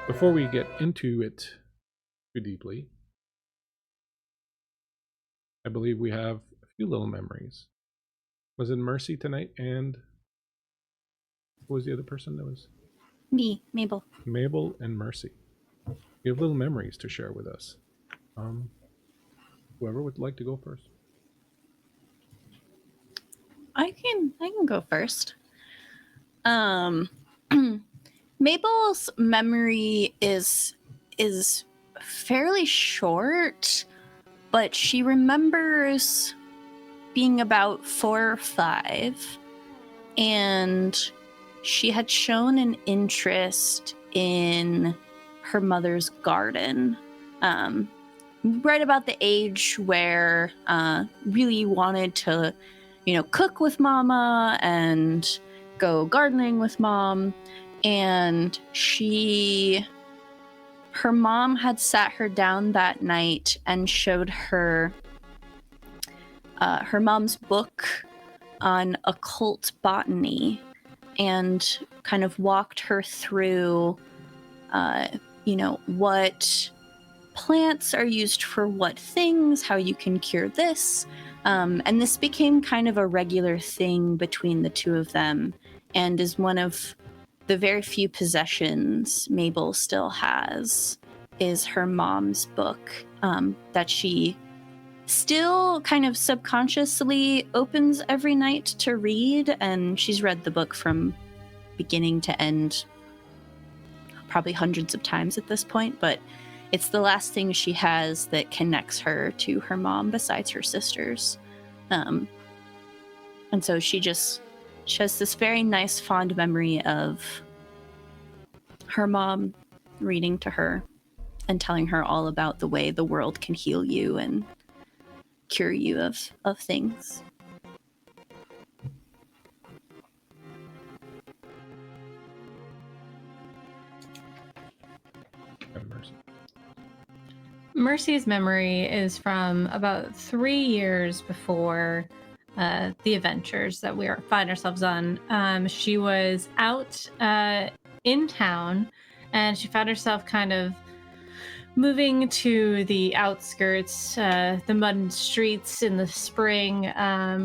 Before we get into it too deeply, I believe we have a few little memories. Was it Mercy tonight? And who was the other person that was? Me, Mabel. Mabel and Mercy. You have little memories to share with us. Whoever would like to go first. I can go first. Mabel's memory is fairly short, but she remembers being about 4 or 5, and she had shown an interest in her mother's garden, right about the age where really wanted to, cook with Mama and go gardening with Mom. And her mom had sat her down that night and showed her her mom's book on occult botany and kind of walked her through, what plants are used for what things, how you can cure this. And this became kind of a regular thing between the two of them, and is one of the very few possessions Mabel still has, is her mom's book, that she still kind of subconsciously opens every night to read. And she's read the book from beginning to end probably hundreds of times at this point, but it's the last thing she has that connects her to her mom besides her sisters. And so she has this very nice, fond memory of her mom reading to her and telling her all about the way the world can heal you and cure you of things. Mercy's memory is from about 3 years before the adventures that we find ourselves on. She was out in town, and she found herself kind of moving to the outskirts, the mud streets in the spring,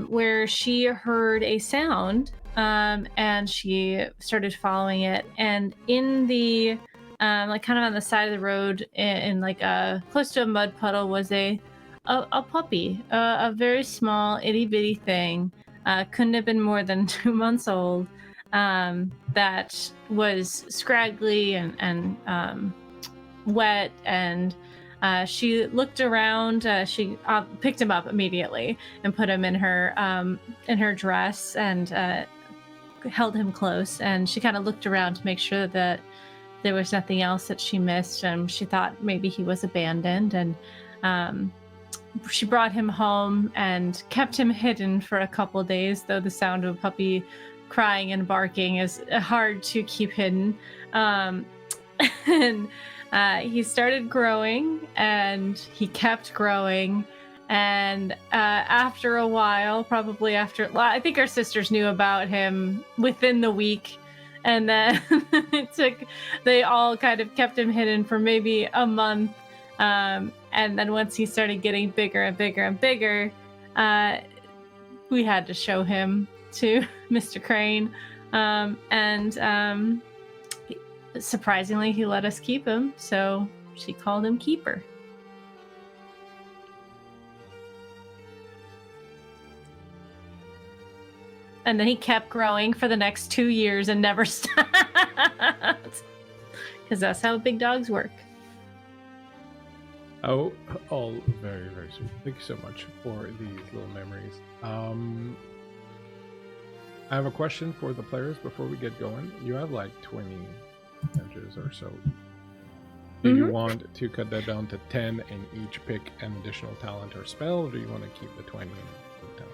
where she heard a sound, and she started following it. And in the like kind of on the side of the road, in like close to a mud puddle, was a puppy, a very small itty bitty thing. Couldn't have been more than 2 months old. That was scraggly and wet, and she looked around. She picked him up immediately and put him in her dress and held him close. And she kind of looked around to make sure that there was nothing else that she missed, and she thought maybe he was abandoned. And she brought him home and kept him hidden for a couple days, though the sound of a puppy crying and barking is hard to keep hidden. And he started growing, and he kept growing. And after a while, probably I think our sisters knew about him within the week. And then they all kind of kept him hidden for maybe a month. And then once he started getting bigger and bigger and bigger, we had to show him to Mr. Crane. And surprisingly, he let us keep him. So she called him Keeper. And then he kept growing for the next 2 years and never stopped. Because that's how big dogs work. Oh, all very, very sweet. Thank you so much for these little memories. I have a question for the players before we get going. You have like 20 adventures or so. Do you want to cut that down to 10 and each pick an additional talent or spell, or do you want to keep the 20 and talent?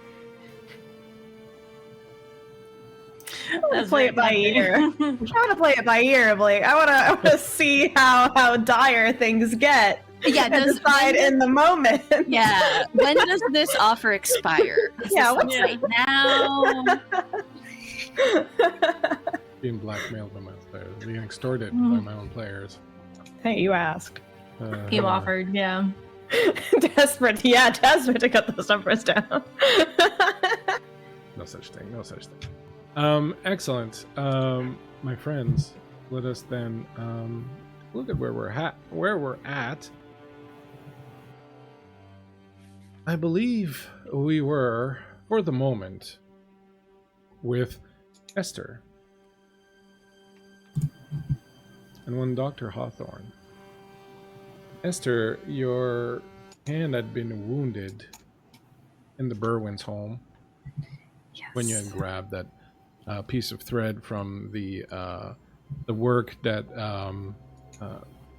I want to play it by ear. I want to play it by ear, Blake. I want to see how dire things get. Yeah, and decide in the moment. Yeah. When does this offer expire? What's right now? Being blackmailed by my players, being extorted by my own players. Hey, you asked. You offered, yeah. Desperate to cut those numbers down. No such thing. Excellent. My friends, let us then look at where we're at. I believe we were, for the moment, with Esther. And one Dr. Hawthorne. Esther, your hand had been wounded in the Berwyn's home. Yes. When you had grabbed that piece of thread from the work that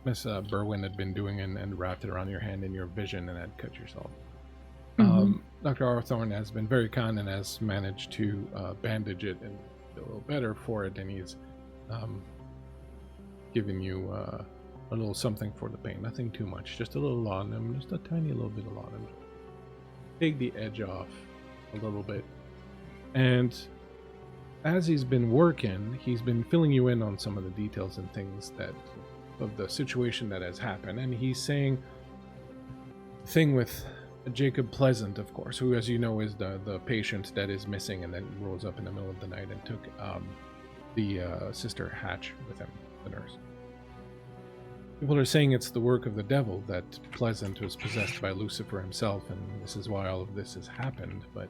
Miss Berwyn had been doing and wrapped it around your hand in your vision and had cut yourself. Dr. Hawthorne has been very kind and has managed to bandage it and feel a little better for it, and he's given you a little something for the pain. Nothing too much, just a little laudanum, just a tiny little bit of laudanum. Take the edge off a little bit. And as he's been working, he's been filling you in on some of the details and things that of the situation that has happened. And he's saying the thing with Jacob Pleasant, of course, who, as you know, is the patient that is missing and then rose up in the middle of the night and took the Sister Hatch with him, the nurse. People are saying it's the work of the devil, that Pleasant was possessed by Lucifer himself, and this is why all of this has happened, but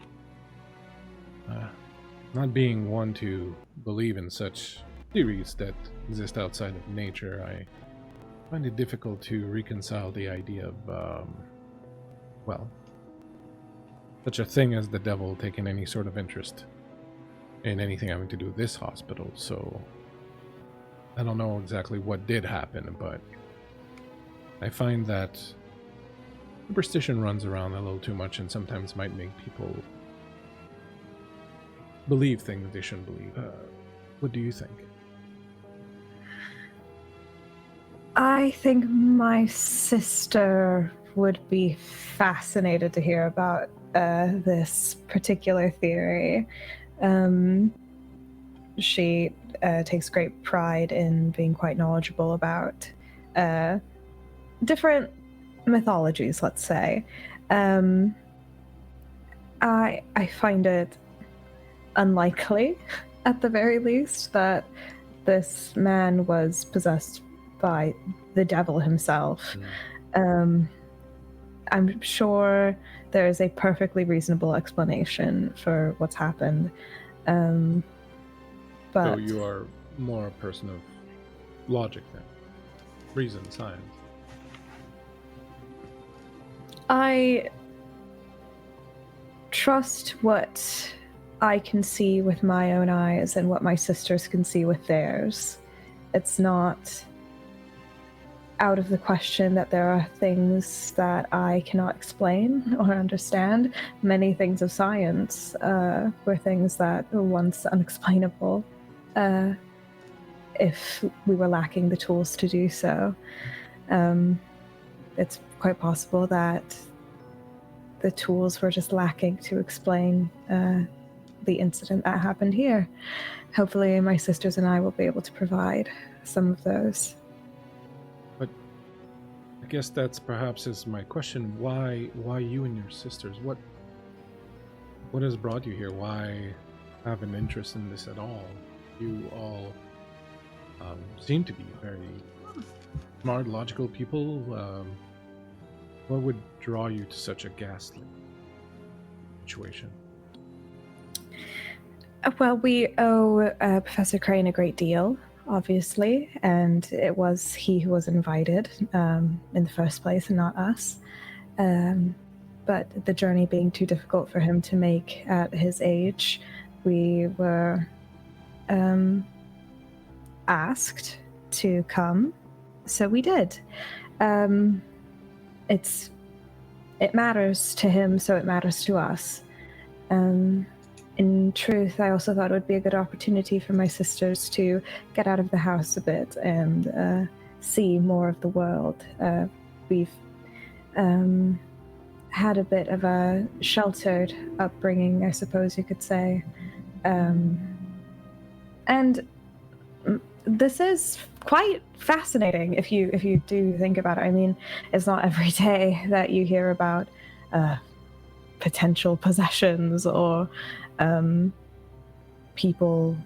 not being one to believe in such theories that exist outside of nature, I find it difficult to reconcile the idea of, such a thing as the devil taking any sort of interest in anything having to do with this hospital, so I don't know exactly what did happen, but I find that superstition runs around a little too much and sometimes might make people believe things they shouldn't believe. What do you think? I think my sister would be fascinated to hear about this particular theory. She takes great pride in being quite knowledgeable about different mythologies, let's say. I find it unlikely, at the very least, that this man was possessed by the devil himself. I'm sure there is a perfectly reasonable explanation for what's happened. But so you are more a person of logic then? Reason, science? I trust what I can see with my own eyes and what my sisters can see with theirs. It's not out of the question that there are things that I cannot explain or understand. Many things of science were things that were once unexplainable if we were lacking the tools to do so. It's quite possible that the tools were just lacking to explain the incident that happened here. Hopefully my sisters and I will be able to provide some of those. But I guess that's perhaps is my question. Why you and your sisters? What has brought you here? Why have an interest in this at all? You all seem to be very smart, logical people. What would draw you to such a ghastly situation? Well, we owe Professor Crane a great deal, obviously, and it was he who was invited in the first place and not us. But the journey being too difficult for him to make at his age, we were asked to come, so we did. It matters to him, so it matters to us. In truth, I also thought it would be a good opportunity for my sisters to get out of the house a bit and see more of the world. We've had a bit of a sheltered upbringing, I suppose you could say. And this is quite fascinating if you do think about it. I mean, it's not every day that you hear about potential possessions or people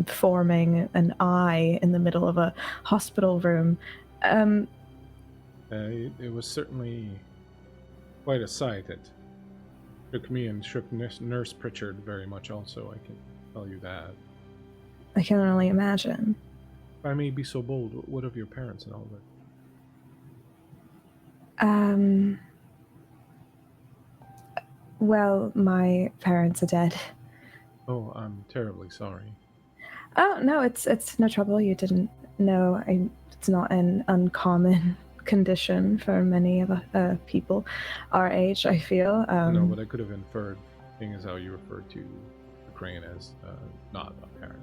forming an eye in the middle of a hospital room. It was certainly quite a sight. It shook me and shook Nurse Pritchard very much also, I can tell you that. I can only imagine. If I may be so bold, what of your parents and all that? Well, my parents are dead. Oh, I'm terribly sorry. Oh, no, it's no trouble. You didn't know. It's not an uncommon condition for many of people our age, I feel. No, but I could have inferred, seeing as how you referred to Crane as not a parent.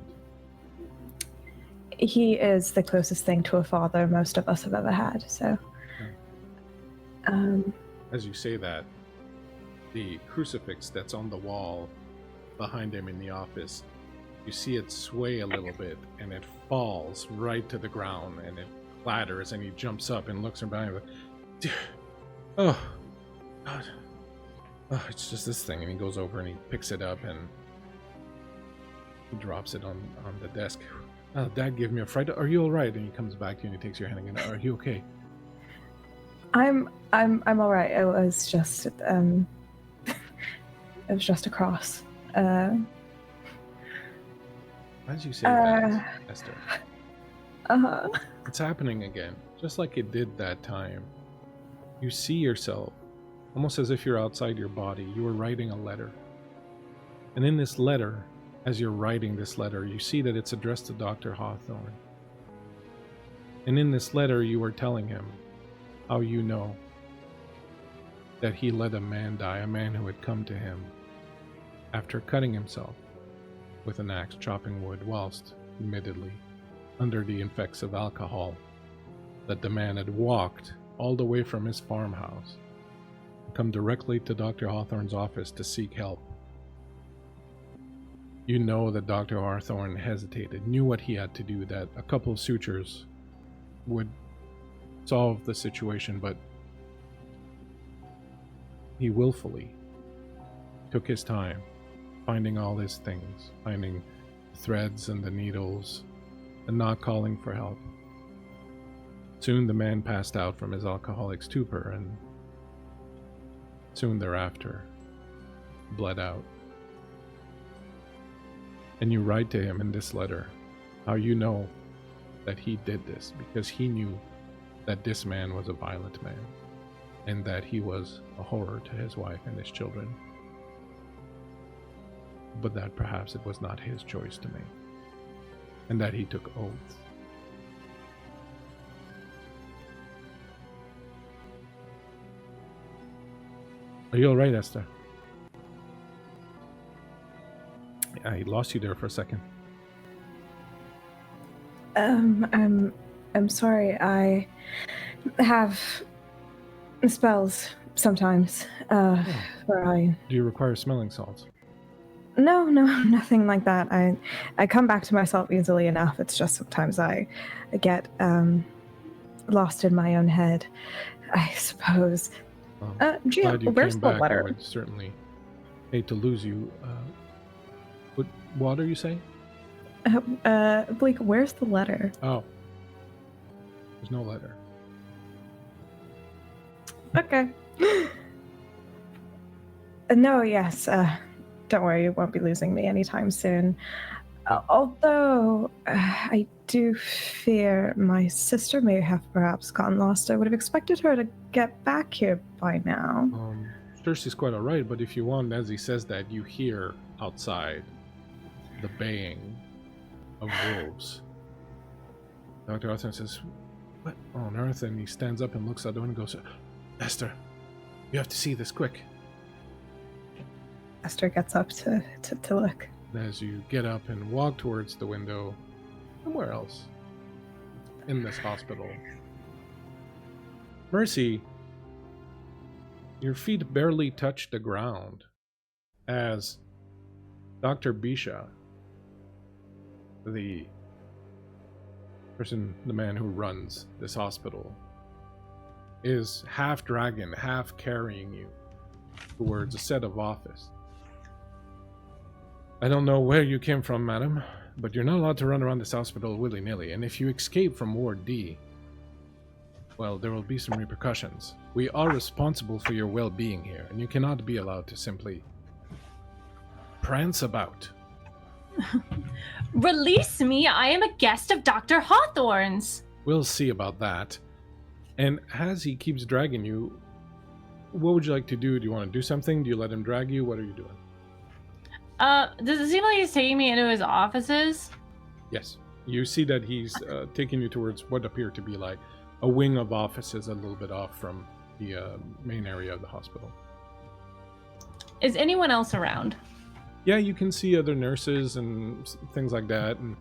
He is the closest thing to a father most of us have ever had, so... As you say that, the crucifix that's on the wall behind him in the office, you see it sway a little bit, and it falls right to the ground, and it clatters, and he jumps up and looks around and goes, oh, God. Oh, it's just this thing. And he goes over and he picks it up and he drops it on the desk. Oh, Dad gave me a fright. Are you all right? And he comes back to you and he takes your hand again. Are you okay? I'm all right. It was just a cross. As you say that, Esther, it's happening again, just like it did that time. You see yourself, almost as if you're outside your body. You are writing a letter. And in this letter, as you're writing this letter, you see that it's addressed to Dr. Hawthorne. And in this letter, you are telling him how you know that he let a man die, a man who had come to him after cutting himself with an axe chopping wood whilst, admittedly, under the effects of alcohol, that the man had walked all the way from his farmhouse and come directly to Dr. Hawthorne's office to seek help. You know that Dr. Hawthorne hesitated, knew what he had to do, that a couple of sutures would solve the situation, but he willfully took his time, finding all his things, finding threads and the needles, and not calling for help. Soon the man passed out from his alcoholic stupor, and soon thereafter bled out. And you write to him in this letter how you know that he did this, because he knew that this man was a violent man, and that he was a horror to his wife and his children, but that perhaps it was not his choice to make, and that he took oaths. Are you all right, Esther? I lost you there for a second. I'm sorry. I have spells sometimes where I... Do you require smelling salts? No, nothing like that. I come back to myself easily enough. It's just sometimes I get lost in my own head, I suppose. Gee, Glad you where's came the back. letter? I would certainly hate to lose you. What water you say? Bleak, where's the letter? Oh. There's no letter. Okay. No, yes. Don't worry, you won't be losing me anytime soon. Although, I do fear my sister may have perhaps gotten lost. I would have expected her to get back here by now. Sure, she's quite alright, but if you want, as he says that, you hear outside the baying of wolves. Dr. Hawthorne says, "What on earth?" And he stands up and looks out the window and goes, "Esther, you have to see this, quick." Esther gets up to look. As you get up and walk towards the window, somewhere else in this hospital, Mercy, your feet barely touch the ground as Dr. Bisha, the the man who runs this hospital, is half dragon, half carrying you towards a set of office. I don't know where you came from, madam, but you're not allowed to run around this hospital willy-nilly, and if you escape from Ward D, well, there will be some repercussions. We are responsible for your well-being here, and you cannot be allowed to simply prance about. Release me! I am a guest of Dr. Hawthorne's! We'll see about that. And as he keeps dragging you, what would you like to do? Do you want to do something? Do you let him drag you? What are you doing? Does it seem like he's taking me into his offices? Yes. You see that he's taking you towards what appear to be like a wing of offices a little bit off from the main area of the hospital. Is anyone else around? Yeah, you can see other nurses and things like that, and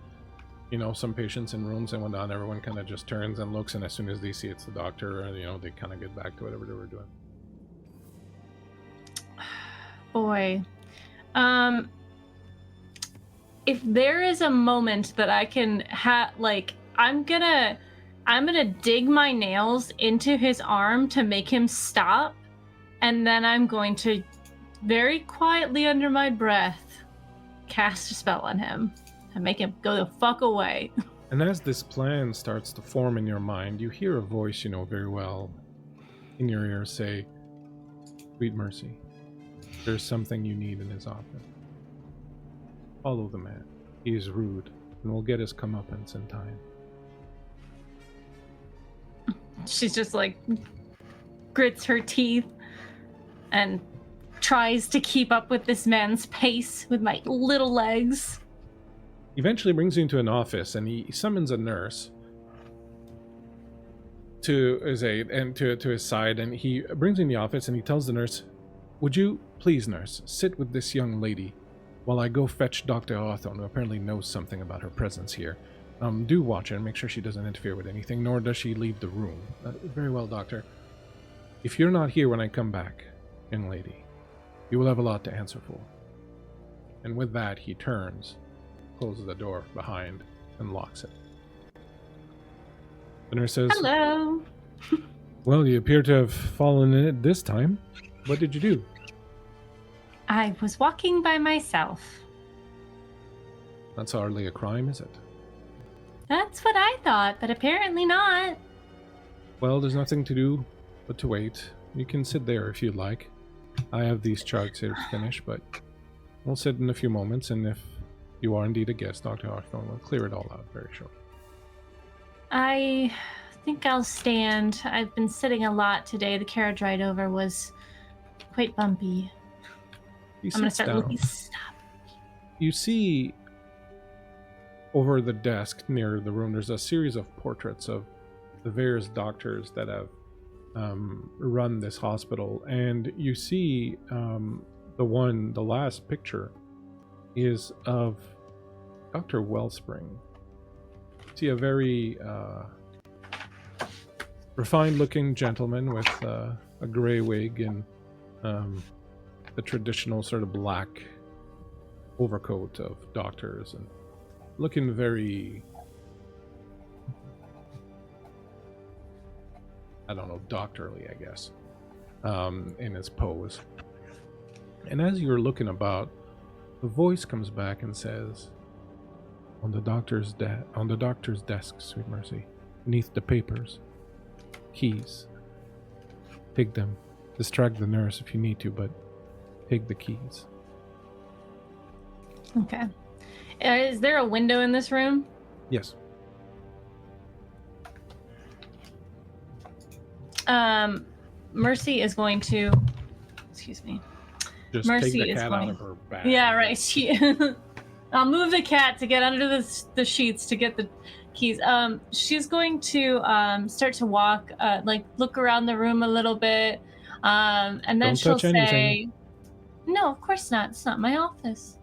some patients in rooms and whatnot. Everyone kind of just turns and looks, and as soon as they see it's the doctor, they kind of get back to whatever they were doing. Boy. If there is a moment that I can I'm gonna dig my nails into his arm to make him stop, and then I'm going to very quietly under my breath cast a spell on him and make him go the fuck away. And as this plan starts to form in your mind, you hear a voice you know very well in your ear say, "Sweet Mercy, there's something you need in his office. Follow the man. He is rude and will get his comeuppance in time." She's just grits her teeth and tries to keep up with this man's pace with my little legs. Eventually brings you into an office, and he summons a nurse to his aid and to his side, and he brings you in the office and he tells the nurse, "Would you please, nurse, sit with this young lady while I go fetch Dr. Hawthorne, who apparently knows something about her presence here. Do watch her and make sure she doesn't interfere with anything, nor does she leave the room." "Very well, doctor. If you're not here when I come back, young lady, you will have a lot to answer for." And with that, he turns, closes the door behind, and locks it. The nurse says, "Hello." "Well, you appear to have fallen in it this time. What did you do?" I was walking by myself. "That's hardly a crime, is it?" That's what I thought, but apparently not. "Well, there's nothing to do but to wait. You can sit there if you'd like. I have these charts here to finish, but we'll sit in a few moments, and if you are indeed a guest, Dr. Hawthorne will clear it all out very shortly." I think I'll stand. I've been sitting a lot today. The carriage ride over was quite bumpy. He I'm going to sits start down. looking. Stop. You see over the desk near the room, there's a series of portraits of the various doctors that have run this hospital, and you see the last picture is of Dr. Wellspring. You see a very refined-looking gentleman with a gray wig and the traditional sort of black overcoat of doctors, and looking very, I don't know, doctorly, I guess, in his pose. And as you're looking about, the voice comes back and says, on the doctor's desk, Sweet Mercy, beneath the papers, keys. Take them. Distract the nurse if you need to, but take the keys." Okay. Is there a window in this room? Yes. Mercy is going to... Excuse me. Just Mercy take the is cat going... out of her bag. Yeah, right. I'll move the cat to get under the sheets to get the keys. She's going to start to walk, look around the room a little bit, and then Don't she'll touch say, anything. "No, of course not. It's not my office.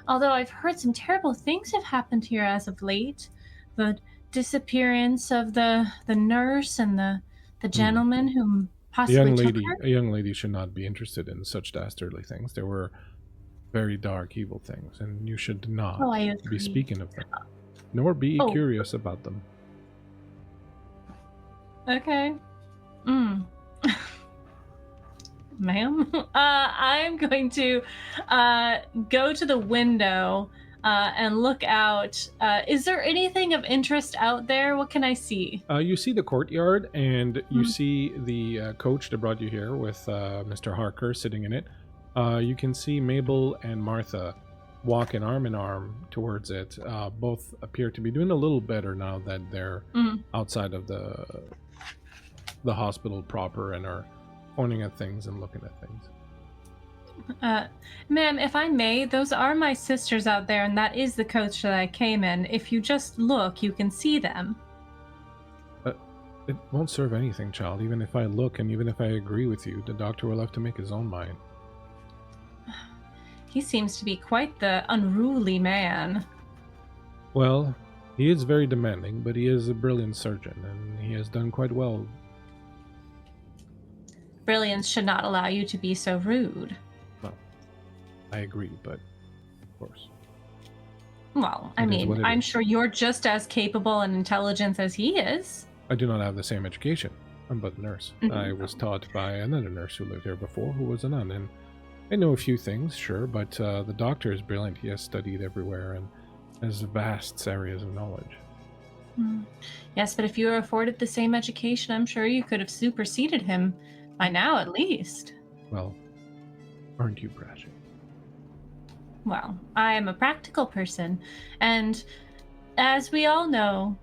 Although I've heard some terrible things have happened here as of late. The disappearance of the nurse and the gentleman who possibly took her." A young lady should not be interested in such dastardly things. There were very dark, evil things, and you should not Oh, I be agree. speaking of them, nor be Oh. curious about them. Okay. Ma'am? I'm going to go to the window and look out. Is there anything of interest out there? What can I see? You see the courtyard, and you see the coach that brought you here with Mr. Harker sitting in it. You can see Mabel and Martha walking arm in arm towards it. Both appear to be doing a little better now that they're outside of the hospital proper and are pointing at things and looking at things. Ma'am, if I may, those are my sisters out there, and that is the coach that I came in. If you just look, you can see them. It won't serve anything, child. Even if I look and even if I agree with you, the doctor will have to make his own mind. He seems to be quite the unruly man. Well, he is very demanding, but he is a brilliant surgeon, and he has done quite well. Brilliance should not allow you to be so rude. Well, I agree, but of course. Well, I mean, I'm sure you're just as capable and intelligent as he is. I do not have the same education. I'm but a nurse. I was taught by another nurse who lived here before, who was a nun, and I know a few things, sure, but the doctor is brilliant. He has studied everywhere and has vast areas of knowledge. Yes, but if you were afforded the same education, I'm sure you could have superseded him by now, at least. Well, aren't you brashing? Well, I am a practical person, and as we all know,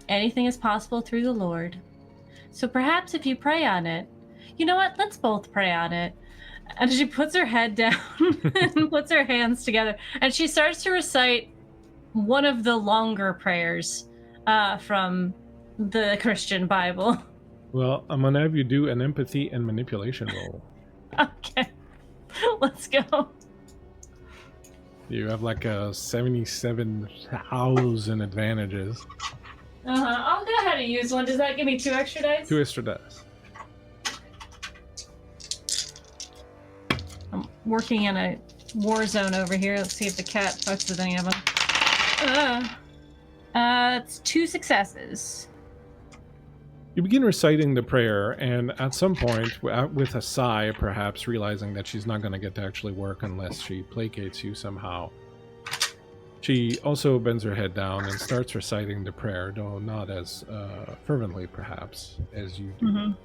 anything is possible through the Lord. So perhaps if you pray on it, you know what? Let's both pray on it. And she puts her head down and puts her hands together, and she starts to recite one of the longer prayers from the Christian Bible. Well, I'm going to have you do an empathy and manipulation roll. Okay. Let's go. You have like a 77,000 advantages. I'll go ahead and use one. Does that give me 2 extra dice? 2 extra dice. I'm working in a war zone over here. Let's see if the cat fucks with any of them. It's 2 successes. You begin reciting the prayer, and at some point, with a sigh, perhaps realizing that she's not going to get to actually work unless she placates you somehow, she also bends her head down and starts reciting the prayer, though not as fervently, perhaps, as you do.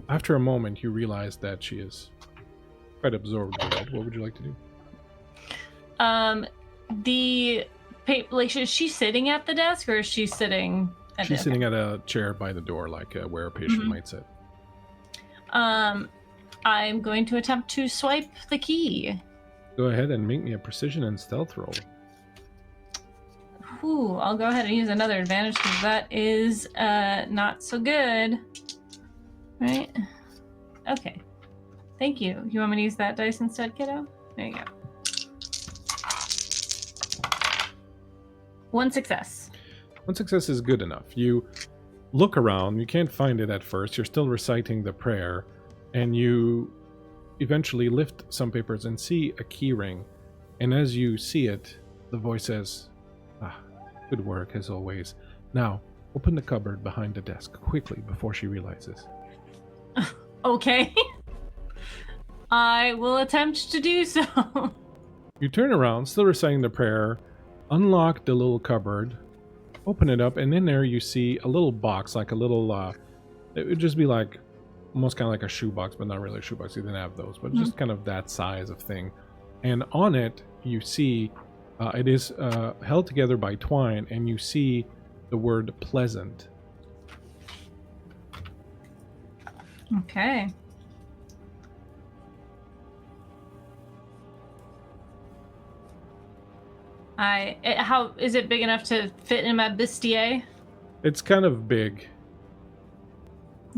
After a moment, you realize that she is quite absorbed with it. What would you like to do? Is she sitting at the desk, or is she sitting She's sitting at a chair by the door, like where a patient might sit. I'm going to attempt to swipe the key. Go ahead and make me a precision and stealth roll. Ooh, I'll go ahead and use another advantage, because that is not so good. Right? Okay. Thank you. You want me to use that dice instead, kiddo? There you go. 1 success. 1 success is good enough. You look around, you can't find it at first, you're still reciting the prayer, and you eventually lift some papers and see a key ring. And as you see it, the voice says, good work as always. Now, open the cupboard behind the desk quickly before she realizes. Okay. I will attempt to do so. You turn around, still reciting the prayer, unlock the little cupboard, open it up, and in there you see a little box, like a little, it would just be like, almost kind of like a shoebox, but not really a shoebox, you didn't have those, but just kind of that size of thing. And on it, you see, it is held together by twine, and you see the word pleasant. Okay. How is it big enough to fit in my bustier? It's kind of big.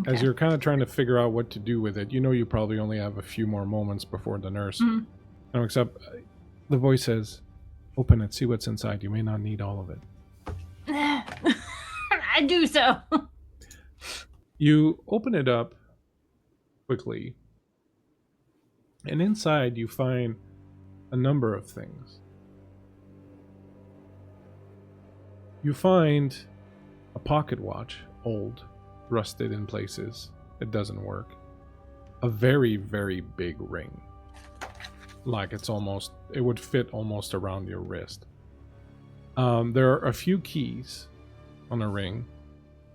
Okay. As you're kind of trying to figure out what to do with it, you know you probably only have a few more moments before the nurse. No, except the voice says, open it, see what's inside. You may not need all of it. I do so. You open it up quickly, and inside you find a number of things. You find A pocket watch, old, rusted in places. It doesn't work. A very, very big ring. Like it would fit almost around your wrist. There are a few keys on a ring.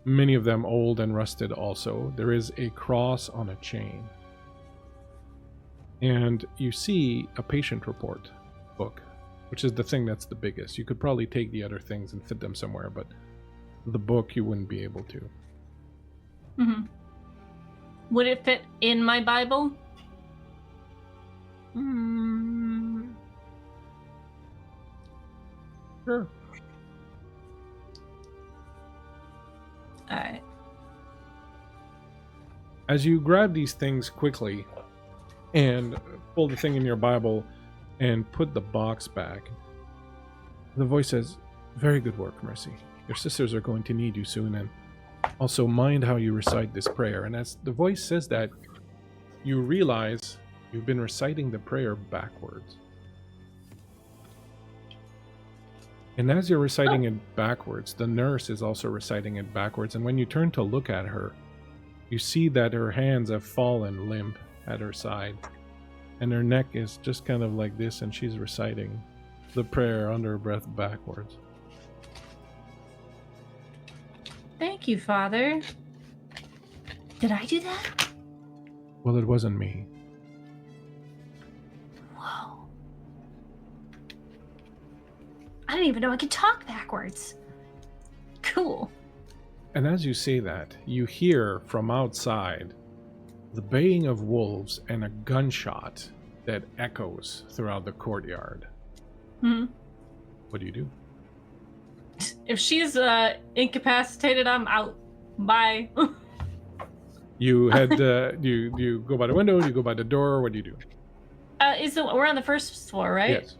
Many of them old and rusted also. There is a cross on a chain. And you see a patient report book, which is the thing that's the biggest. You could probably take the other things and fit them somewhere, but the book you wouldn't be able to. Mm-hmm. Would it fit in my Bible? Sure. Alright. As you grab these things quickly and pull the thing in your Bible and put the box back, the voice says, "Very good work, Mercy. Your sisters are going to need you soon, and also mind how you recite this prayer." And as the voice says that, you realize you've been reciting the prayer backwards. And as you're reciting it backwards, the nurse is also reciting it backwards. And when you turn to look at her, you see that her hands have fallen limp at her side. And her neck is just kind of like this, and she's reciting the prayer under her breath backwards. Thank you, Father. Did I do that? Well, it wasn't me. Whoa. I didn't even know I could talk backwards. Cool. And as you say that, you hear from outside the baying of wolves and a gunshot that echoes throughout the courtyard. Hmm. What do you do? If she's incapacitated, I'm out. Bye. You head, you go by the window, you go by the door, what do you do? We're on the first floor, right? Yes.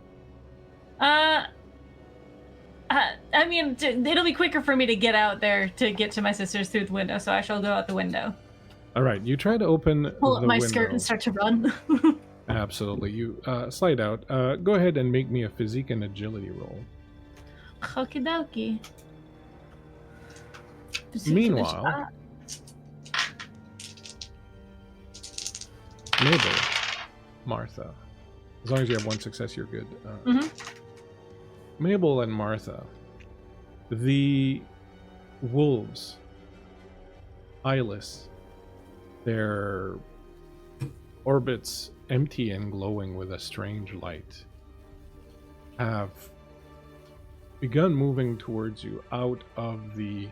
I mean, it'll be quicker for me to get out there to get to my sisters through the window, so I shall go out the window. All right, you try to open Pull up the my window. skirt and start to run. Absolutely. You slide out. Go ahead and make me a physique and agility roll. Okie dokie. Meanwhile, Mabel, Martha, as long as you have one success, you're good. Mabel and Martha, the wolves, eyeless, their orbits empty and glowing with a strange light, have begun moving towards you out of the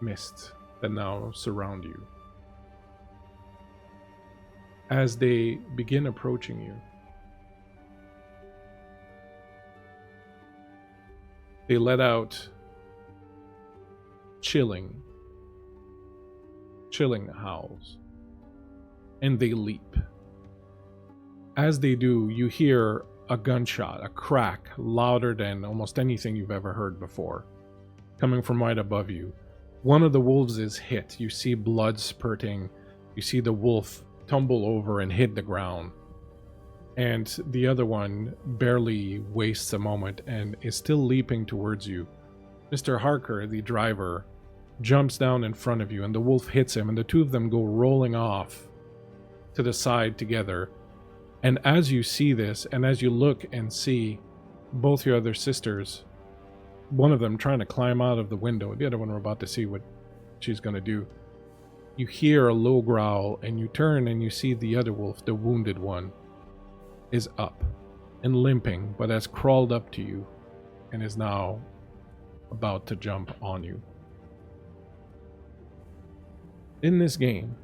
mist that now surround you. As they begin approaching you, they let out chilling howls, and they leap. As they do, you hear a gunshot, a crack, louder than almost anything you've ever heard before, coming from right above you. One of the wolves is hit. You see blood spurting. You see the wolf tumble over and hit the ground. And the other one barely wastes a moment and is still leaping towards you. Mr. Harker, the driver, jumps down in front of you, and the wolf hits him, and the two of them go rolling off to the side together. And as you see this, and as you look and see both your other sisters, one of them trying to climb out of the window, the other one we're about to see what she's going to do, you hear a low growl, and you turn and you see the other wolf, the wounded one, is up and limping, but has crawled up to you and is now about to jump on you. In this game,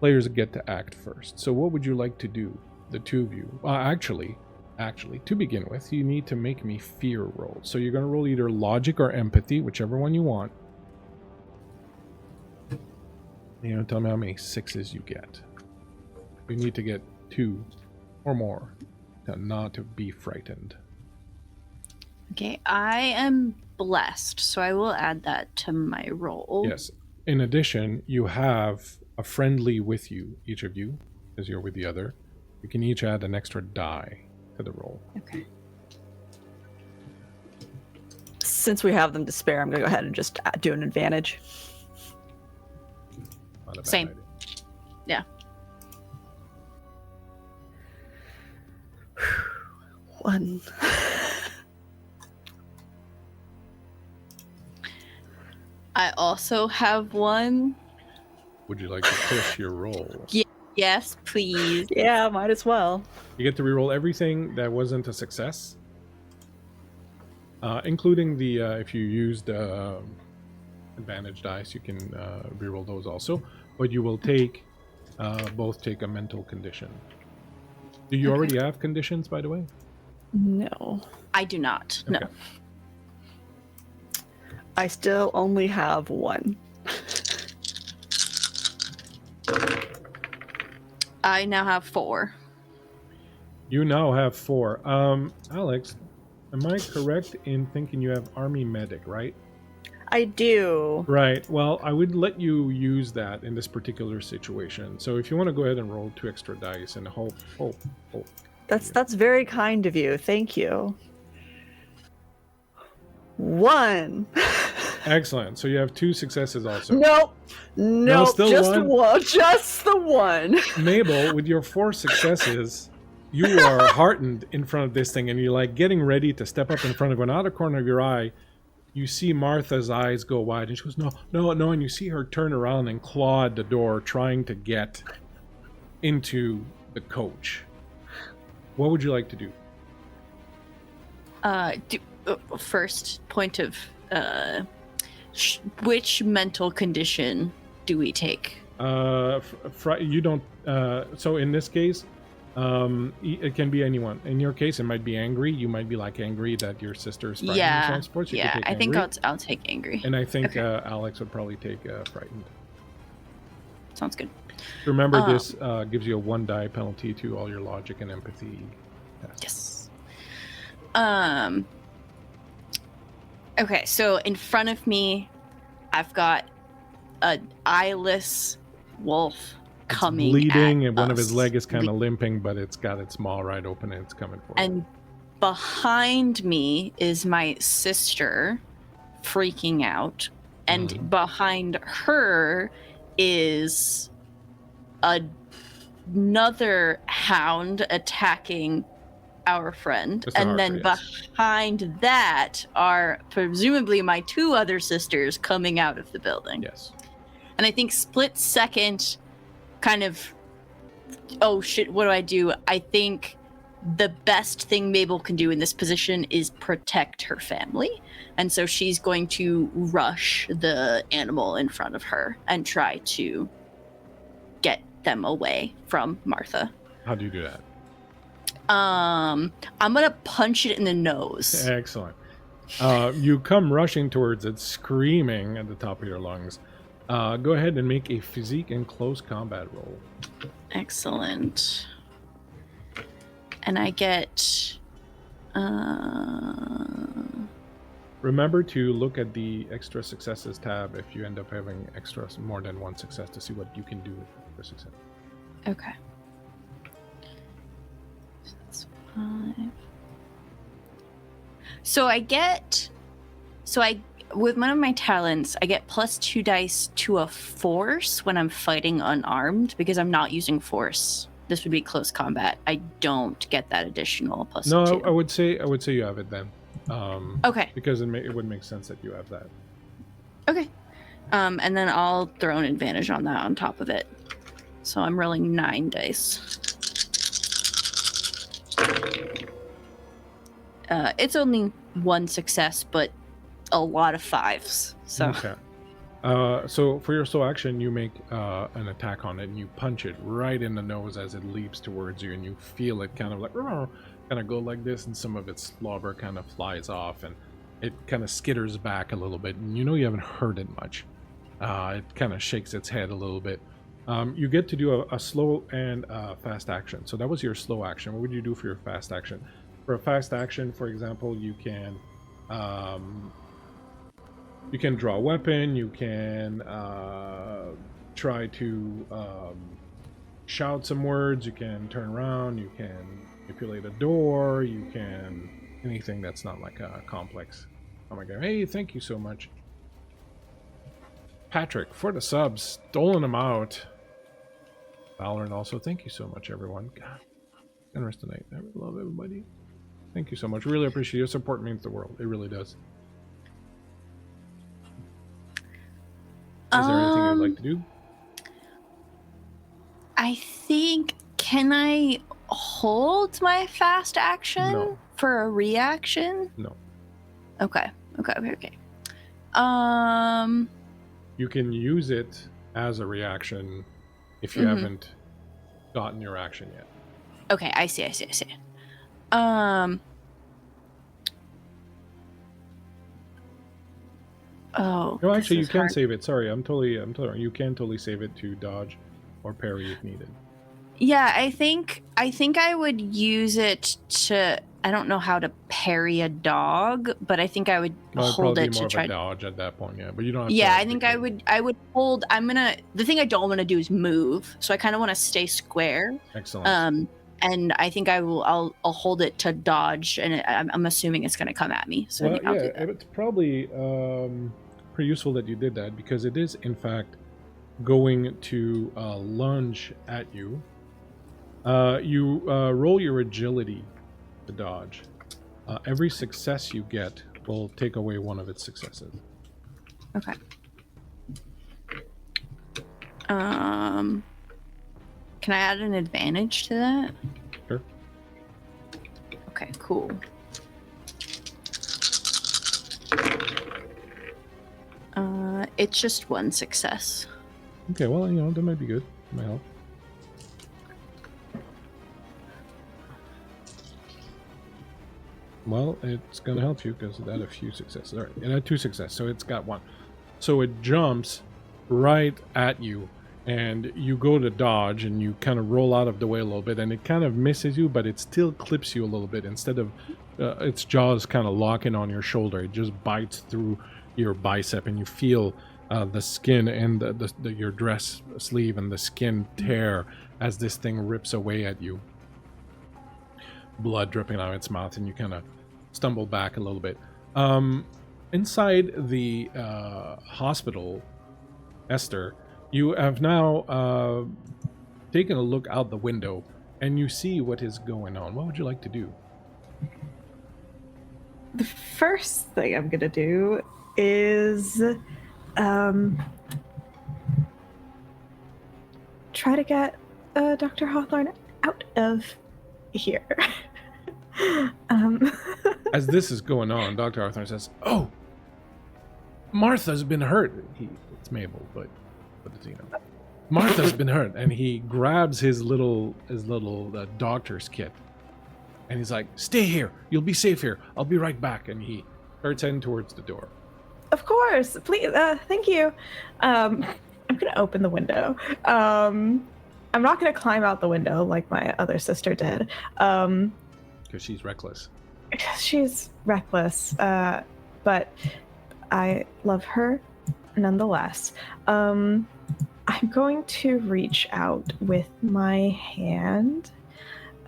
players get to act first. So what would you like to do, the two of you? Actually, to begin with, you need to make me fear rolls. So you're going to roll either logic or empathy, whichever one you want. You know, tell me how many sixes you get. You need to get 2 or more to not to be frightened. Okay, I am blessed, so I will add that to my roll. Yes. In addition, you have a friendly with you, each of you, as you're with the other. You can each add an extra die to the roll. Okay. Since we have them to spare, I'm going to go ahead and just do an advantage. Not a bad Same. idea. Yeah. One. I also have one. Would you like to push your roll? Yes, please. Yeah, might as well. You get to reroll everything that wasn't a success, including the if you used advantage dice, you can reroll those also. But you will take both take a mental condition. Do you already have conditions, by the way? No. I do not. No. Okay. I still only have one. I now have 4. You now have 4. Alex, am I correct in thinking you have Army Medic, right? I do. Right. Well, I would let you use that in this particular situation. So if you want to go ahead and roll 2 extra dice and hope. That's very kind of you. Thank you. 1. Excellent. So you have 2 successes also. Nope. still Just one? one. Just the one. Mabel, with your 4 successes, you are heartened in front of this thing, and you're like getting ready to step up in front of it. And out of the corner of your eye, you see Martha's eyes go wide, and she goes, no, and you see her turn around and claw at the door, trying to get into the coach. What would you like to do? First point of which mental condition do we take? You don't. So in this case, it can be anyone. In your case, it might be angry. You might be like angry that your sister is frightened. Yeah, Sports. You yeah. could take I think angry. I'll take angry. And I think Okay. Alex would probably take frightened. Sounds good. Remember, this gives you a 1 die penalty to all your logic and empathy tests. Yes. Okay, so in front of me, I've got an eyeless wolf It's coming bleeding, at and one of his us. leg is kind of limping, but it's got its maw right open and it's coming for you. And behind me is my sister freaking out. And Mhm. behind her is another hound attacking our friend. Mr. And then Harper, yes. behind that are presumably my 2 other sisters coming out of the building. Yes. And I think split second kind of, oh shit, what do? I think the best thing Mabel can do in this position is protect her family. And so she's going to rush the animal in front of her and try to get them away from Martha. How do you do that? I'm gonna punch it in the nose. Excellent. You come rushing towards it, screaming at the top of your lungs. Go ahead and make a physique and close combat roll. Excellent. And I get Remember to look at the extra successes tab if you end up having more than 1 success to see what you can do with the success. okay. So that's 5. With one of my talents, I get +2 dice to a force when I'm fighting unarmed because I'm not using force. This would be close combat. I don't get that additional +2. No, I would say you have it then. Okay. Because it would make sense that you have that. Okay. And then I'll throw an advantage on that on top of it. So I'm rolling 9 dice. It's only 1 success, but a lot of 5s. So Okay. So for your slow action, you make an attack on it, and you punch it right in the nose as it leaps towards you, and you feel it kind of like kind of go like this, and some of its slobber kind of flies off, and it kind of skitters back a little bit, and you haven't hurt it much. It kind of shakes its head a little bit. You get to do a slow and fast action. So that was your slow action. What would you do for your fast action? For a fast action, for example, you can draw a weapon. You can try to shout some words. You can turn around. You can manipulate a door. You can anything that's not like a complex Oh my god. Hey, thank you so much. Patrick, for the subs. Doling them out. Valorant also. Thank you so much, everyone. God. Generous tonight. I love everybody. Thank you so much. Really appreciate your support. Means the world. It really does. Is there anything you'd like to do? I think, can I hold my fast action No. for a reaction? No. Okay. You can use it as a reaction if you haven't gotten your action yet. Okay, I see. Oh. No, this actually, you is can hard. save it. Sorry, I'm totally. You can totally save it to dodge or parry if needed. Yeah, I think I would use it to. I don't know how to parry a dog, but I think I would Well, it'd hold probably it be to more try. of a dodge at that point, yeah. But you don't have to. Yeah, I think I would hold. The thing I don't want to do is move, so I kind of want to stay square. Excellent. And I think I'll hold it to dodge, and I'm assuming it's going to come at me. So I Well, think I'll do yeah, that. it's probably pretty useful that you did that because it is, in fact, going to lunge at you. You roll your agility to dodge. Every success you get will take away one of its successes. Okay. Can I add an advantage to that? Sure. Okay, cool. It's just one success. Okay, well, you know, that might be good. That might help. Well, it's going to help you because it had a few successes. All right, it had 2 successes, so it's got 1. So it jumps right at you, and you go to dodge, and you kind of roll out of the way a little bit, and it kind of misses you, but it still clips you a little bit. Instead of its jaws kind of locking on your shoulder, it just bites through your bicep, and you feel the skin and your dress sleeve and the skin tear as this thing rips away at you. Blood dripping out of its mouth, and you kind of stumble back a little bit. Inside the hospital, Esther, you have now taken a look out the window, and you see what is going on. What would you like to do? The first thing I'm gonna do is try to get Dr. Hawthorne out of here. As this is going on, Dr. Hawthorne says, "Oh, Martha's been hurt." It's Mabel, but it's, you know, Martha's been hurt, and he grabs his little doctor's kit, and he's like, "Stay here. You'll be safe here. I'll be right back." And he starts heading towards the door. Of course, please. Thank you. I'm gonna open the window. I'm not gonna climb out the window like my other sister did. Because she's reckless. She's reckless, but I love her nonetheless. I'm going to reach out with my hand,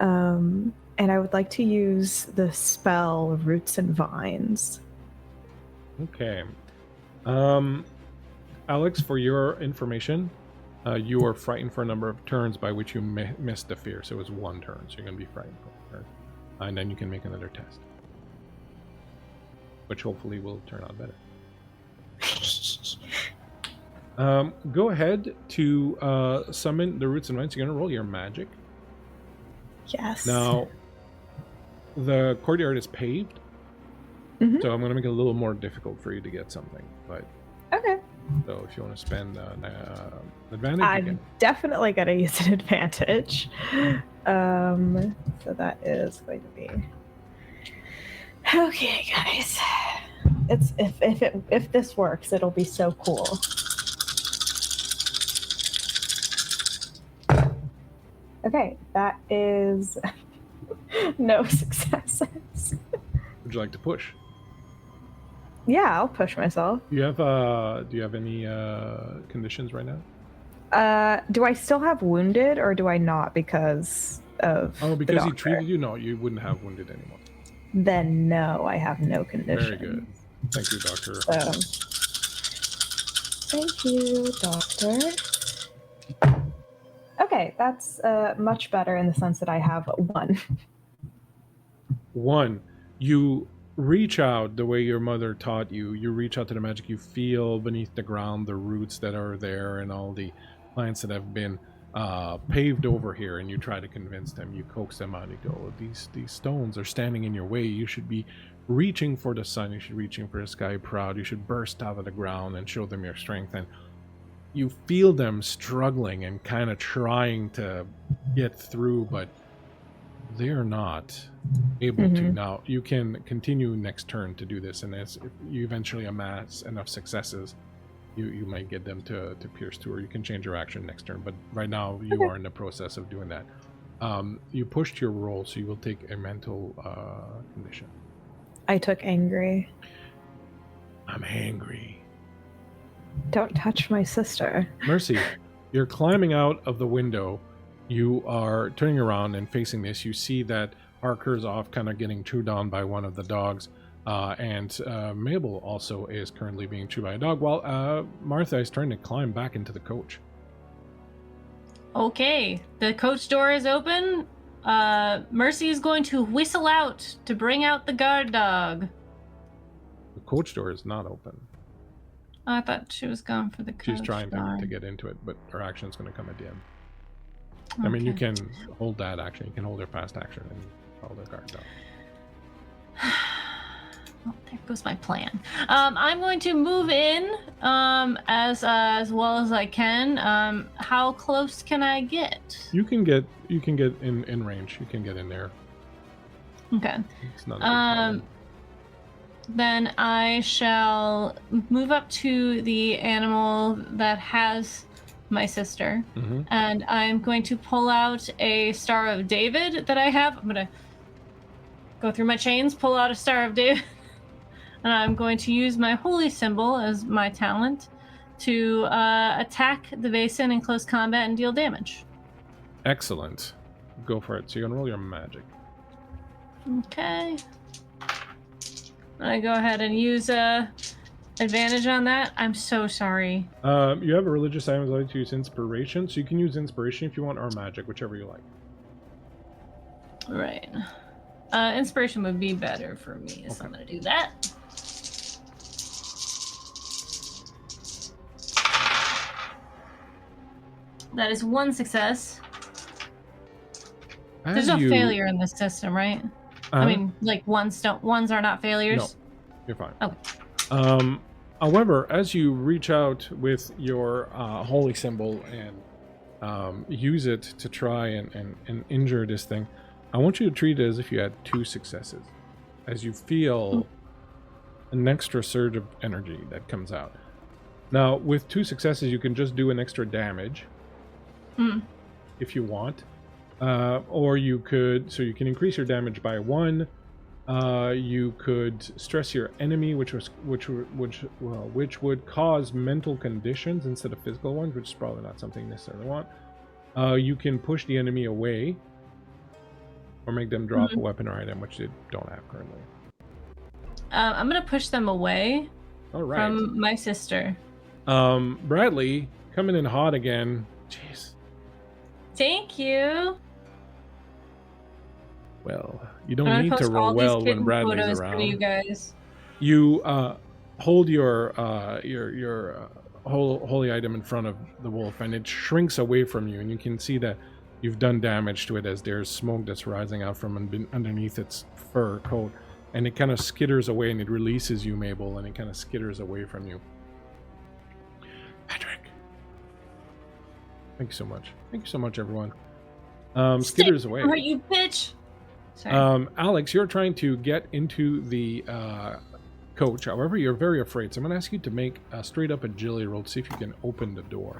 and I would like to use the spell Roots and Vines. Okay. Alex, for your information, you are frightened for a number of turns by which you missed the fear. So it was 1 turn. So you're going to be frightened for 1 turn. And then you can make another test. Which hopefully will turn out better. Go ahead to summon the Roots and Vines. You're going to roll your magic. Yes. Now, the courtyard is paved. Mhm. So I'm going to make it a little more difficult for you to get something. But Okay. so if you want to spend advantage, you I'm can. definitely going to use an advantage. So that is going to be... Okay, guys. It's if this works, it'll be so cool. Okay, that is no successes. Would you like to push? Yeah, I'll push myself. Do you have any conditions right now? Do I still have wounded or do I not because of Oh, because the he doctor? treated you? No, you wouldn't have wounded anymore. Then no, I have no conditions. Very good. Thank you, Doctor. So, thank you, Doctor. Okay, that's much better in the sense that I have 1. 1, you reach out the way your mother taught you. You reach out to the magic. You feel beneath the ground the roots that are there and all the plants that have been paved over here, and you try to convince them. You coax them out. You go, these stones are standing in your way. You should be reaching for the sun. You should be reaching for the sky proud. You should burst out of the ground and show them your strength. And you feel them struggling and kind of trying to get through, but they're not able to. Now, you can continue next turn to do this, and as if you eventually amass enough successes, you might get them to pierce through, or you can change your action next turn. But right now, you are in the process of doing that. You pushed your roll, so you will take a mental condition. I took angry. I'm angry. Don't touch my sister. Mercy, you're climbing out of the window. You are turning around and facing this. You see that Harker's off kind of getting chewed on by one of the dogs. And Mabel also is currently being chewed by a dog, while Martha is trying to climb back into the coach. Okay, the coach door is open. Mercy is going to whistle out to bring out the guard dog. The coach door is not open. Oh, I thought she was going for the coach She's trying door. to get into it, but her action's going to come at the end. I mean, you can hold that action. You can hold your fast action and hold the guard dog. Well, there goes my plan. I'm going to move in as well as I can. How close can I get? You can get in range. You can get in there. Okay. It's not a big problem. Then I shall move up to the animal that has my sister, and I'm going to pull out a Star of David that I have. I'm going to go through my chains, pull out a Star of David, and I'm going to use my holy symbol as my talent to attack the Vaesen in close combat and deal damage. Excellent. Go for it. So you're going to roll your magic. Okay. I go ahead and use advantage on that. I'm so sorry. You have a religious item allowed to use inspiration, so you can use inspiration if you want, or magic, whichever you like. Right. Inspiration would be better for me, so I'm going to do that. That is 1 success. There's no failure in this system, right? I mean, like ones are not failures. No, you're fine. Okay. However, as you reach out with your holy symbol and use it to try and injure this thing, I want you to treat it as if you had 2 successes, as you feel an extra surge of energy that comes out. Now, with 2 successes, you can just do an extra damage if you want. Or you could, so you can increase your damage by 1. You could stress your enemy, which would cause mental conditions instead of physical ones, which is probably not something you necessarily want. You can push the enemy away, or make them drop a weapon or item, which they don't have currently. I'm gonna push them away from my sister. Bradley, coming in hot again. Jeez. Thank you. Well, you don't need to roll well when Bradley's around. For you guys. You hold your holy item in front of the wolf, and it shrinks away from you, and you can see that you've done damage to it as there's smoke that's rising out from underneath its fur coat, and it kind of skitters away, and it releases you, Mabel, and it kind of skitters away from you. Patrick. Thank you so much. Thank you so much, everyone. Skitters away. Are you bitch? Sorry. Alex, you're trying to get into the coach. However, you're very afraid. So I'm going to ask you to make a straight up agility roll to see if you can open the door.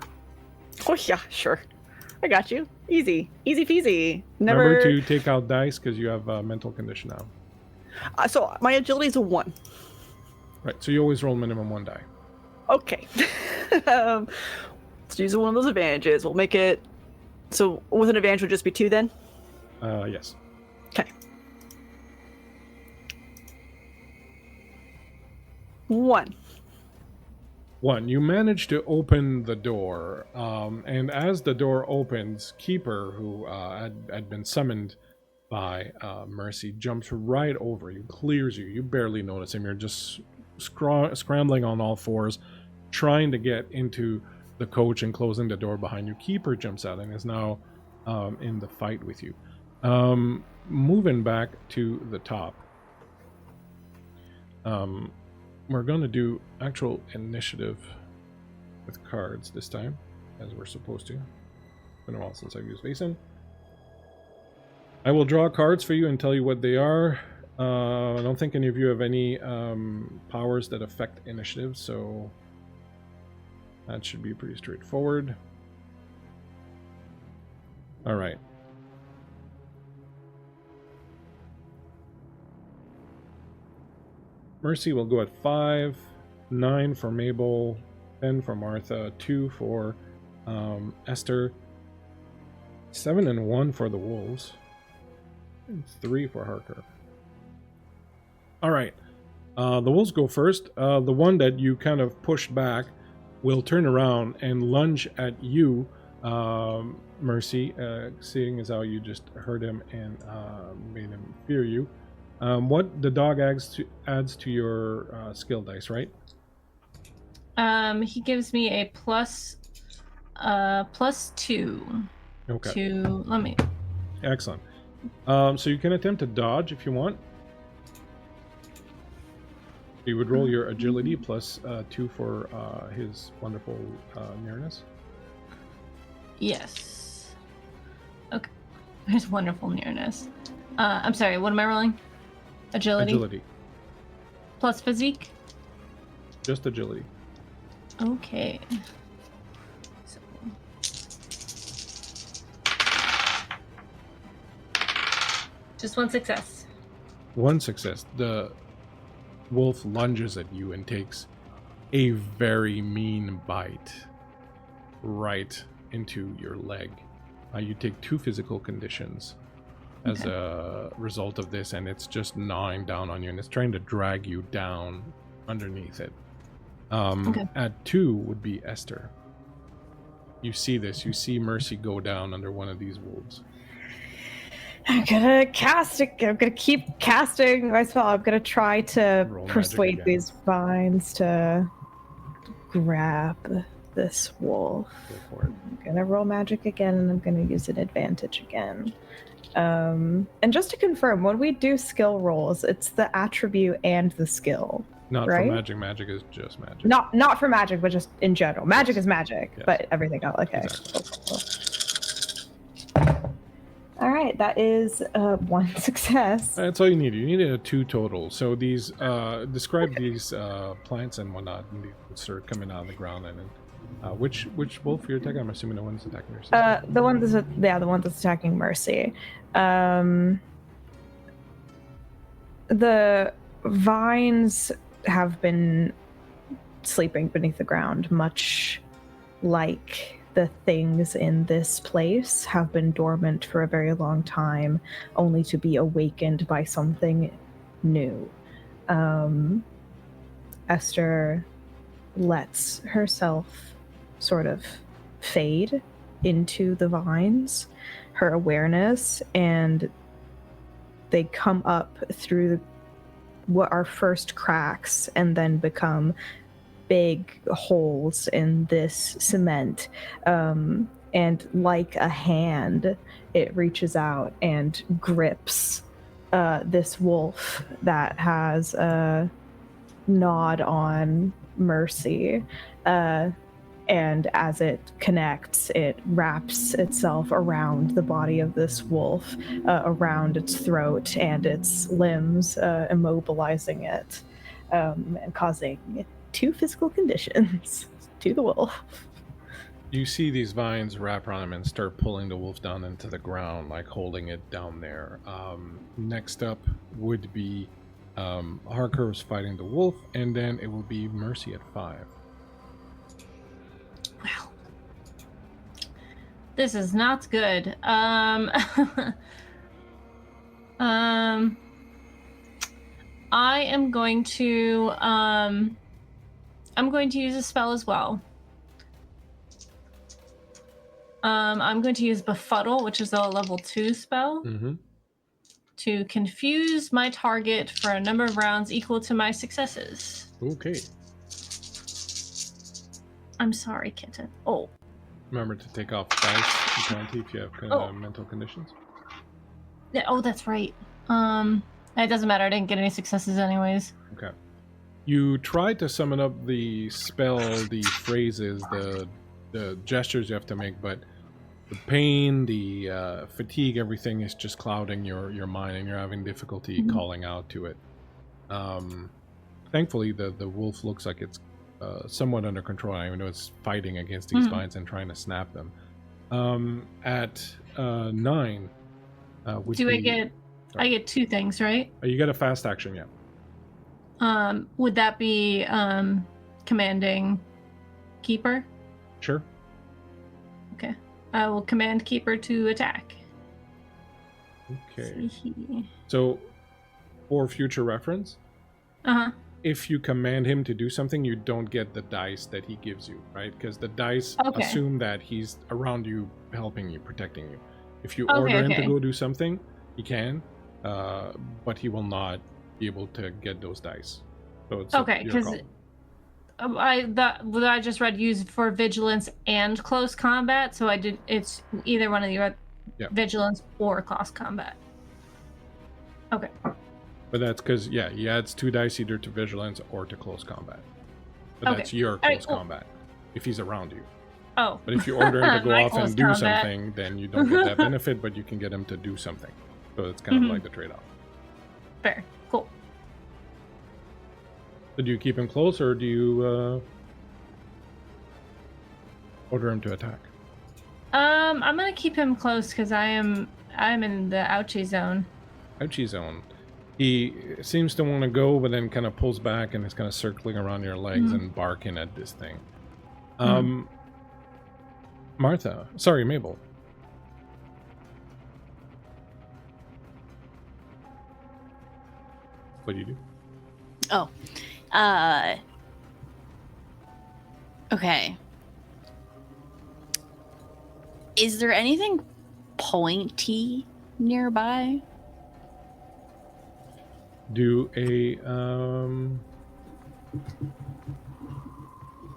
Oh, yeah, sure. I got you. Easy. Easy peasy. Remember to take out dice because you have a mental condition now. So my agility is a 1. Right. So you always roll minimum 1 die. Okay. Let's use one of those advantages. We'll make it... So with an advantage would just be 2 then? Yes. Okay. 1. 1. You manage to open the door, and as the door opens, Keeper, who had been summoned by Mercy, jumps right over you, clears you. You barely notice him. You're just scrambling on all fours, trying to get into the coach and closing the door behind you. Keeper jumps out and is now in the fight with you. Moving back to the top. We're going to do actual initiative with cards this time, as we're supposed to. It's been a while since I've used Vaesen. I will draw cards for you and tell you what they are. I don't think any of you have any powers that affect initiative, so that should be pretty straightforward. Alright. Mercy will go at 5, 9 for Mabel, 10 for Martha, 2 for Esther, 7 and 1 for the wolves, and 3 for Harker. Alright, the wolves go first. The one that you kind of pushed back will turn around and lunge at you, Mercy, seeing as how you just hurt him and made him fear you. What the dog adds to your skill dice, right? He gives me a plus 2. Okay. To let me. Excellent. So you can attempt to dodge if you want. You would roll your agility plus 2 for his wonderful nearness. Yes. Okay. His wonderful nearness. I'm sorry. What am I rolling? Agility. Agility. Plus physique. Just agility. Okay. So. Just 1 success. 1 success. The wolf lunges at you and takes a very mean bite right into your leg. You take 2 physical conditions as a result of this, and it's just gnawing down on you, and it's trying to drag you down underneath it. At 2 would be Esther. You see this. You see Mercy go down under one of these wolves. I'm gonna cast it. I'm gonna keep casting my spell. I'm gonna try to Roll persuade magic again. these vines to grab this wolf. Go for it. I'm gonna roll magic again, and I'm gonna use an advantage again. And just to confirm, when we do skill rolls, it's the attribute and the skill. Not right? for magic. Magic is just magic. Not for magic, but just in general. Magic Yes. is magic, Yes. but everything else. Okay. Exactly. Cool. All right, that is 1 success. That's all you need. You needed a 2 total. So these describe these plants and whatnot, and they start coming out of the ground. And which wolf you're attacking? I'm assuming the one's attacking yourself. The one that's attacking Mercy. The vines have been sleeping beneath the ground, much like the things in this place have been dormant for a very long time, only to be awakened by something new. Esther lets herself sort of fade into the vines, her awareness, and they come up through what are first cracks and then become big holes in this cement. And like a hand, it reaches out and grips this wolf that has gnawed on Mercy. And as it connects, it wraps itself around the body of this wolf, around its throat and its limbs, immobilizing it, and causing 2 physical conditions to the wolf. You see these vines wrap around him and start pulling the wolf down into the ground, like holding it down there. Next up would be Harker's fighting the wolf, and then it will be Mercy at 5. Well, this is not good. I am going to use a spell as well. I'm going to use Befuddle, which is a level 2 spell, to confuse my target for a number of rounds equal to my successes. Okay. I'm sorry, kitten. Oh. Remember to take off dice penalty if you have mental conditions. Yeah, oh, that's right. It doesn't matter. I didn't get any successes anyways. Okay. You tried to summon up the spell, the phrases, the gestures you have to make, but the pain, the fatigue, everything is just clouding your mind, and you're having difficulty calling out to it. Thankfully, the wolf looks like it's somewhat under control, even though it's fighting against these vines and trying to snap them. At 9, I get 2 things, right? You get a fast action, yeah. Would that be commanding Keeper? Sure. Okay. I will command Keeper to attack. Okay. So, for future reference, if you command him to do something, you don't get the dice that he gives you, right? Because the dice assume that he's around you, helping you, protecting you. If you order him to go do something, he can, but he will not be able to get those dice. So it's because I just read use for vigilance and close combat, so it's either one of the vigilance or close combat. Okay. But that's because he adds 2 dice either to vigilance or to close combat. But that's your close combat if he's around you. Oh. But if you order him to go off and do something, then you don't get that benefit, but you can get him to do something. So it's kind of like the trade-off. Fair. Cool. So do you keep him close, or do you order him to attack? I'm gonna keep him close because I'm in the ouchie zone. Ouchie zone. He seems to want to go, but then kind of pulls back and is kind of circling around your legs and barking at this thing. Mabel. What do you do? Oh. Okay. Is there anything pointy nearby? Do a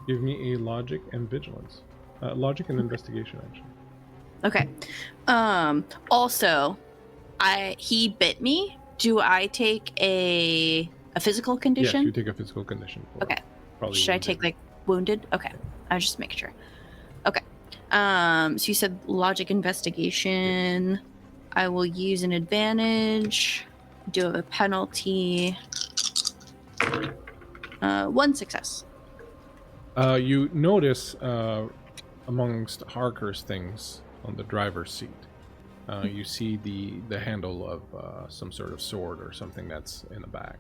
give me a logic and vigilance. Logic and investigation, actually. Okay. Also, he bit me. Do I take a physical condition? Yes, you take a physical condition. Okay. Probably should wounded. I take wounded? Okay. I was just making sure. Okay. So you said logic investigation. Yes. I will use an advantage. Do a penalty. 1 success. You notice amongst Harker's things on the driver's seat, you see the handle of some sort of sword or something that's in the bag.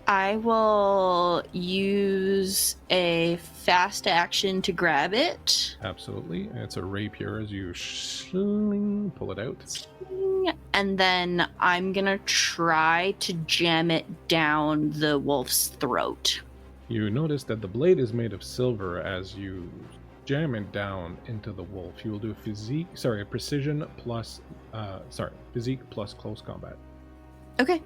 I will use a fast action to grab it. Absolutely. It's a rapier as you pull it out. And then I'm going to try to jam it down the wolf's throat. You notice that the blade is made of silver. As you jam it down into the wolf, you will do physique plus close combat. Okay.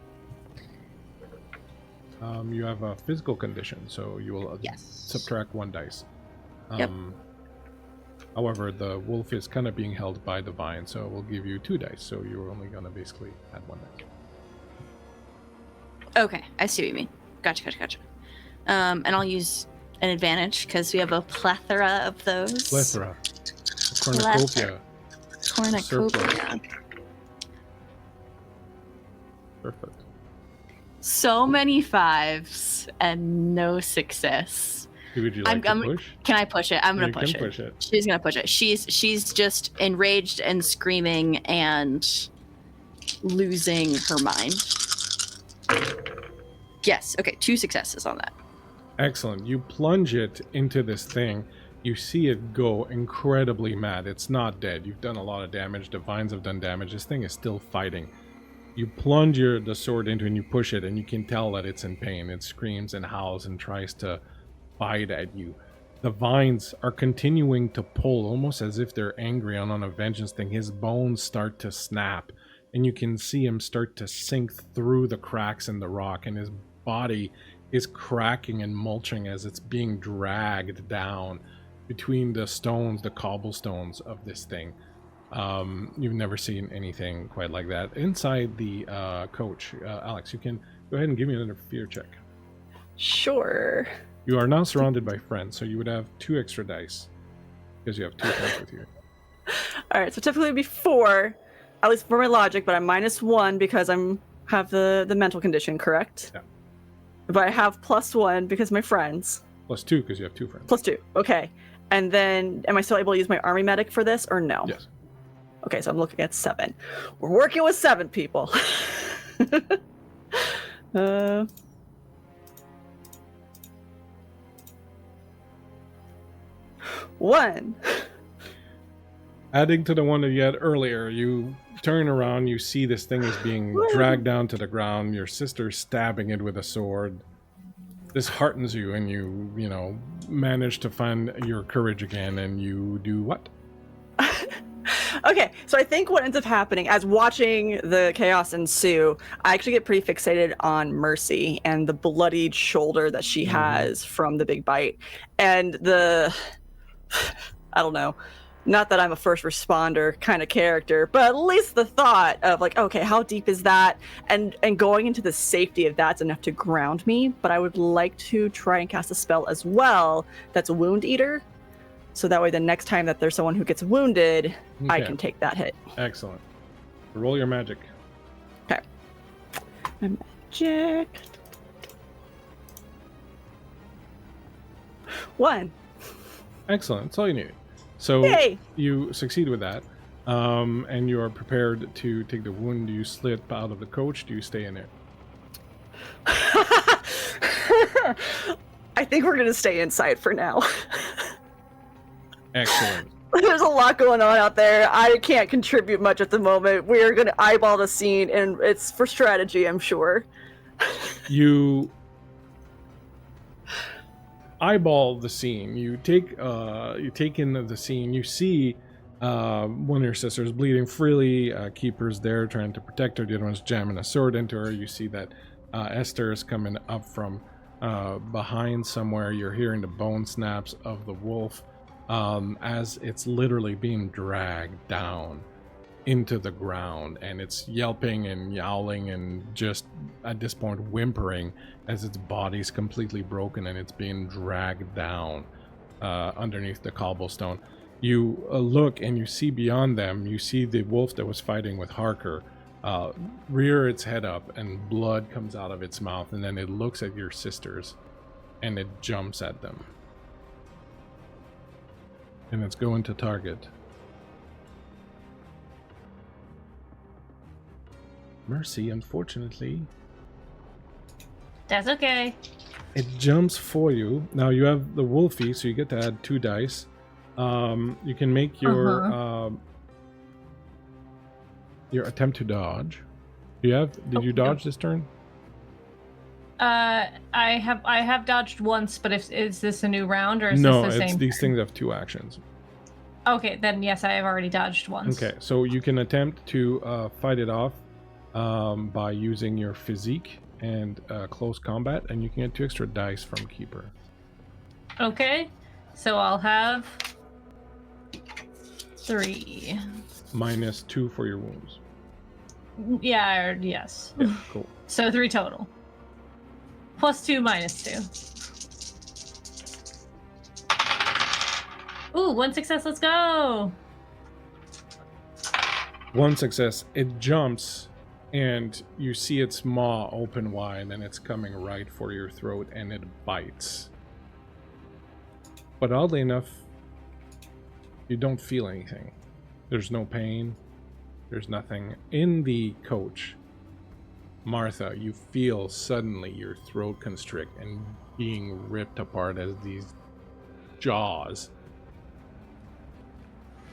You have a physical condition, so you will subtract 1 dice. Yep. However, the wolf is kind of being held by the vine, so we'll give you 2 dice, so you're only going to basically add 1 dice. Okay, I see what you mean. Gotcha. And I'll use an advantage because we have a plethora of those. Plethora. Cornucopia. Cornucopia. Perfect. So many 5s and no success. Would you like to push? Can I push it? I'm gonna push it. Push it. She's gonna push it. She's just enraged and screaming and losing her mind. Yes. Okay. 2 successes on that. Excellent. You plunge it into this thing. You see it go incredibly mad. It's not dead. You've done a lot of damage. The vines have done damage. This thing is still fighting. You plunge the sword into it and you push it, and you can tell that it's in pain. It screams and howls and tries to bite at you. The vines are continuing to pull, almost as if they're angry on a vengeance thing. His bones start to snap, and you can see him start to sink through the cracks in the rock, and his body is cracking and mulching as it's being dragged down between the stones, the cobblestones of this thing. You've never seen anything quite like that. Inside the coach, Alex, you can go ahead and give me another fear check. Sure. You are now surrounded by friends, so you would have 2 extra dice because you have 2 friends with you. All right, so typically it'd be 4, at least for my logic, but I'm -1 because have the mental condition, correct? Yeah. But I have +1 because my friends. +2 because you have 2 friends. +2, okay. And then, am I still able to use my army medic for this, or no? Yes. Okay, so I'm looking at 7. We're working with 7 people. 1. Adding to the one that you had earlier, you turn around, you see this thing is being dragged down to the ground, your sister stabbing it with a sword. This heartens you, and you know, manage to find your courage again, and you do what? Okay, so I think what ends up happening as watching the chaos ensue, I actually get pretty fixated on Mercy and the bloodied shoulder that she has from the big bite. And I don't know, not that I'm a first responder kind of character, but at least the thought of like, okay, how deep is that? And going into the safety of that's enough to ground me, but I would like to try and cast a spell as well that's a Wound Eater. So that way the next time that there's someone who gets wounded, I can take that hit. Excellent. Roll your magic. Okay. My magic. 1. Excellent. That's all you need. So Yay! You succeed with that, and you are prepared to take the wound. Do you slip out of the coach? Do you stay in it? I think we're going to stay inside for now. Excellent. There's a lot going on out there. I can't contribute much at the moment. We're going to eyeball the scene, and it's for strategy, I'm sure. You eyeball the scene. You take in the scene. You see one of your sisters bleeding freely. Keeper's there trying to protect her. The other one's jamming a sword into her. You see that Esther is coming up from behind somewhere. You're hearing the bone snaps of the wolf as it's literally being dragged down into the ground, and it's yelping and yowling and just at this point whimpering as its body's completely broken and it's being dragged down underneath the cobblestone. You look and you see beyond them, you see the wolf that was fighting with Harker rear its head up, and blood comes out of its mouth, and then it looks at your sisters and it jumps at them, and it's going to target Mercy. Unfortunately, That's okay. it jumps for you. Now you have the wolfie, so you get to add 2 dice. You can make your attempt to dodge. Did you dodge this turn? I have dodged once, but is this a new round or is No, this the same? these things have 2 actions. Okay, then yes, I have already dodged once. Okay, so you can attempt to fight it off by using your physique and close combat, and you can get 2 extra dice from Keeper. Okay, so I'll have 3. -2 for your wounds. Yeah, yes. Yeah, cool. So 3 total. +2, -2. Ooh, 1 success, let's go! 1 success. It jumps, and you see its maw open wide, and it's coming right for your throat, and it bites. But oddly enough, you don't feel anything. There's no pain. There's nothing. In the coach, Martha, you feel suddenly your throat constrict and being ripped apart as these jaws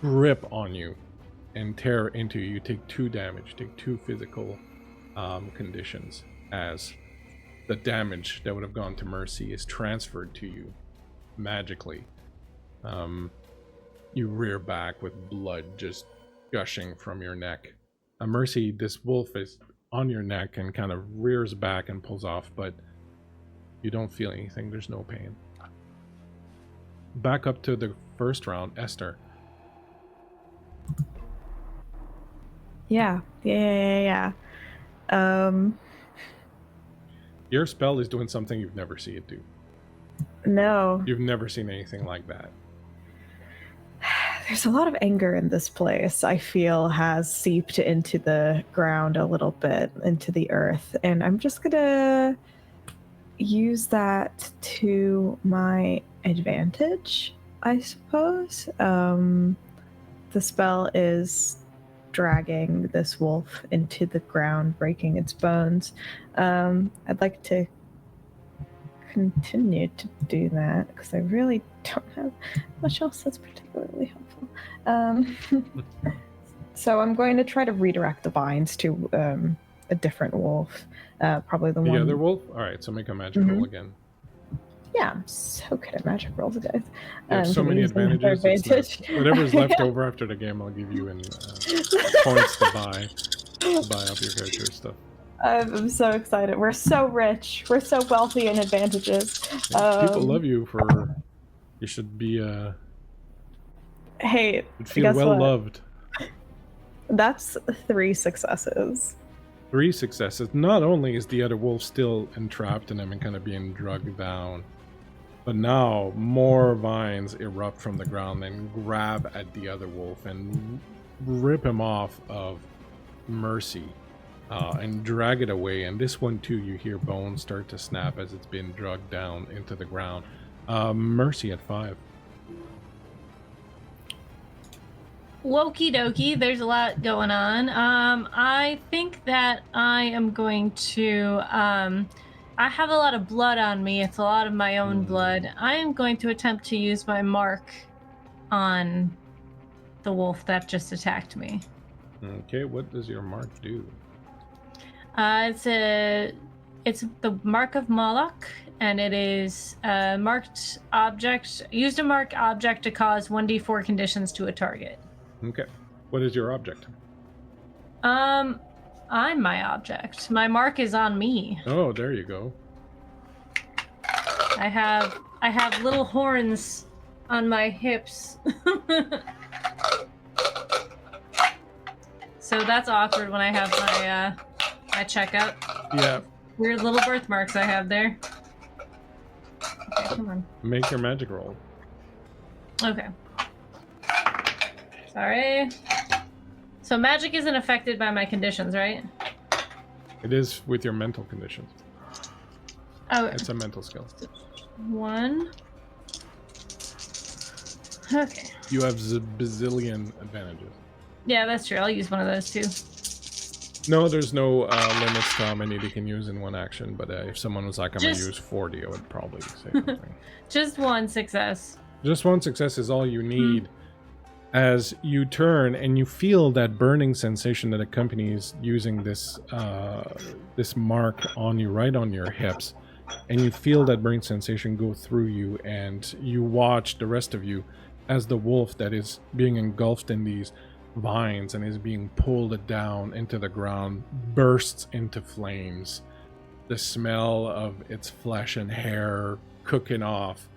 grip on you and tear into you. You take 2 damage, take 2 physical conditions, as the damage that would have gone to Mercy is transferred to you magically. You rear back with blood just gushing from your neck. Mercy, this wolf is on your neck and kind of rears back and pulls off, but you don't feel anything. There's no pain. Back up to the first round, Esther. Yeah. Your spell is doing something you've never seen it do. No. You've never seen anything like that. There's a lot of anger in this place, I feel, has seeped into the ground a little bit, into the earth. And I'm just gonna use that to my advantage, I suppose. The spell is dragging this wolf into the ground, breaking its bones. I'd like to continue to do that because I really don't have much else that's particularly helpful. So I'm going to try to redirect the vines to a different wolf, probably the one. The other wolf? Alright, so make a magic roll again. Yeah, I'm so good at magic rolls, guys. You have so many advantages. Whatever's left over after the game, I'll give you in points to buy up your character stuff. I'm so excited. We're so rich. We're so wealthy in advantages. People love you for... You should be... Hey, you'd feel well what? loved. That's 3 successes. 3 successes. Not only is the other wolf still entrapped in him and kind of being drugged down, but now more vines erupt from the ground and grab at the other wolf and rip him off of Mercy and drag it away. And this one too, you hear bones start to snap as it's been drugged down into the ground. Mercy at 5. Wokie dokie, there's a lot going on. I think that I am going to, I have a lot of blood on me. It's a lot of my own blood. I am going to attempt to use my mark on the wolf that just attacked me. Okay, what does your mark do? It's the mark of Moloch, and it is a marked object. Used a marked object to cause 1d4 conditions to a target. Okay. What is your object? I'm my object. My mark is on me. Oh, there you go. I have little horns on my hips. So that's awkward when I have my checkout. Yeah. Weird little birthmarks I have there. Okay, come on. Make your magic roll. Okay. Sorry. So magic isn't affected by my conditions, right? It is with your mental conditions. Oh. It's a mental skill. 1. Okay. You have bazillion advantages. Yeah, that's true. I'll use one of those too. No, there's no limits to how many you can use in one action, but if someone was like, I'm going to use 40, I would probably say something. Just 1 success. Just 1 success is all you need. As you turn and you feel that burning sensation that accompanies using this this mark on you, right on your hips, and you feel that burning sensation go through you, and you watch, the rest of you, as the wolf that is being engulfed in these vines and is being pulled down into the ground bursts into flames. The smell of its flesh and hair cooking off,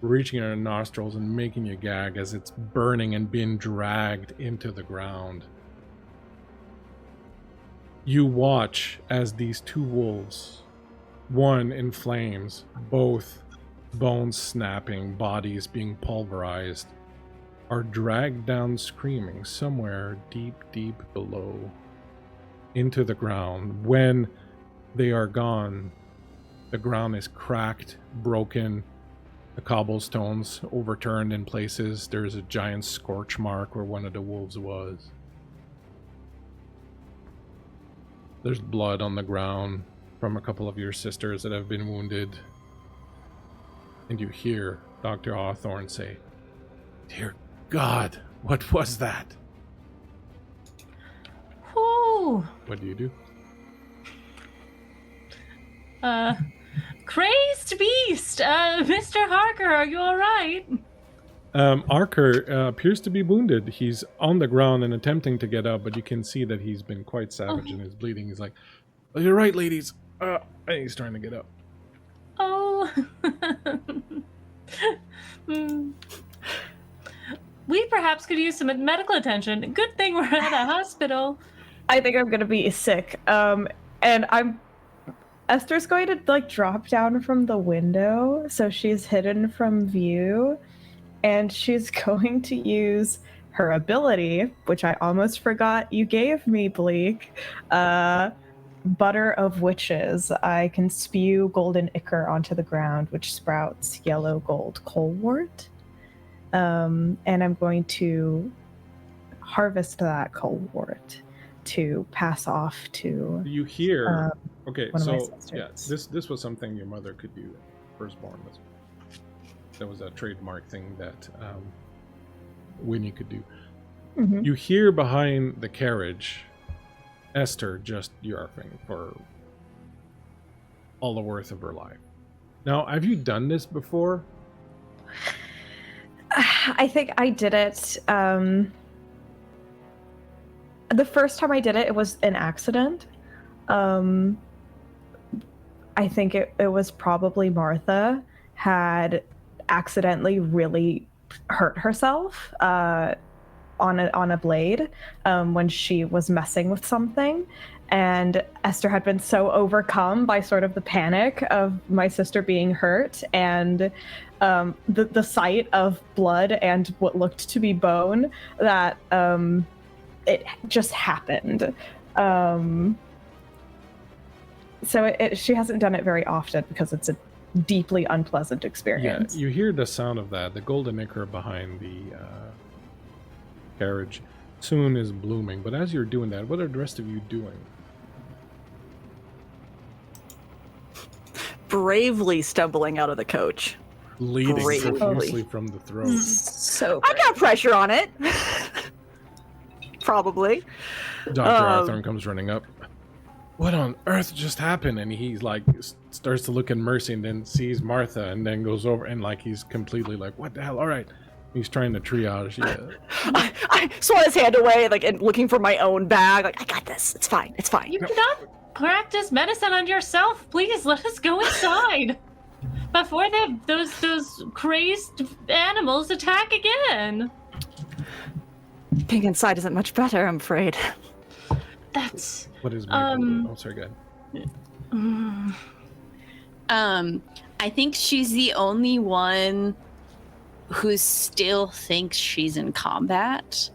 reaching your nostrils and making you gag as it's burning and being dragged into the ground. You watch as these 2 wolves, one in flames, both bones snapping, bodies being pulverized, are dragged down screaming somewhere deep, deep below into the ground. When they are gone, the ground is cracked, broken, the cobblestones overturned in places. There's a giant scorch mark where one of the wolves was. There's blood on the ground from a couple of your sisters that have been wounded. And you hear Dr. Hawthorne say, "Dear God, what was that?" Whew. What do you do? Crazed beast! Mr. Harker, are you alright? Arker appears to be wounded. He's on the ground and attempting to get up, but you can see that he's been quite savage and is bleeding. He's like, "Oh, you're right, ladies." And he's trying to get up. Oh. We perhaps could use some medical attention. Good thing we're at a hospital. I think I'm gonna be sick. And Esther's going to like drop down from the window, so she's hidden from view, and she's going to use her ability, which I almost forgot you gave me, Bleak. Butter of Witches. I can spew golden ichor onto the ground, which sprouts yellow gold colewort. And I'm going to harvest that colewort to pass off to. You hear? Okay, one of my so yeah, sisters. this was something your mother could do. Firstborn was. That was a trademark thing that Winnie could do. Mhm. You hear behind the carriage Esther just yarfing for all the worth of her life. Now, have you done this before? I think I did it. The first time I did it, it was an accident. I think it was probably Martha had accidentally really hurt herself on a blade when she was messing with something. And Esther had been so overcome by sort of the panic of my sister being hurt and the sight of blood and what looked to be bone that it just happened. So she hasn't done it very often because it's a deeply unpleasant experience. Yeah, you hear the sound of that. The golden ichor behind the carriage soon is blooming. But as you're doing that, what are the rest of you doing? Bravely stumbling out of the coach. Bleeding Bravely. profusely from the throat. So I got pressure on it. Probably. Dr. Arthurn comes running up. What on earth just happened? And he's like, starts to look at Mercy and then sees Martha and then goes over and like he's completely like, what the hell? All right. He's trying to triage. Yeah. I swat his hand away, like, and looking for my own bag. Like, I got this. It's fine. It's fine. You cannot practice medicine on yourself. Please let us go inside before those crazed animals attack again. Being inside isn't much better, I'm afraid. That's What is Michael? Oh, sorry, go ahead. I think she's the only one who still thinks she's in combat.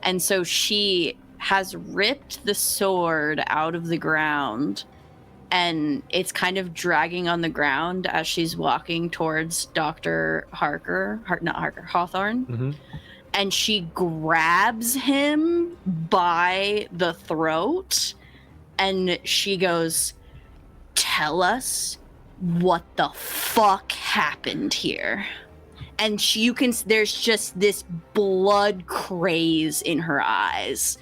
And so she has ripped the sword out of the ground and it's kind of dragging on the ground as she's walking towards Dr. Hawthorne. Mm-hmm. And she grabs him by the throat and she goes, "Tell us what the fuck happened here." And there's just this blood craze in her eyes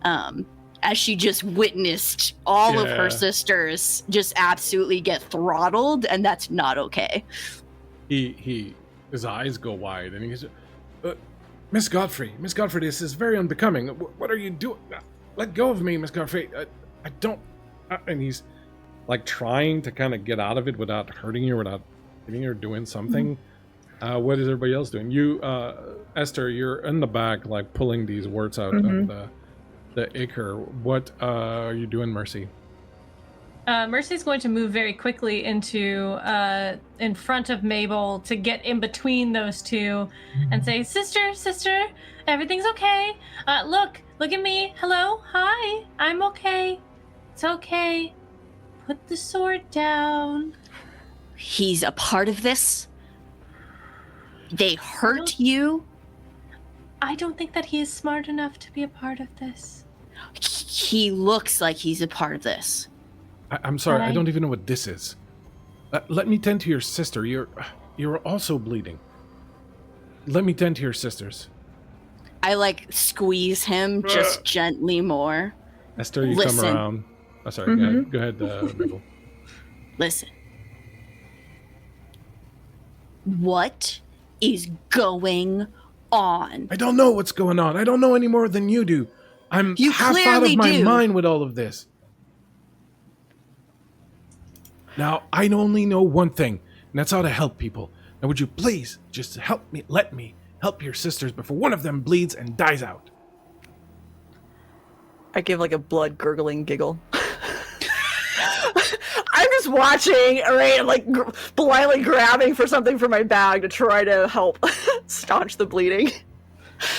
as she just witnessed all of her sisters just absolutely get throttled, and that's not okay. His eyes go wide and he goes, Miss Godfrey, this is very unbecoming. What are you doing? Let go of me, Miss Godfrey. I don't... and he's like trying to kind of get out of it without hurting you, without hitting her, doing something. What is everybody else doing? You, Esther, you're in the back, like pulling these words out of the ichor. What are you doing, Mercy? Mercy's going to move very quickly into in front of Mabel to get in between those two and say, Sister, everything's okay. Look at me. Hello, hi, I'm okay. It's okay. Put the sword down. He's a part of this. They hurt you. I don't think that he is smart enough to be a part of this. He looks like he's a part of this. I'm sorry, I don't even know what this is. Let me tend to your sister. You're also bleeding. Let me tend to your sisters. I like squeeze him just gently more. Esther, you Listen. come around. Oh, sorry, go ahead, Mabel. Listen. What is going on? I don't know what's going on. I don't know any more than you do. I'm You half out clearly of my do. mind with all of this. Now, I only know one thing, and that's how to help people. Now, would you please just let me help your sisters before one of them bleeds and dies out? I give like a blood gurgling giggle. I'm just watching, right? I'm like blindly grabbing for something from my bag to try to help staunch the bleeding.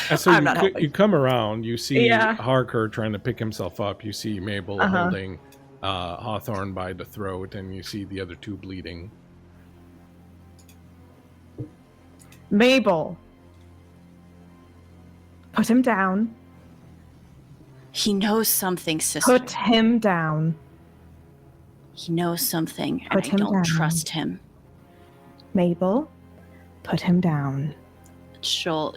And so I'm not helping. you come around, you see Yeah. Harker trying to pick himself up, you see Mabel holding Hawthorne by the throat, and you see the other two bleeding. Mabel. Put him down. He knows something, sister. Put him down. He knows something, and Put I him don't down. trust him. Mabel, put him down. She'll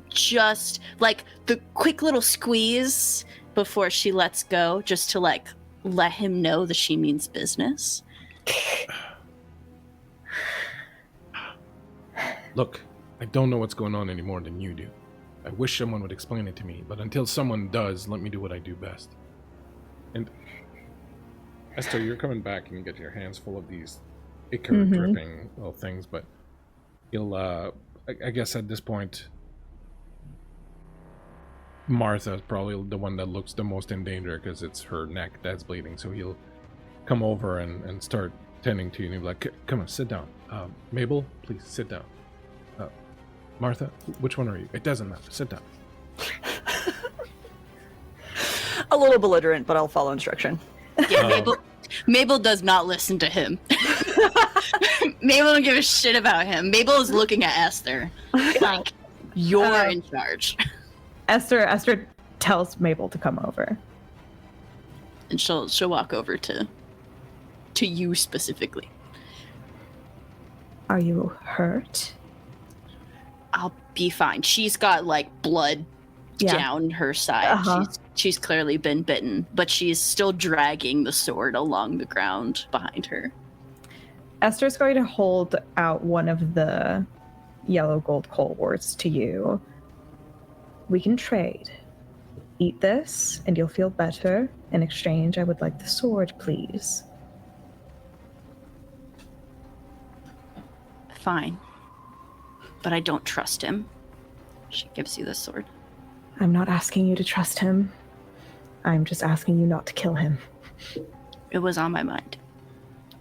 just like the quick little squeeze before she lets go, just to like let him know that she means business. Look, I don't know what's going on any more than you do. I wish someone would explain it to me, but until someone does, let me do what I do best. And Esther, you're coming back and you get your hands full of these ichor dripping little things, but you'll, I guess at this point, Martha is probably the one that looks the most in danger because it's her neck that's bleeding, so he'll come over and start tending to you, and he'll be like, come on, sit down. Mabel, please, sit down. Martha, which one are you? It doesn't matter. Sit down. A little belligerent, but I'll follow instruction. Yeah, Mabel does not listen to him. Mabel don't give a shit about him. Mabel is looking at Esther like, you're in charge. Esther tells Mabel to come over. And she'll walk over to you specifically. Are you hurt? I'll be fine. She's got like blood down her side. She's clearly been bitten, but she's still dragging the sword along the ground behind her. Esther's going to hold out one of the yellow gold coal warts to you. We can trade. Eat this, and you'll feel better. In exchange, I would like the sword, please. Fine. But I don't trust him. She gives you the sword. I'm not asking you to trust him. I'm just asking you not to kill him. It was on my mind.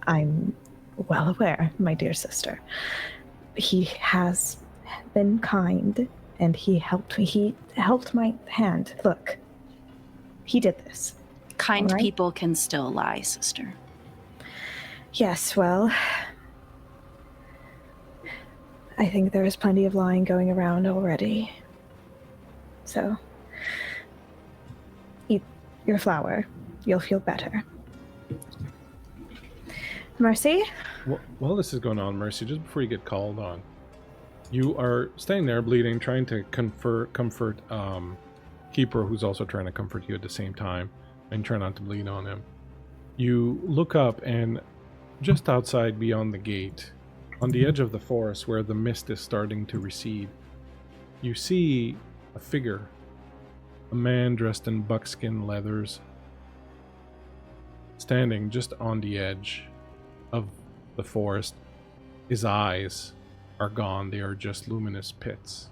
I'm well aware, my dear sister. He has been kind, and he helped my hand. Look, he did this. Kind right? people can still lie, sister. Yes, well, I think there is plenty of lying going around already. So, eat your flour. You'll feel better. Mercy? While this is going on, Mercy, just before you get called on, you are staying there bleeding, trying to comfort Keeper, who's also trying to comfort you at the same time, and try not to bleed on him. You look up, and just outside beyond the gate, on the edge of the forest where the mist is starting to recede, you see a figure, a man dressed in buckskin leathers, standing just on the edge of the forest. His eyes are gone, they are just luminous pits.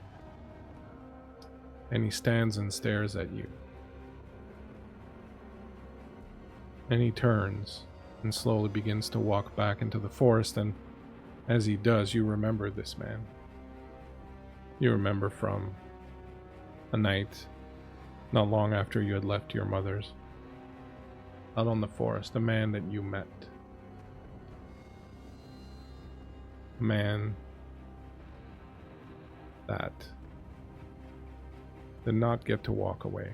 And he stands and stares at you. And he turns and slowly begins to walk back into the forest, and as he does, you remember this man. You remember from a night not long after you had left your mother's, out on the forest, the man that you met. A man that did not get to walk away.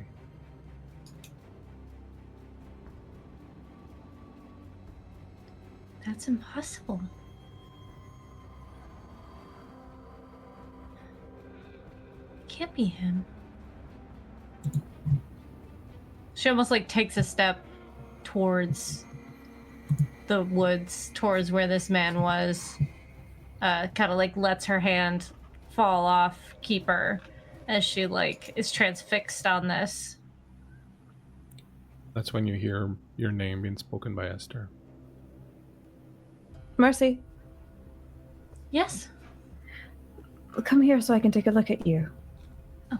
That's impossible. Can't be him. She almost like takes a step towards the woods towards where this man was. Kind of like lets her hand fall off Keeper as she like is transfixed on this. That's when you hear your name being spoken by Esther. Mercy, Yes. come here so I can take a look at you. Oh.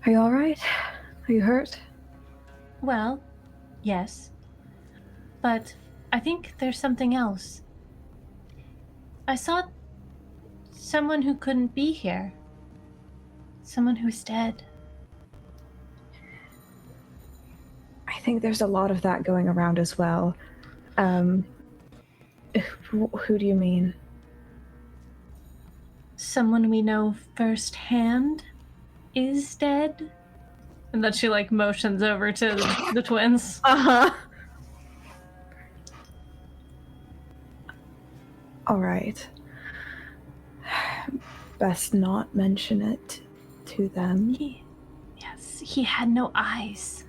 Are you all right? Are you hurt? Well, yes. But I think there's something else. I saw someone who couldn't be here. Someone who's dead. I think there's a lot of that going around as well. Who do you mean? Someone we know firsthand is dead. And then she like motions over to the twins. Uh-huh. All right. Best not mention it to them. Yes, he had no eyes.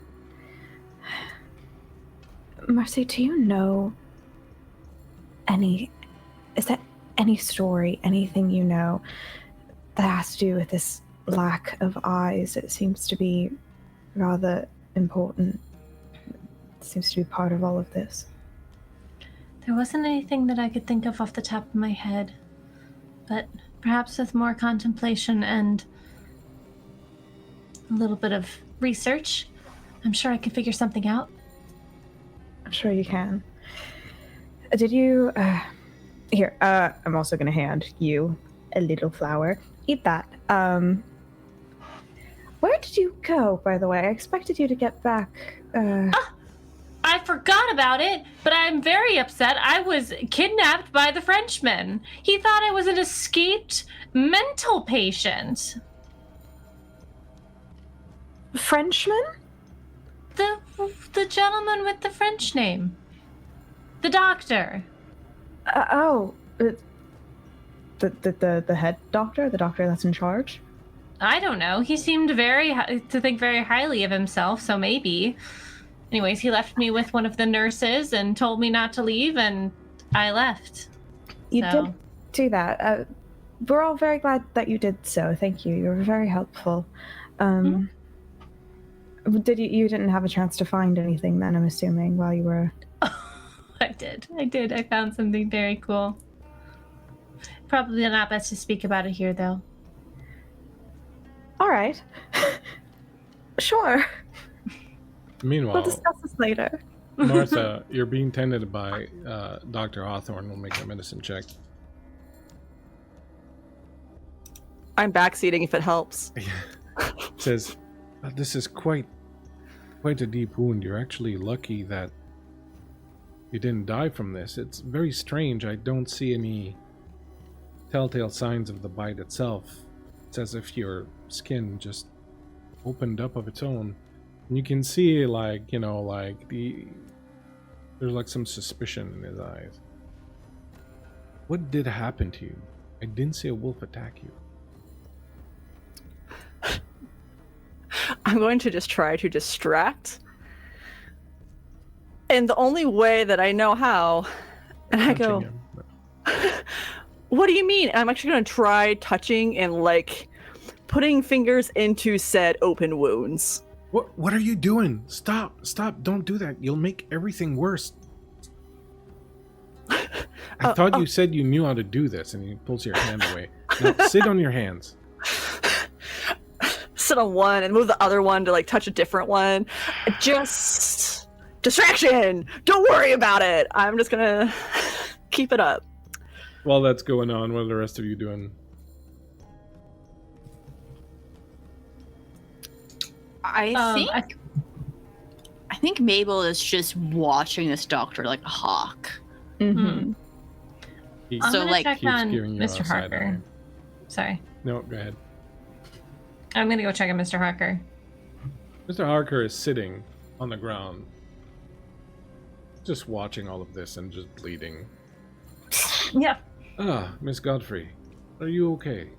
Marcy, do you know is that any story, anything you know that has to do with this lack of eyes? It seems to be rather important. It seems to be part of all of this. There wasn't anything that I could think of off the top of my head, but perhaps with more contemplation and a little bit of research, I'm sure I can figure something out. I'm sure you can. Did you... Here, I'm also going to hand you a little flower. Eat that. Where did you go, by the way? I expected you to get back. I forgot about it, but I'm very upset. I was kidnapped by the Frenchman. He thought I was an escaped mental patient. Frenchman? The gentleman with the French name. The doctor. The head doctor? The doctor that's in charge? I don't know. He seemed to think very highly of himself, so maybe. Anyways, he left me with one of the nurses and told me not to leave, and I left. You did do that. We're all very glad that you did so. Thank you. You were very helpful. You didn't have a chance to find anything then, I'm assuming, while you were... I did. I found something very cool. Probably not best to speak about it here, though. All right. Sure. Meanwhile, We'll discuss this later. Martha, you're being tended by Dr. Hawthorne. Will make a medicine check. I'm backseating if it helps. Says, this is quite a deep wound. You're actually lucky that you didn't die from this. It's very strange. I don't see any telltale signs of the bite itself. It's as if your skin just opened up of its own. And you can see, like, you know, like there's like some suspicion in his eyes. What did happen to you? I didn't see a wolf attack you. I'm going to just try to distract. And the only way that I know how, and I go, him. what do you mean? And I'm actually going to try touching and like putting fingers into said open wounds. What are you doing? Stop, don't do that. You'll make everything worse. I thought you said you knew how to do this, and he pulls your hand away. Now sit on your hands. Sit on one and move the other one to like touch a different one. Just distraction. Don't worry about it. I'm just gonna keep it up. While that's going on, what are the rest of you doing? I think Mabel is just watching this doctor like a hawk. Mm-hmm. I'm So, gonna like, check keeps on giving you a Mr. side Harker. eye. Sorry. No, go ahead. I'm gonna go check on Mr. Harker. Mr. Harker is sitting on the ground, just watching all of this and just bleeding. Yeah. Ah, Miss Godfrey, are you okay?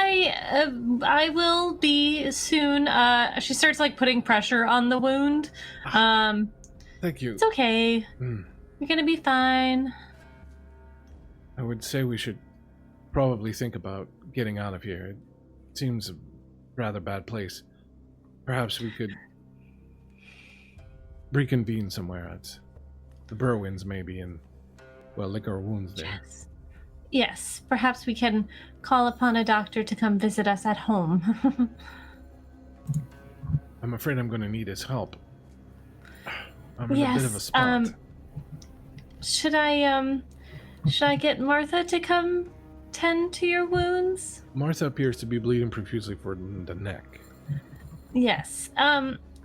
I will be soon. She starts like putting pressure on the wound. Thank you. It's okay. You're gonna be fine. I would say we should probably think about getting out of here. It seems a rather bad place. Perhaps we could reconvene somewhere. It's the Berwins, maybe, and, well, lick our wounds there. Yes. Perhaps we can call upon a doctor to come visit us at home. I'm afraid I'm going to need his help. I'm in a bit of a spot. Should I get Martha to come tend to your wounds? Martha appears to be bleeding profusely from the neck. Yes.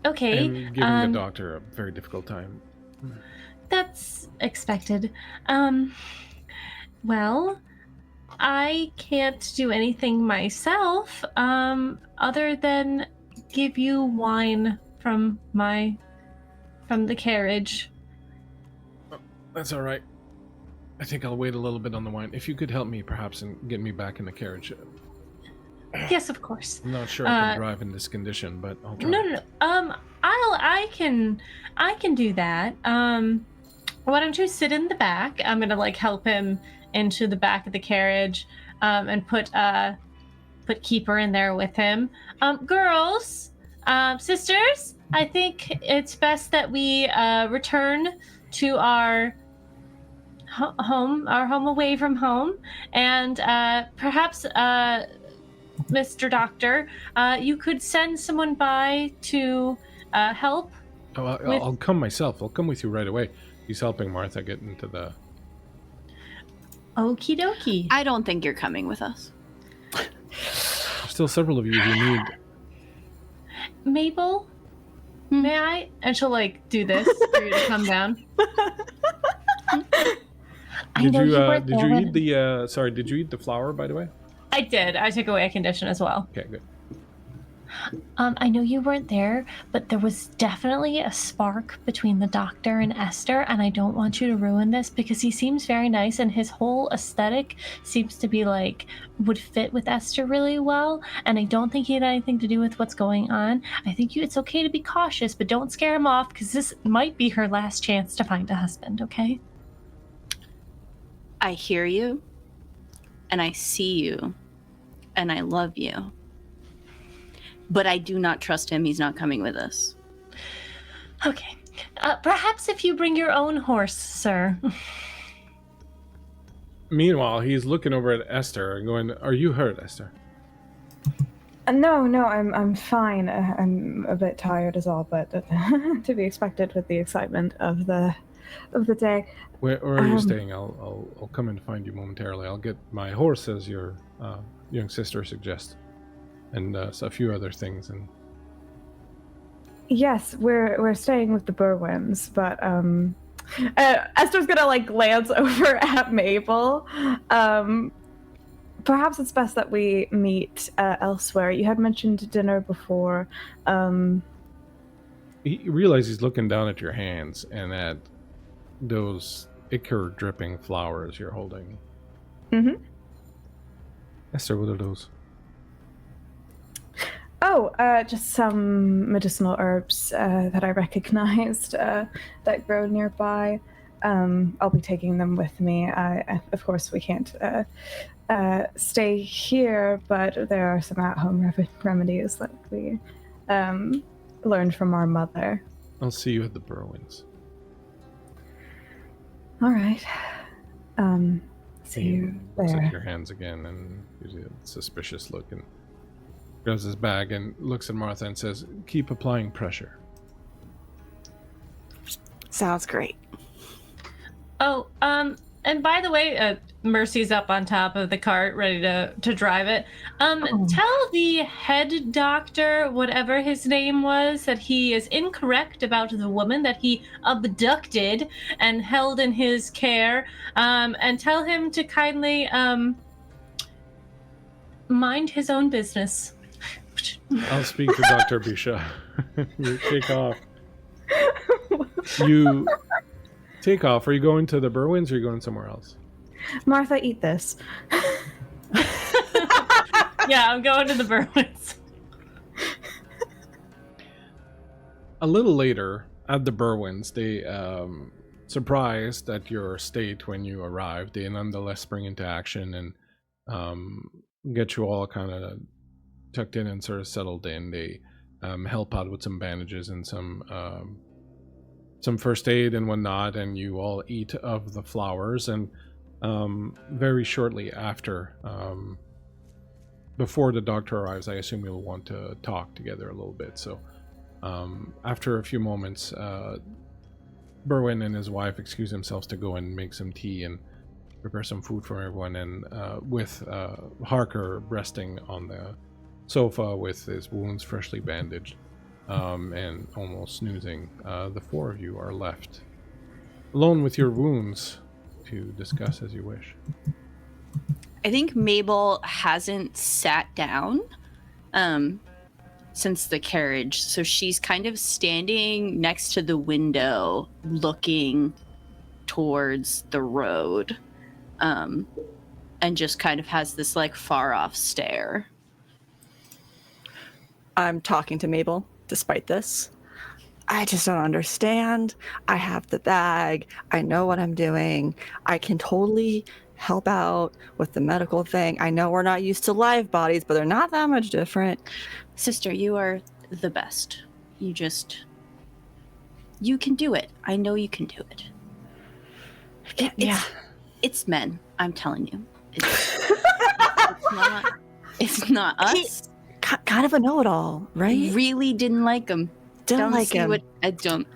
Okay. And giving the doctor a very difficult time. That's expected. Well, I can't do anything myself, other than give you wine from the carriage. Oh, that's all right. I think I'll wait a little bit on the wine. If you could help me, perhaps, and get me back in the carriage. Yes, of course. I'm not sure I can drive in this condition, but I'll try. No. I can do that. Why don't you sit in the back? I'm gonna like help him into the back of the carriage, and put Keeper in there with him. Girls, sisters, I think it's best that we return to our home away from home, and perhaps Mr. Doctor, you could send someone by to help. Oh, I'll come myself. I'll come with you right away. He's helping Martha get into the... Okie dokie. I don't think you're coming with us. There's still several of you who need... Mabel, may I? And she'll like do this for you to come down. Did you eat the did you eat the flower, by the way? I did. I took away a condition as well. Okay, good. I know you weren't there, but there was definitely a spark between the doctor and Esther, and I don't want you to ruin this because he seems very nice and his whole aesthetic seems to be like would fit with Esther really well, and I don't think he had anything to do with what's going on. I think it's okay to be cautious, but don't scare him off because this might be her last chance to find a husband, okay? I hear you, and I see you, and I love you. But I do not trust him. He's not coming with us. Okay. Perhaps if you bring your own horse, sir. Meanwhile, he's looking over at Esther and going, "Are you hurt, Esther?" No, I'm fine. I'm a bit tired is all, but to be expected with the excitement of the day. Where are you staying? I'll come and find you momentarily. I'll get my horse, as your young sister suggests, and a few other things. And yes, we're staying with the Berwins, but Esther's gonna like glance over at Mabel. Perhaps it's best that we meet elsewhere. You had mentioned dinner before. He realizes he's looking down at your hands and at those ichor dripping flowers you're holding. Mm-hmm. Esther, what are those? Oh, just some medicinal herbs that I recognized that grow nearby. I'll be taking them with me. Of course, we can't stay here, but there are some at-home remedies that we learned from our mother. I'll see you at the Berwins. All right. See you looks there. at your hands again and gives you a suspicious look and grabs his bag and looks at Martha and says, "Keep applying pressure." Sounds great. Oh, and by the way, Mercy's up on top of the cart, ready to drive it. Tell the head doctor, whatever his name was, that he is incorrect about the woman that he abducted and held in his care. And tell him to kindly mind his own business. I'll speak to Dr. Bisha. You take off. You take off. Are you going to the Berwins or are you going somewhere else? Martha, eat this. Yeah, I'm going to the Berwins. A little later, at the Berwins, they, surprised at your state when you arrived, they nonetheless spring into action and get you all kind of tucked in and sort of settled in. They help out with some bandages and some first aid and whatnot, and you all eat of the flowers. And very shortly after, before the doctor arrives, I assume you'll want to talk together a little bit. So after a few moments, Berwin and his wife excuse themselves to go and make some tea and prepare some food for everyone, and with Harker resting on the sofa with his wounds freshly bandaged and almost snoozing, the four of you are left alone with your wounds to discuss as you wish. I think Mabel hasn't sat down since the carriage, so she's kind of standing next to the window looking towards the road, and just kind of has this like far off stare. I'm talking to Mabel despite this. I just don't understand. I have the bag. I know what I'm doing. I can totally help out with the medical thing. I know we're not used to live bodies, but they're not that much different. Sister, you are the best. You can do it. I know you can do it. It's men, I'm telling you. It's not us. Kind of a know-it-all, right? Really didn't like him. Don't like him. I don't.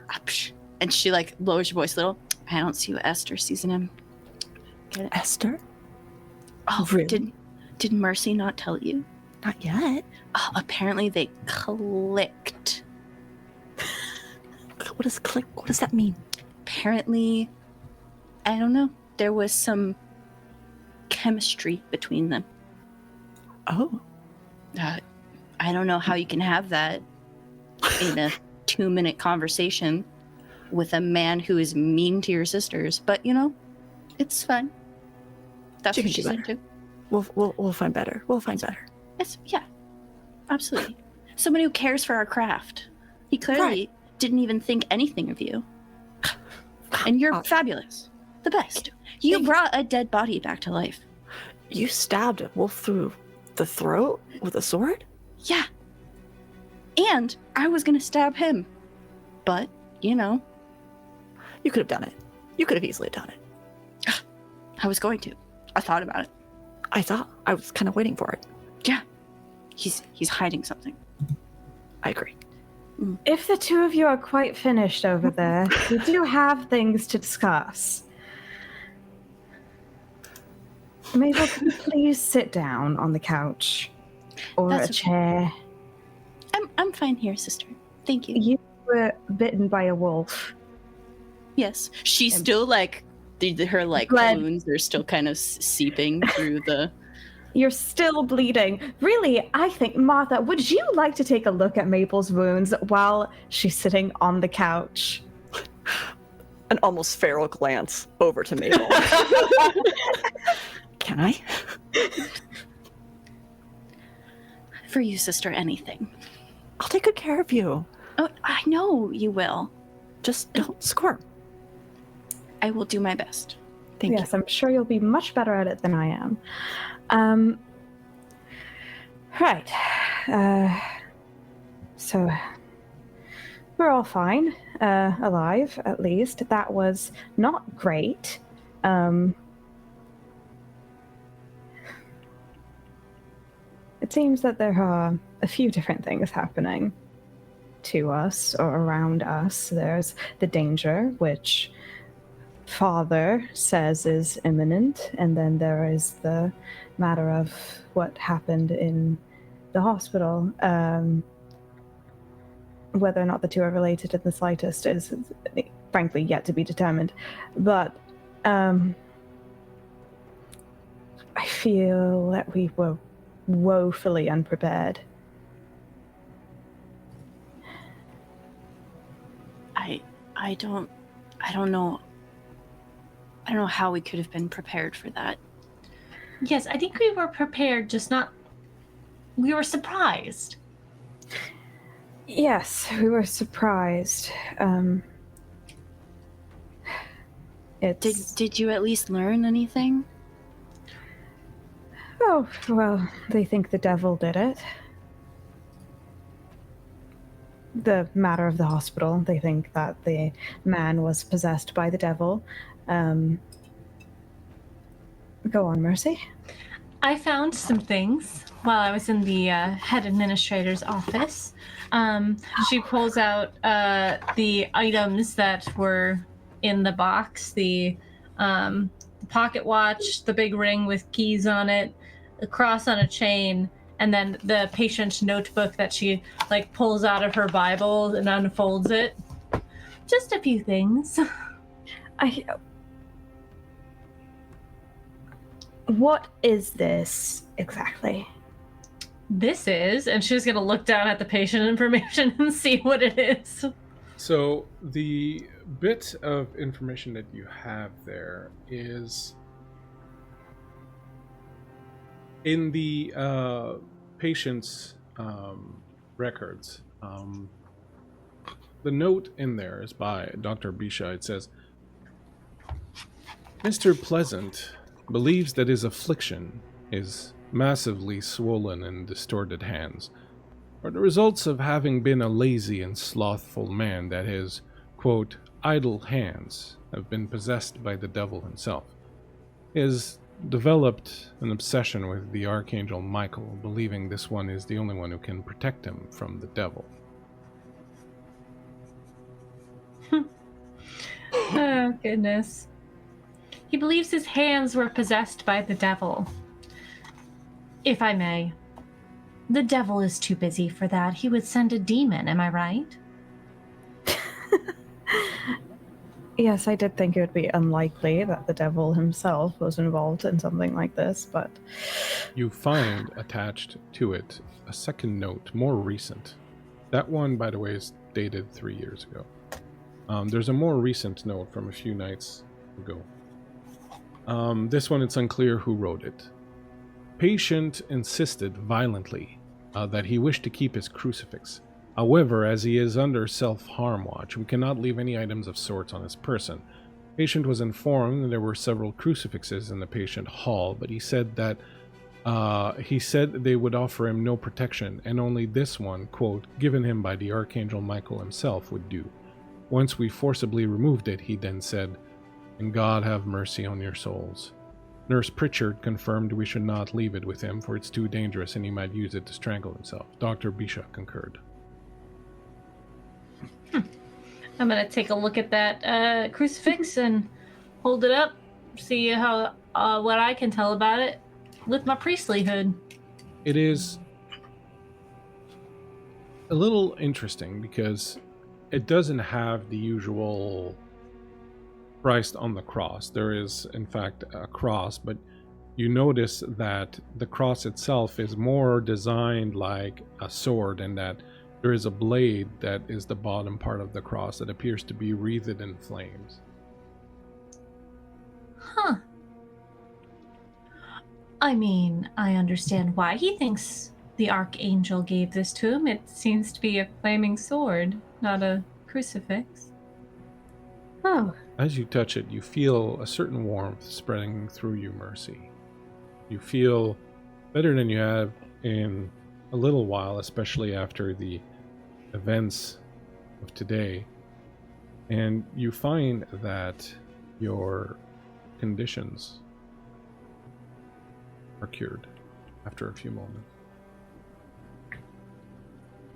And she like lowers her voice a little. I don't see what Esther sees in him. Get it? Esther? Oh, really? Did Mercy not tell you? Not yet. Oh, apparently they clicked. What does click? What does that mean? Apparently, I don't know. There was some chemistry between them. Oh. I don't know how you can have that in a 2-minute conversation with a man who is mean to your sisters, but it's fine. That's what she said too. We'll find better. We'll find better. Yeah, absolutely. Somebody who cares for our craft. He clearly didn't even think anything of you, and you're fabulous, the best. You brought a dead body back to life. You stabbed a wolf through the throat with a sword? Yeah. And I was gonna stab him, but you could have done it. You could have easily done it. I was going to. I thought about it. I was kind of waiting for it. Yeah. He's hiding something. I agree. If the two of you are quite finished over there, we do have things to discuss. Mabel, can you please sit down on the couch or a chair? I'm fine here, sister. Thank you. You were bitten by a wolf. Yes. She's still like her like wounds are still kind of seeping through the. You're still bleeding. Really, I think, Martha, would you like to take a look at Mabel's wounds while she's sitting on the couch? An almost feral glance over to Mabel. Can I? For you, sister, anything. I'll take good care of you. Oh, I know you will. Just don't squirm. I will do my best. Thank you. Yes, I'm sure you'll be much better at it than I am. Right. So we're all fine, alive at least. That was not great. It seems that there are a few different things happening to us or around us. There's the danger, which Father says is imminent, and then there is the matter of what happened in the hospital. Whether or not the two are related in the slightest is, frankly, yet to be determined. But I feel that we were woefully unprepared. I don't know. I don't know how we could have been prepared for that. Yes, I think we were prepared, just not We were surprised. Yes, we were surprised. Did you at least learn anything? Oh, well, they think the devil did it. The matter of the hospital, they think that the man was possessed by the devil. Go on, Mercy. I found some things while I was in the head administrator's office. She pulls out the items that were in the box, the pocket watch, the big ring with keys on it, a cross on a chain, and then the patient's notebook that she like pulls out of her Bible and unfolds it. Just a few things. What is this exactly? This is, and she's going to look down at the patient information and see what it is. So the bit of information that you have there is in the patient's records. The note in there is by Dr. Bisha. It says, Mr. Pleasant believes that his affliction, his massively swollen and distorted hands, are the results of having been a lazy and slothful man, that his, quote, idle hands have been possessed by the devil himself. He has developed an obsession with the Archangel Michael, believing this one is the only one who can protect him from the devil. Oh, goodness. He believes his hands were possessed by the devil. If I may. The devil is too busy for that. He would send a demon, am I right? Yes, I did think it would be unlikely that the devil himself was involved in something like this, but... You find attached to it a second note, more recent. That one, by the way, is dated 3 years ago. There's a more recent note from a few nights ago. This one, it's unclear who wrote it. Patient insisted violently that he wished to keep his crucifix. However, as he is under self-harm watch, we cannot leave any items of sorts on his person. Patient was informed that there were several crucifixes in the patient hall, but he said that they would offer him no protection, and only this one, quote, given him by the Archangel Michael himself, would do. Once we forcibly removed it, he then said, and God have mercy on your souls. Nurse Pritchard confirmed we should not leave it with him, for it's too dangerous and he might use it to strangle himself. Dr. Bisha concurred. I'm going to take a look at that crucifix and hold it up, see how what I can tell about it with my priestlyhood. It is a little interesting because it doesn't have the usual Christ on the cross. There is, in fact, a cross, but you notice that the cross itself is more designed like a sword, and that there is a blade that is the bottom part of the cross that appears to be wreathed in flames. Huh. I mean, I understand why he thinks the Archangel gave this to him. It seems to be a flaming sword, not a crucifix. Oh. As you touch it, you feel a certain warmth spreading through you, Mercy. You feel better than you have in a little while, especially after the events of today. And you find that your conditions are cured after a few moments.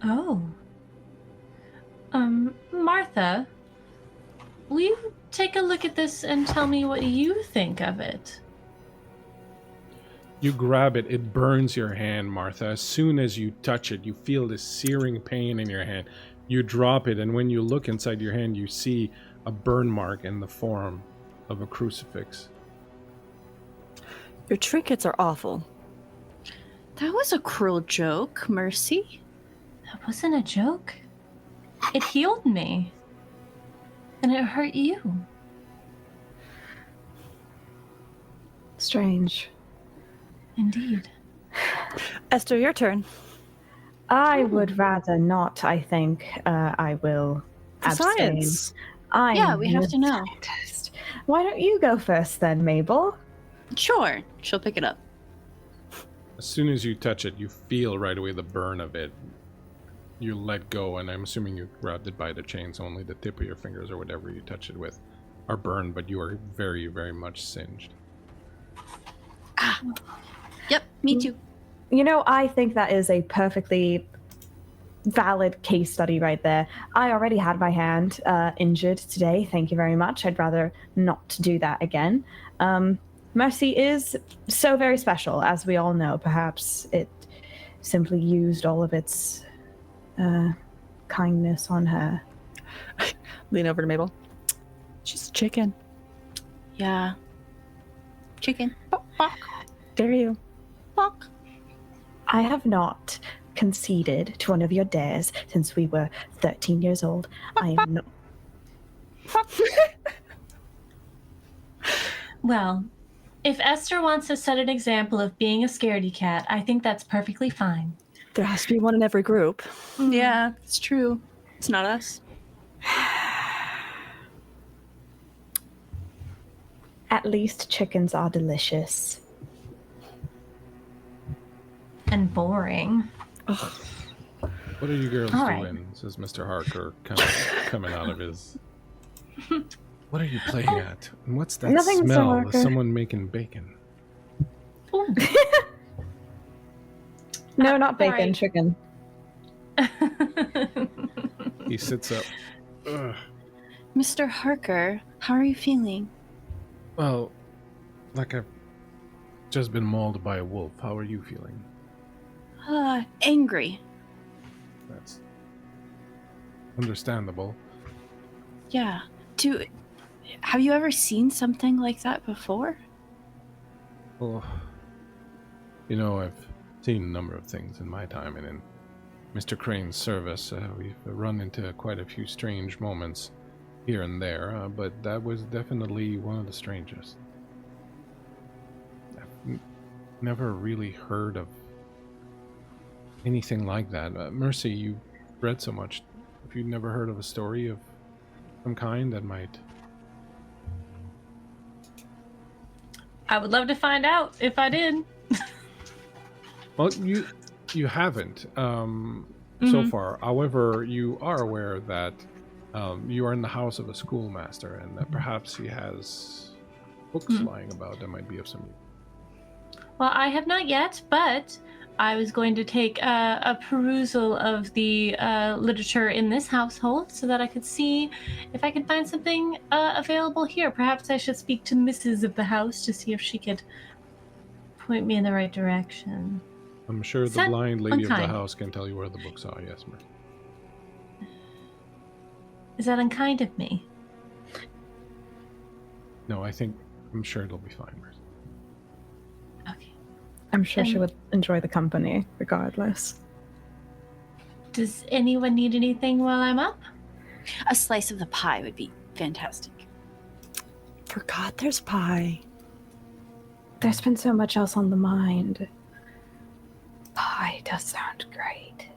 Oh. Martha, will you take a look at this and tell me what you think of it? You grab it, it burns your hand, Martha. As soon as you touch it, you feel this searing pain in your hand. You drop it, and when you look inside your hand, you see a burn mark in the form of a crucifix. Your trinkets are awful. That was a cruel joke, Mercy. That wasn't a joke. It healed me. And it hurt you. Strange. Indeed. Esther, your turn. I would rather not. I think I will For abstain. science. Yeah, we have a to know. scientist. Why don't you go first then, Mabel? Sure, she'll pick it up. As soon as you touch it, you feel right away the burn of it. You let go, and I'm assuming you grabbed it by the chain, so only the tip of your fingers or whatever you touch it with are burned, but you are very, very much singed. Yep, me too. You know, I think that is a perfectly valid case study right there. I already had my hand injured today. Thank you very much. I'd rather not do that again. Mercy is so very special, as we all know. Perhaps it simply used all of its kindness on her. Lean over to Mabel. She's chicken. Yeah. Chicken. Dare you? Fuck. I have not conceded to one of your dares since we were 13 years old. I am not. Well, if Esther wants to set an example of being a scaredy cat, I think that's perfectly fine. There has to be one in every group. Yeah, it's true. It's not us. At least chickens are delicious. And boring. What are you girls All right. doing? Says Mr. Harker, kind of coming out of his... What are you playing at? And what's that Nothing, Mr. smell? Harker. Is someone making bacon? Ooh. No, not bacon, Sorry. chicken. He sits up. Ugh. Mr. Harker, how are you feeling? Well, like I've just been mauled by a wolf. How are you feeling? Angry. That's understandable. Yeah. Have you ever seen something like that before? Well, you know, I've seen a number of things in my time, and in Mr. Crane's service, we've run into quite a few strange moments here and there, but that was definitely one of the strangest. I've never really heard of anything like that. Mercy, you read so much. If you'd never heard of a story of some kind that might... I would love to find out if I did. Well, you haven't so far. However, you are aware that you are in the house of a schoolmaster, and that perhaps he has books lying about that might be of some use. Well, I have not yet, but I was going to take a perusal of the literature in this household so that I could see if I could find something available here. Perhaps I should speak to Mrs. of the house to see if she could point me in the right direction. I'm sure Is the that blind lady of the unkind? house can tell you where the books are. Yes, ma'am. Is that unkind of me? No, I'm sure it'll be fine, Mercy. Okay. I'm sure she And- would enjoy the company, regardless. Does anyone need anything while I'm up? A slice of the pie would be fantastic. Forgot there's pie. There's been so much else on the mind. Pie does sound great.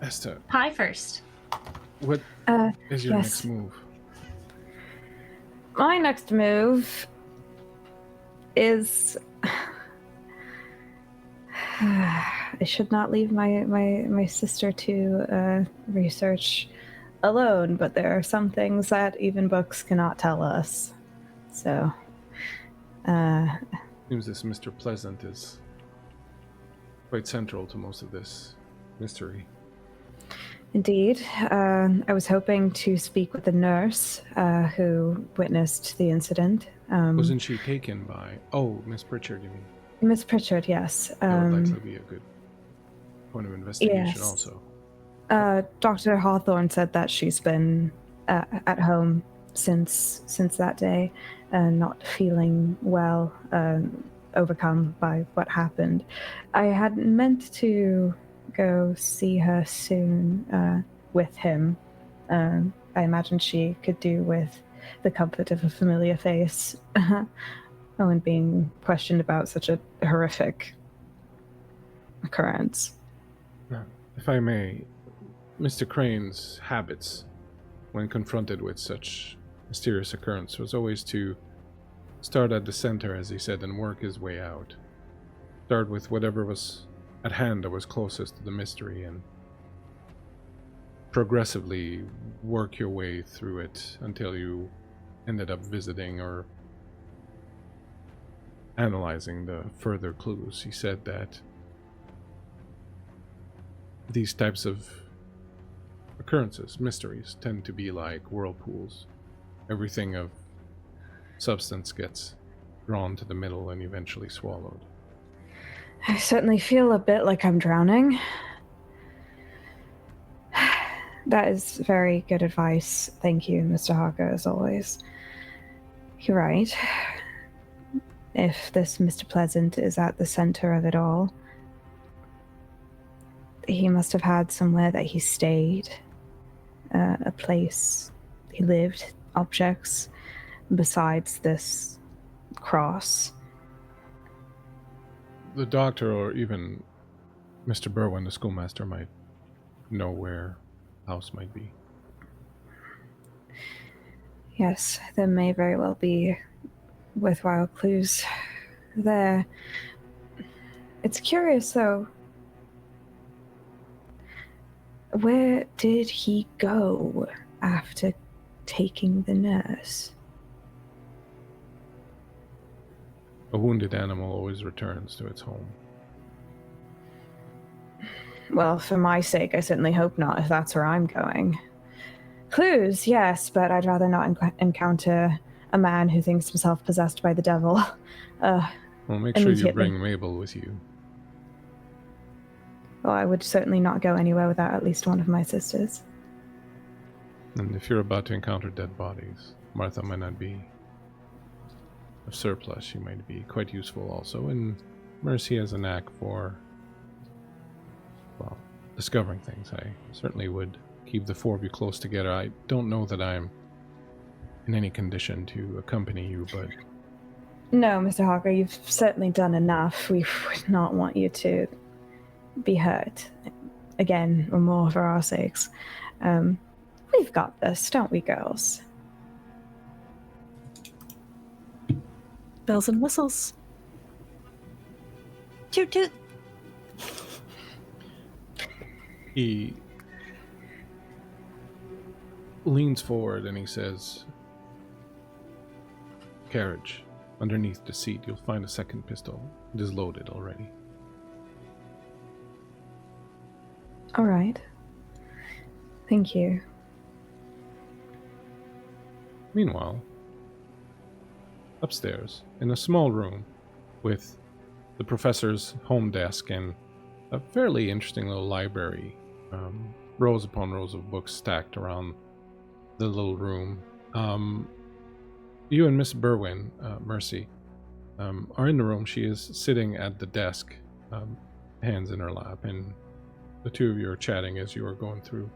Esther, Pie first. what is your yes. next move? My next move is I should not leave my sister to research alone, but there are some things that even books cannot tell us. So, Seems this Mr. Pleasant is quite central to most of this mystery. indeed, I was hoping to speak with the nurse who witnessed the incident. Wasn't she taken by... Oh, Miss Pritchard, you mean? Miss Pritchard, yes. That would likely be a good point of investigation yes. also. Dr. Hawthorne said that she's been at home since that day, not feeling well, overcome by what happened. I had meant to go see her soon with him. I imagine she could do with the comfort of a familiar face. And being questioned about such a horrific occurrence. If I may, Mr. Crane's habits, when confronted with such mysterious occurrence, was always to start at the center, as he said, and work his way out. Start with whatever was at hand that was closest to the mystery, and progressively work your way through it until you ended up visiting or analyzing the further clues. He said that these types of occurrences, mysteries, tend to be like whirlpools. Everything of substance gets drawn to the middle and eventually swallowed. I certainly feel a bit like I'm drowning. That is very good advice. Thank you, Mr. Harker, as always. You're right. If this Mr. Pleasant is at the center of it all, he must have had somewhere that he stayed, a place he lived, objects, besides this cross. The doctor, or even Mr. Berwin, the schoolmaster, might know where house might be. Yes, there may very well be worthwhile clues there. It's curious, though. Where did he go after taking the nurse? A wounded animal always returns to its home. Well, for my sake, I certainly hope not, if that's where I'm going. Clues, yes, but I'd rather not encounter a man who thinks himself possessed by the devil. Well, make sure you immediately. bring Mabel with you. Well, I would certainly not go anywhere without at least one of my sisters. And if you're about to encounter dead bodies, Martha might not be of surplus. She might be quite useful also. And Mercy has a knack for, well, discovering things. I certainly would keep the four of you close together. I don't know that I'm in any condition to accompany you, but... No, Mr. Hawker, you've certainly done enough. We would not want you to be hurt. Again, or more for our sakes. We've got this, don't we, girls? Bells and whistles. Toot toot. He leans forward and he says, "Carriage. Underneath the seat, you'll find a second pistol. It is loaded already." All right. Thank you. Meanwhile, upstairs, in a small room with the professor's home desk and a fairly interesting little library, rows upon rows of books stacked around the little room. You and Miss Berwin, Mercy, are in the room. She is sitting at the desk, hands in her lap, and the two of you are chatting as you are going through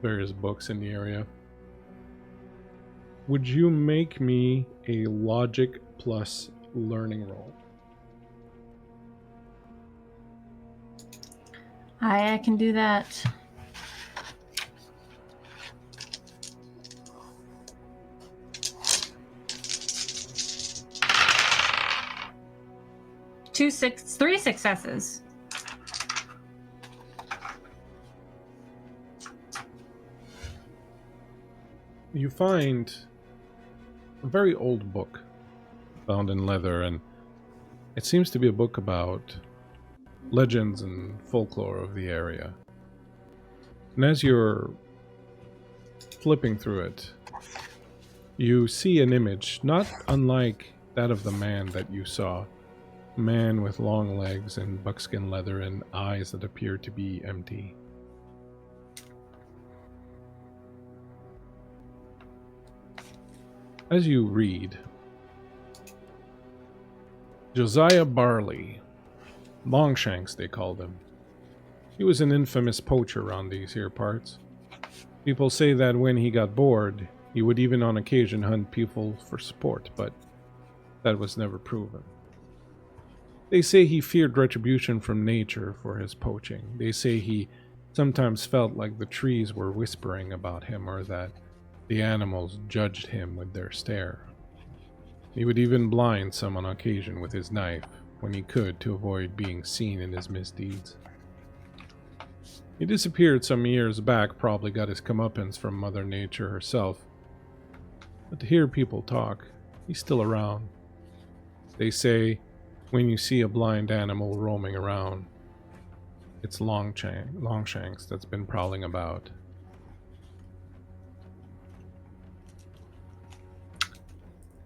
various books in the area. Would you make me a logic plus learning roll? I can do that. Three successes. You find a very old book bound in leather, and it seems to be a book about legends and folklore of the area. And as you're flipping through it, you see an image not unlike that of the man that you saw. A man with long legs and buckskin leather and eyes that appear to be empty. As you read, Josiah Barley, Longshanks they called him. He was an infamous poacher around these here parts. People say that when he got bored, he would even on occasion hunt people for sport, but that was never proven. They say he feared retribution from nature for his poaching. They say he sometimes felt like the trees were whispering about him, or that the animals judged him with their stare. He would even blind some on occasion with his knife when he could, to avoid being seen in his misdeeds. He disappeared some years back, probably got his comeuppance from Mother Nature herself. But to hear people talk, he's still around. They say when you see a blind animal roaming around, it's Longshanks that's been prowling about.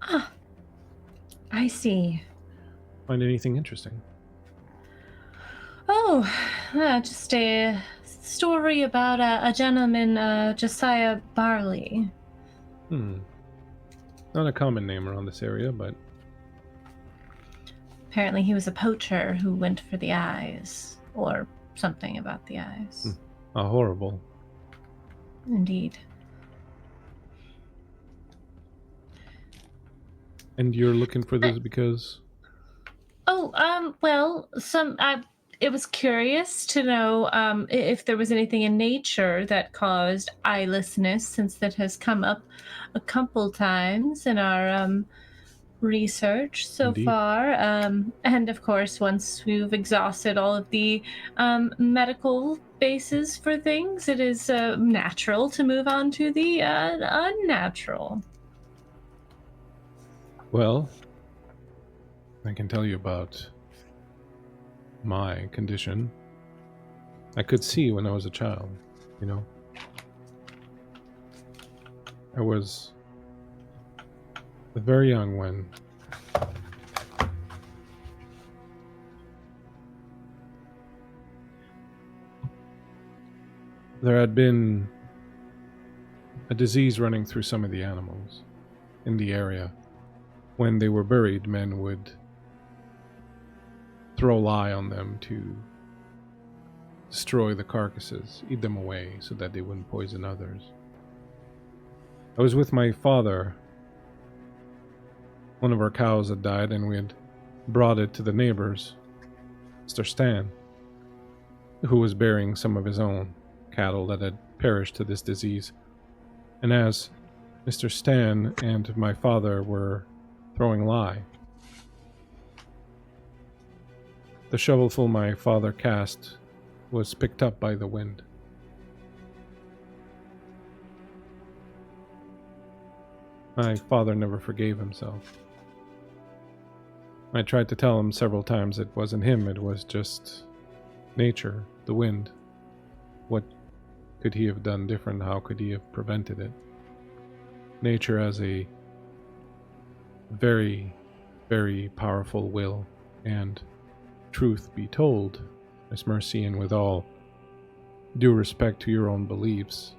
Ah, I see. Find anything interesting? Oh, just a story about a gentleman, Josiah Barley. Not a common name around this area, but Apparently he was a poacher who went for the eyes, or something about the eyes. horrible. Indeed. And you're looking for this because... Well, it was curious to know if there was anything in nature that caused eyelessness, since that has come up a couple times in our research so Indeed. far. And of course, once we've exhausted all of the medical bases for things, it is natural to move on to the unnatural. Well, I can tell you about my condition. I could see when I was a child, you know. I was very young when there had been a disease running through some of the animals in the area. When they were buried, men would throw lye on them to destroy the carcasses, eat them away so that they wouldn't poison others. I was with my father. One of our cows had died, and we had brought it to the neighbors, Mr. Stan, who was burying some of his own cattle that had perished to this disease. And as Mr. Stan and my father were throwing lye, the shovelful my father cast was picked up by the wind. My father never forgave himself. I tried to tell him several times it wasn't him, it was just nature, the wind. What could he have done different? How could he have prevented it? Nature has a very, very powerful will, and truth be told, Miss Mercy, and with all due respect to your own beliefs,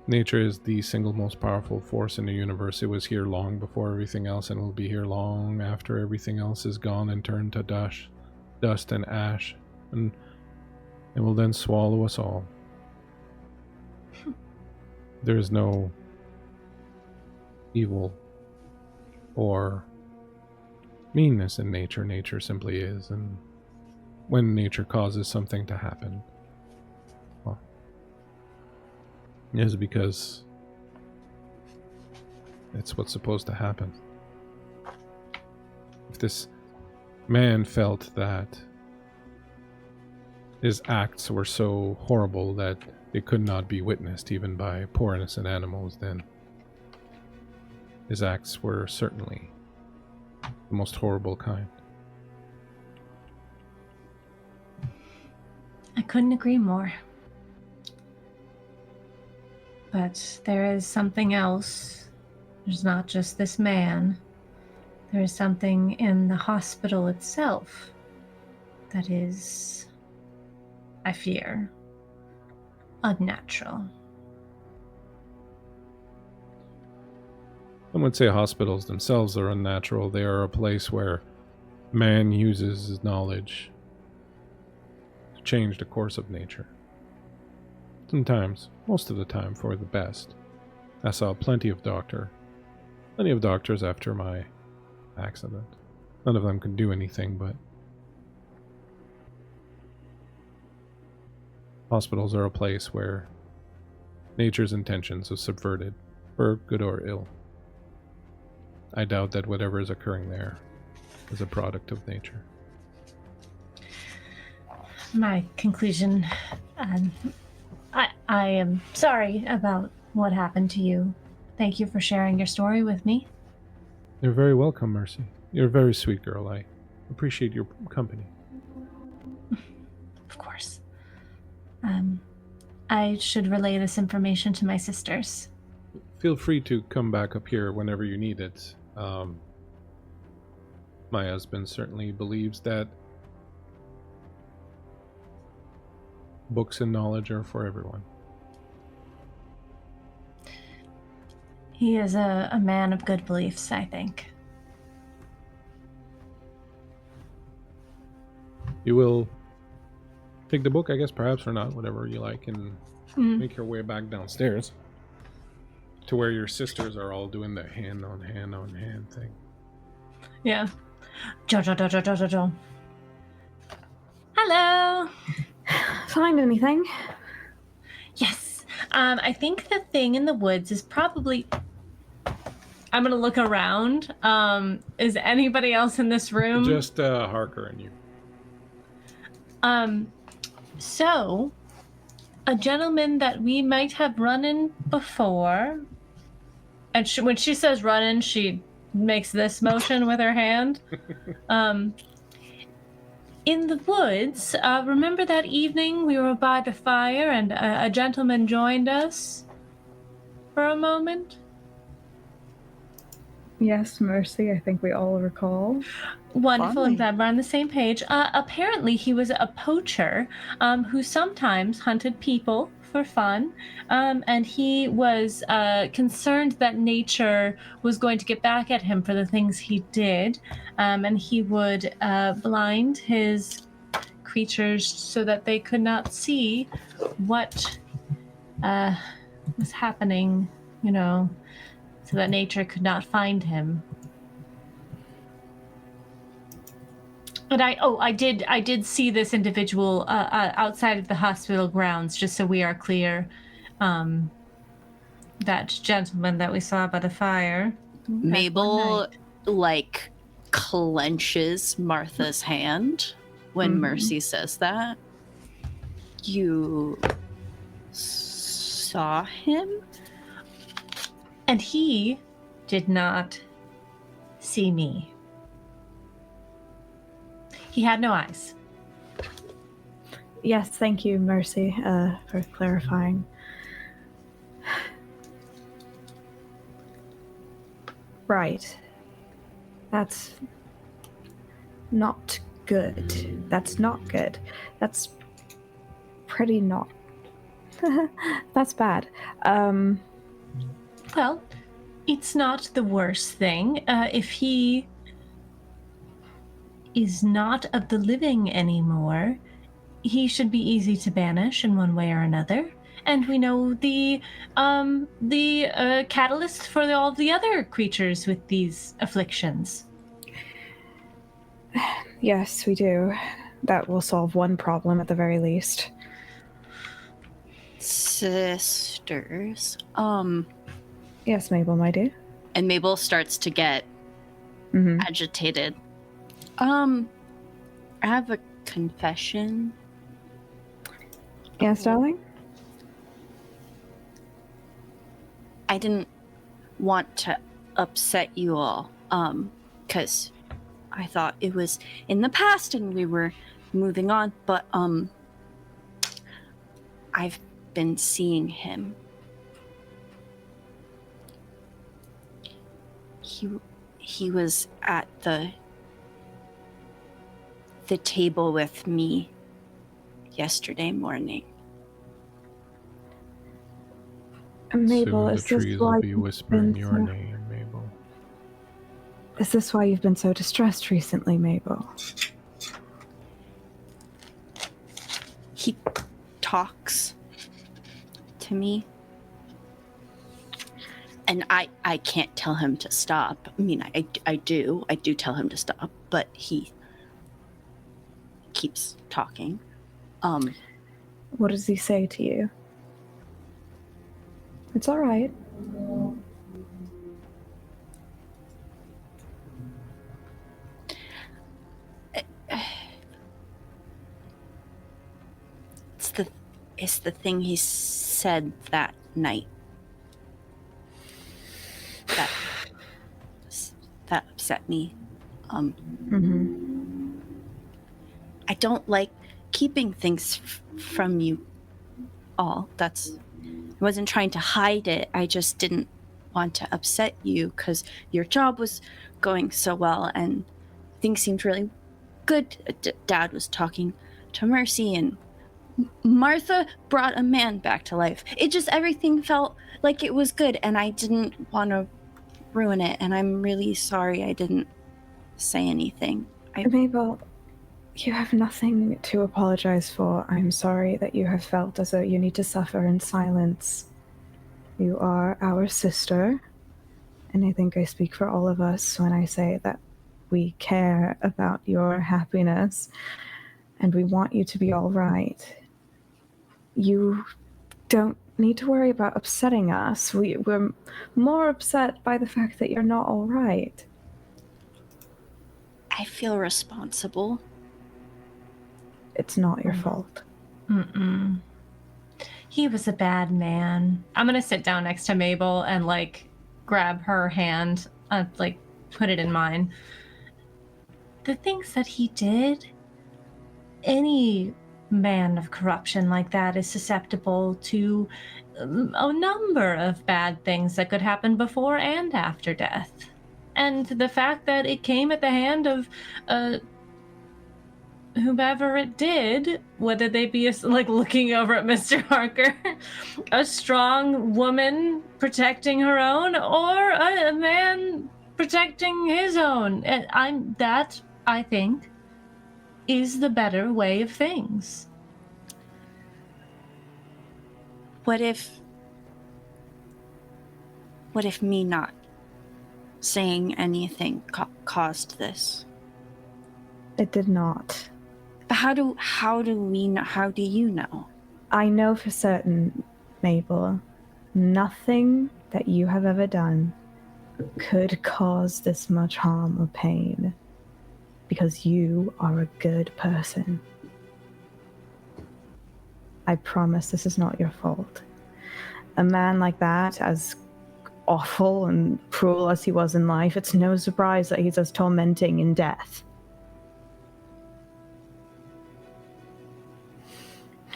nature is the single most powerful force in the universe. It was here long before everything else, and will be here long after everything else is gone and turned to dust and ash, and it will then swallow us all. There is no evil or meanness in nature. Nature simply is, and when nature causes something to happen, well, it is because it's what's supposed to happen. If this man felt that his acts were so horrible that they could not be witnessed even by poor innocent animals, then his acts were certainly the most horrible kind. I couldn't agree more. But there is something else. There's not just this man. There is something in the hospital itself that is, I fear, unnatural. Some would say hospitals themselves are unnatural. They are a place where man uses his knowledge to change the course of nature. Sometimes, most of the time, for the best. I saw plenty of doctors after my accident. None of them can do anything, but hospitals are a place where nature's intentions are subverted, for good or ill. I doubt that whatever is occurring there is a product of nature. My conclusion, I am sorry about what happened to you. Thank you for sharing your story with me. You're very welcome, Mercy. You're a very sweet girl. I appreciate your company. Of course. I should relay this information to my sisters. Feel free to come back up here whenever you need it. My husband certainly believes that books and knowledge are for everyone. He is a man of good beliefs, I think. You will take the book, I guess, perhaps, or not, whatever you like, and make your way back downstairs to where your sisters are all doing the hand on hand thing. Yeah. Jo. Hello. Find anything? Yes. I think the thing in the woods is probably... I'm going to look around. Is anybody else in this room? Just Harker and you. So, a gentleman that we might have run in before, and when she says run in, she makes this motion with her hand. In the woods, remember that evening we were by the fire and a gentleman joined us for a moment? Yes, Mercy, I think we all recall. Wonderful, Fine. I'm glad we're on the same page. Apparently he was a poacher who sometimes hunted people for fun, and he was concerned that nature was going to get back at him for the things he did, and he would blind his creatures so that they could not see what was happening, so that nature could not find him. But I did see this individual outside of the hospital grounds, just so we are clear. That gentleman that we saw by the fire. Mabel, clenches Martha's hand when Mercy says that. You saw him? And he did not see me. He had no eyes. Yes, thank you, Mercy, for clarifying. Right. That's not good. That's not good. That's pretty not... That's bad. Well, it's not the worst thing. If he is not of the living anymore, he should be easy to banish in one way or another. And we know the catalyst for all the other creatures with these afflictions. Yes, we do. That will solve one problem at the very least. Sisters. Yes, Mabel, my dear. And Mabel starts to get agitated. I have a confession. Yes, darling? I didn't want to upset you all, because I thought it was in the past and we were moving on, but, I've been seeing him. He was at the table with me yesterday morning. Mabel, Soon is the this trees why will be you've whispering been your so... name, Mabel. Is this why you've been so distressed recently, Mabel? He talks to me. And I can't tell him to stop. I mean, I do tell him to stop, but he keeps talking. What does he say to you? It's all right. It's the thing he said that night. That upset me. I don't like keeping things from you all. I wasn't trying to hide it. I just didn't want to upset you because your job was going so well and things seemed really good. Dad was talking to Mercy and Martha brought a man back to life. Everything felt like it was good and I didn't want to ruin it, and I'm really sorry I didn't say anything. Mabel, you have nothing to apologize for. I'm sorry that you have felt as though you need to suffer in silence. You are our sister, and I think I speak for all of us when I say that we care about your happiness, and we want you to be all right. You don't need to worry about upsetting us. We're more upset by the fact that you're not all right. I feel responsible. It's not your fault. He was a bad man. I'm gonna sit down next to Mabel and grab her hand, put it in mine. The things that he did, any man of corruption like that is susceptible to a number of bad things that could happen before and after death. And the fact that it came at the hand of whomever it did, whether they be looking over at Mr. Harker, a strong woman protecting her own, or a man protecting his own. And I think, is the better way of things. What if me not saying anything caused this? It did not. But how do we know? How do you know? I know for certain, Mabel, nothing that you have ever done could cause this much harm or pain, because you are a good person. I promise this is not your fault. A man like that, as awful and cruel as he was in life, it's no surprise that he's as tormenting in death.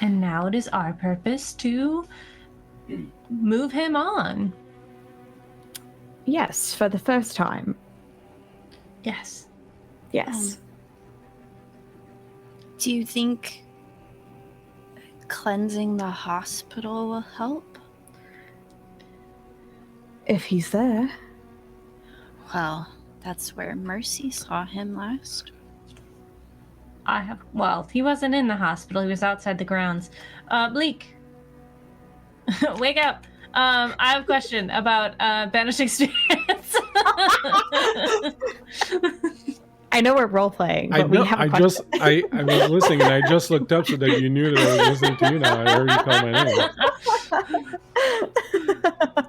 And now it is our purpose to move him on. Yes, for the first time. Yes. Yes. Do you think cleansing the hospital will help? If he's there. Well, that's where Mercy saw him last. He wasn't in the hospital. He was outside the grounds. Bleak. Wake up. I have a question about banishing spirits. I know we're role-playing, but I was listening and I just looked up so that you knew that I was listening to you now. I heard you call my name.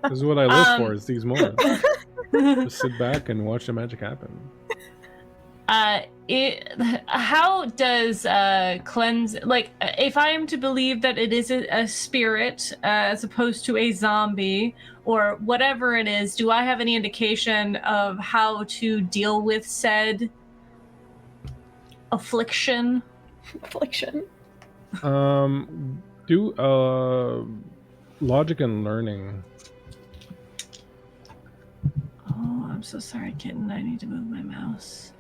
This is what I live for, is these moments. Just sit back and watch the magic happen. How does cleanse, if I am to believe that it is a spirit as opposed to a zombie or whatever it is, do I have any indication of how to deal with said affliction? Do logic and learning. Oh, I'm so sorry, kitten. I need to move my mouse.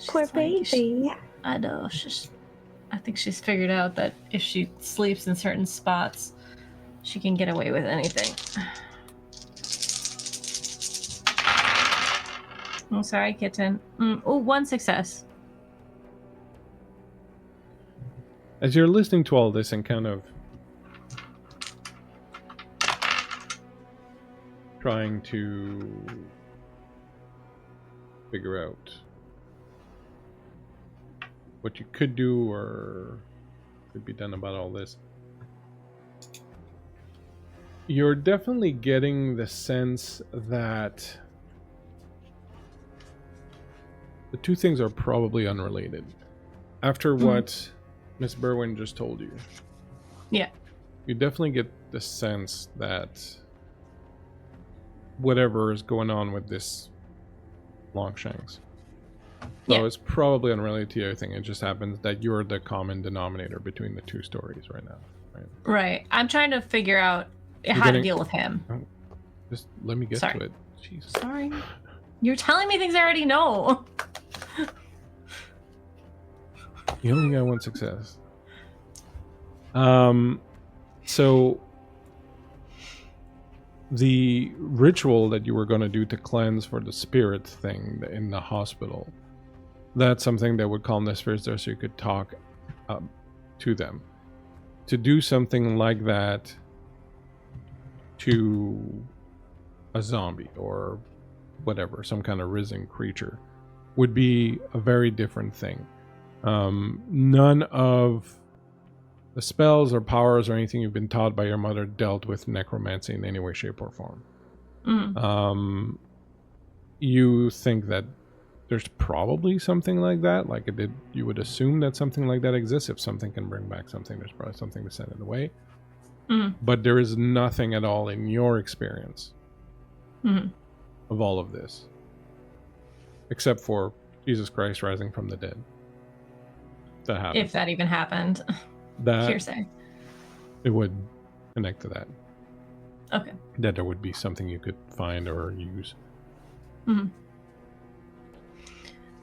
Poor baby. I know. I think she's figured out that if she sleeps in certain spots, she can get away with anything. Oh, sorry, kitten. Oh, 1 success. As you're listening to all this and kind of trying to figure out what you could do or could be done about all this. You're definitely getting the sense that the two things are probably unrelated. After what Miss Berwyn just told you. Yeah. You definitely get the sense that whatever is going on with this Longshanks. So it's probably unrelated to everything. It just happens that you're the common denominator between the two stories right now. Right. I'm trying to figure out how to deal with him. Oh, just let me get to it. Jesus. Sorry. You're telling me things I already know. You only got one success. So the ritual that you were going to do to cleanse for the spirit thing in the hospital, that's something that would calm the spirits there so you could talk to them. To do something like that to a zombie or whatever, some kind of risen creature, would be a very different thing. None of the spells or powers or anything you've been taught by your mother dealt with necromancy in any way, shape, or form. You think that there's probably something like that, like it did. You would assume that something like that exists. If something can bring back something, there's probably something to send it away. But there is nothing at all in your experience of all of this, except for Jesus Christ rising from the dead. That happened. If that even happened. That hearsay. It would connect to that. Okay. That there would be something you could find or use.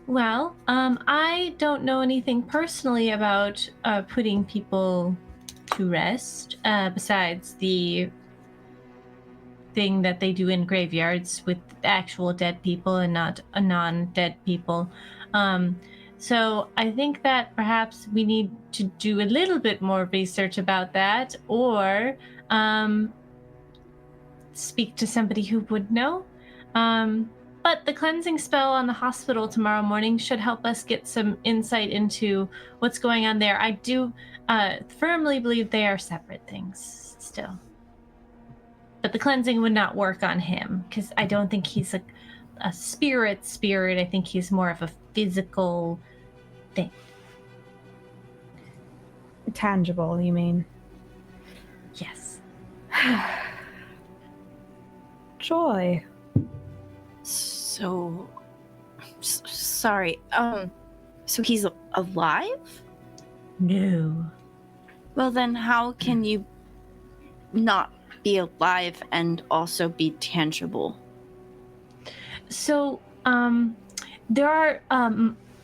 Well, I don't know anything personally about putting people to rest, besides the thing that they do in graveyards with actual dead people and not a non-dead people. So I think that perhaps we need to do a little bit more research about that, or speak to somebody who would know. But the cleansing spell on the hospital tomorrow morning should help us get some insight into what's going on there. I do firmly believe they are separate things still. But the cleansing would not work on him, because I don't think he's a spirit. I think he's more of a physical thing. Tangible, you mean? Yes. Joy. So, sorry. So he's alive? No. Well, then how can you not be alive and also be tangible? So, there are,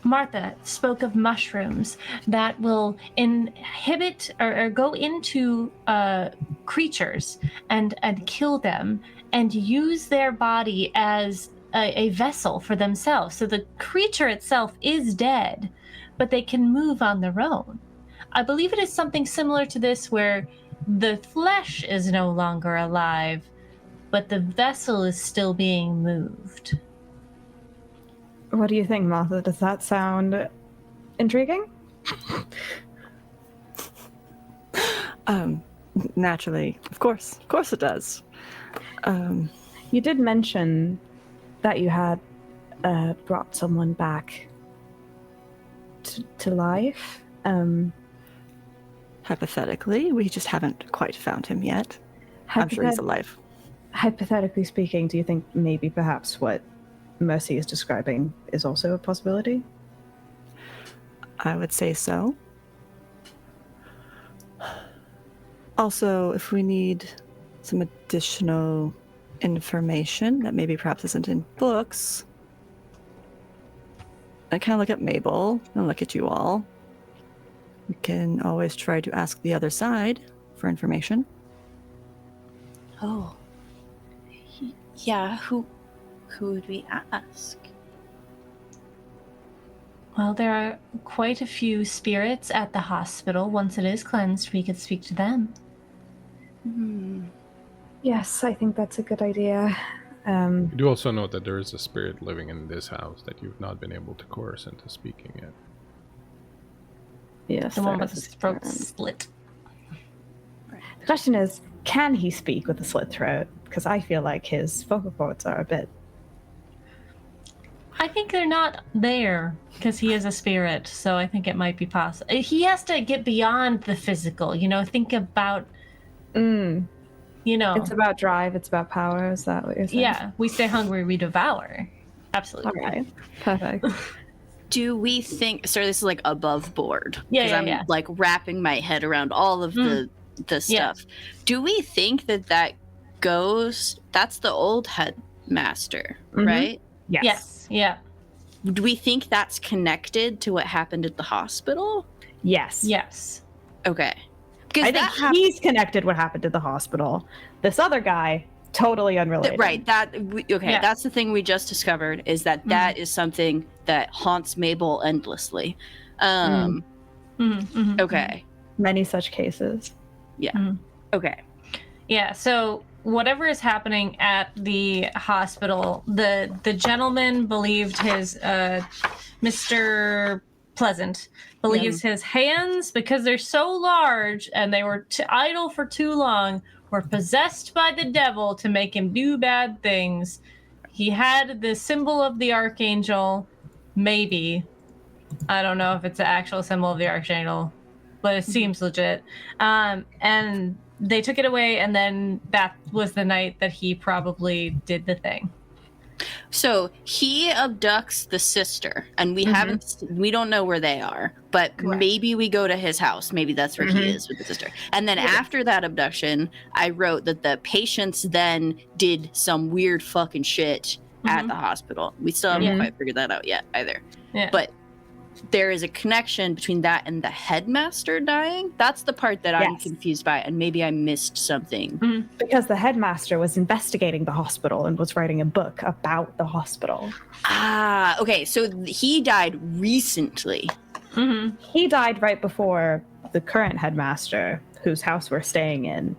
Martha spoke of mushrooms that will inhibit or go into creatures and kill them and use their body as a vessel for themselves. So the creature itself is dead, but they can move on their own. I believe it is something similar to this, where the flesh is no longer alive, but the vessel is still being moved. What do you think, Martha? Does that sound intriguing? Naturally. Of course it does. You did mention that you had brought someone back to life. Hypothetically, we just haven't quite found him yet. I'm sure he's alive. Hypothetically speaking, do you think maybe perhaps what Mercy is describing is also a possibility? I would say so. Also, if we need some additional information that maybe perhaps isn't in books, I kind of look at Mabel and look at you all. We can always try to ask the other side for information. Oh. Yeah, who would we ask? Well, there are quite a few spirits at the hospital. Once it is cleansed, we could speak to them. Yes, I think that's a good idea. You do also note that there is a spirit living in this house that you've not been able to coerce into speaking yet. Yes, The one there with is his a throat spirit. slit. The question is, can he speak with a slit throat? Because I feel like his vocal cords are a bit... I think they're not there because he is a spirit, so I think it might be possible. He has to get beyond the physical, think about, It's about drive, it's about power, is that what you're saying? Yeah, we stay hungry, we devour. Absolutely. All right, perfect. Do we think? Sorry, this is like above board. Yeah, I'm like wrapping my head around all of the stuff. Yeah. Do we think that goes? That's the old headmaster, right? Yes. Yeah. Do we think that's connected to what happened at the hospital? Yes. Yes. Okay. I think he's connected what happened at the hospital. This other guy, totally unrelated. Right. Yeah. That's the thing we just discovered is that is something that haunts Mabel endlessly. Okay. Many such cases. Yeah. Okay. Yeah, so whatever is happening at the hospital, the gentleman believed his Mr. Pleasant believes his hands, because they're so large and they were idle for too long, were possessed by the devil to make him do bad things. He had the symbol of the archangel, maybe. I don't know if it's the actual symbol of the archangel, but it seems legit. And they took it away, and then that was the night that he probably did the thing. So he abducts the sister, and we don't know where they are, but maybe we go to his house. Maybe that's where he is with the sister. And then after that abduction, I wrote that the patients then did some weird fucking shit at the hospital. We still haven't quite figured that out yet either. Yeah. But there is a connection between that and the headmaster dying. That's the part that I'm confused by, and maybe I missed something. Because the headmaster was investigating the hospital and was writing a book about the hospital. Ah, okay. So he died recently. He died right before the current headmaster, whose house we're staying in,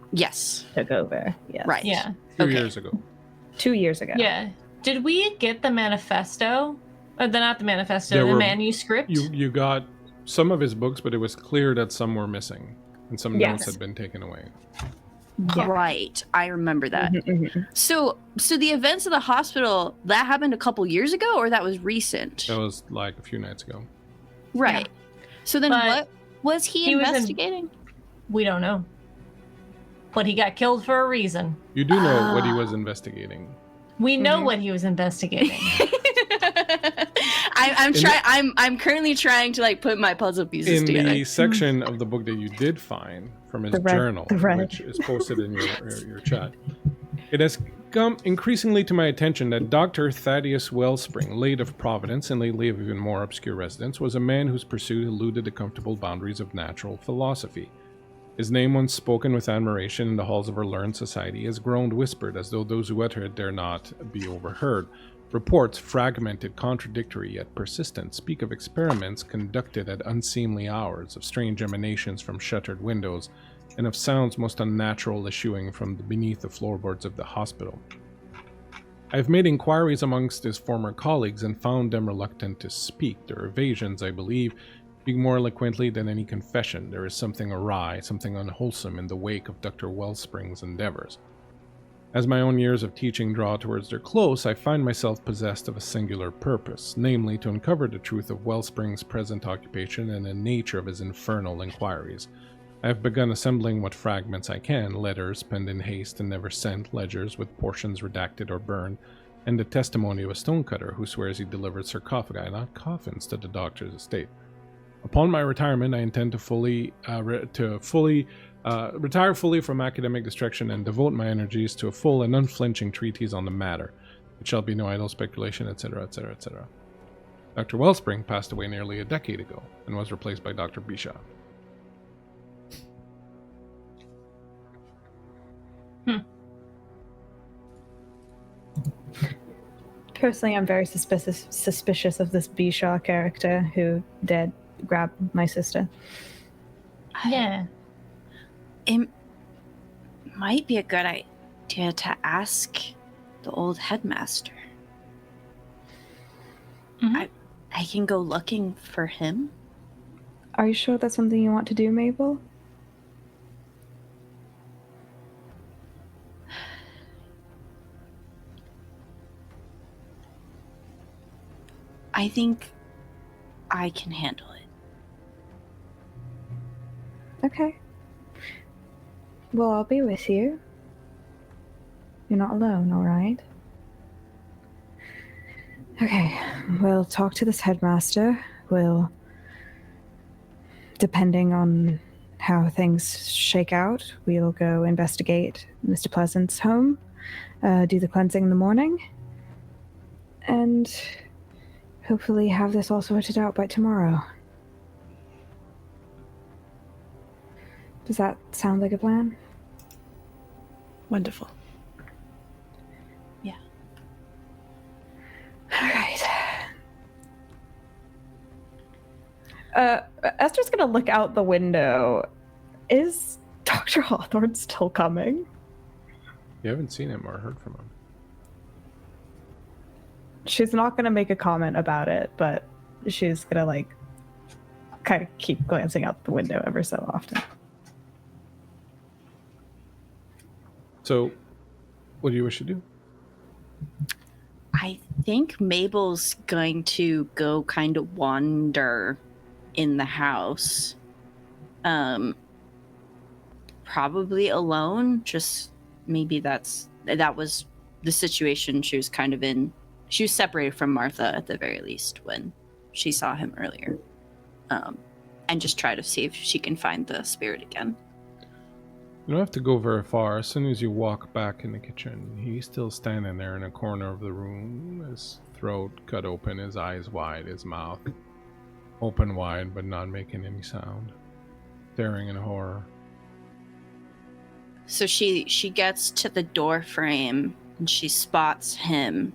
took over. Yes. Right. Yeah. 2 years ago. 2 years ago. Yeah. Did we get the manifesto? Not the manifesto, the manuscript? You got some of his books, but it was clear that some were missing, and some notes had been taken away. Yeah. Right. I remember that. So the events of the hospital, that happened a couple years ago, or that was recent? That was like a few nights ago. Right. So then what was he investigating? We don't know. But he got killed for a reason. You do know what he was investigating. We know what he was investigating. I'm currently trying to put my puzzle pieces together. In the section of the book that you did find from his journal, which is posted in your chat, it has come increasingly to my attention that Dr. Thaddeus Wellspring, late of Providence and lately of even more obscure residence, was a man whose pursuit eluded the comfortable boundaries of natural philosophy. His name, once spoken with admiration in the halls of our learned society, has grown whispered as though those who utter it dare not be overheard. Reports, fragmented, contradictory, yet persistent, speak of experiments conducted at unseemly hours, of strange emanations from shuttered windows, and of sounds most unnatural issuing from beneath the floorboards of the hospital. I have made inquiries amongst his former colleagues and found them reluctant to speak. Their evasions, I believe, speak more eloquently than any confession. There is something awry, something unwholesome in the wake of Dr. Wellspring's endeavors. As my own years of teaching draw towards their close, I find myself possessed of a singular purpose, namely to uncover the truth of Wellspring's present occupation and the nature of his infernal inquiries. I have begun assembling what fragments I can, letters penned in haste and never sent, ledgers with portions redacted or burned, and the testimony of a stonecutter who swears he delivered sarcophagi, not coffins, to the doctor's estate. Upon my retirement, I intend to retire fully from academic distraction and devote my energies to a full and unflinching treatise on the matter. It shall be no idle speculation, etc., etc., etc. Dr. Wellspring passed away nearly a decade ago and was replaced by Dr. Bischoff. Personally, I'm very suspicious of this Bishaw character who did grab my sister. Yeah. It might be a good idea. idea to ask the old headmaster. Mhm. I can go looking for him. Are you sure that's something you want to do, Mabel? I think I can handle it. Okay. Well, I'll be with you. You're not alone, alright? Okay, we'll talk to this headmaster. We'll, depending on how things shake out, we'll go investigate Mr. Pleasant's home, do the cleansing in the morning, and hopefully have this all sorted out by tomorrow. Does that sound like a plan? Wonderful. Yeah. Alright. Esther's gonna look out the window. Is Dr. Hawthorne still coming? You haven't seen him or heard from him. She's not gonna make a comment about it, but she's gonna like kind of keep glancing out the window ever so often. So, what do you wish to do? I think Mabel's going to go kind of wander in the house. Probably alone. Just maybe that was the situation she was kind of in. She was separated from Martha at the very least when she saw him earlier. And just try to see if she can find the spirit again. You don't have to go very far. As soon as you walk back in the kitchen, he's still standing there in a corner of the room, his throat cut open, his eyes wide, his mouth open wide, but not making any sound, staring in horror. So she gets to the door frame and she spots him,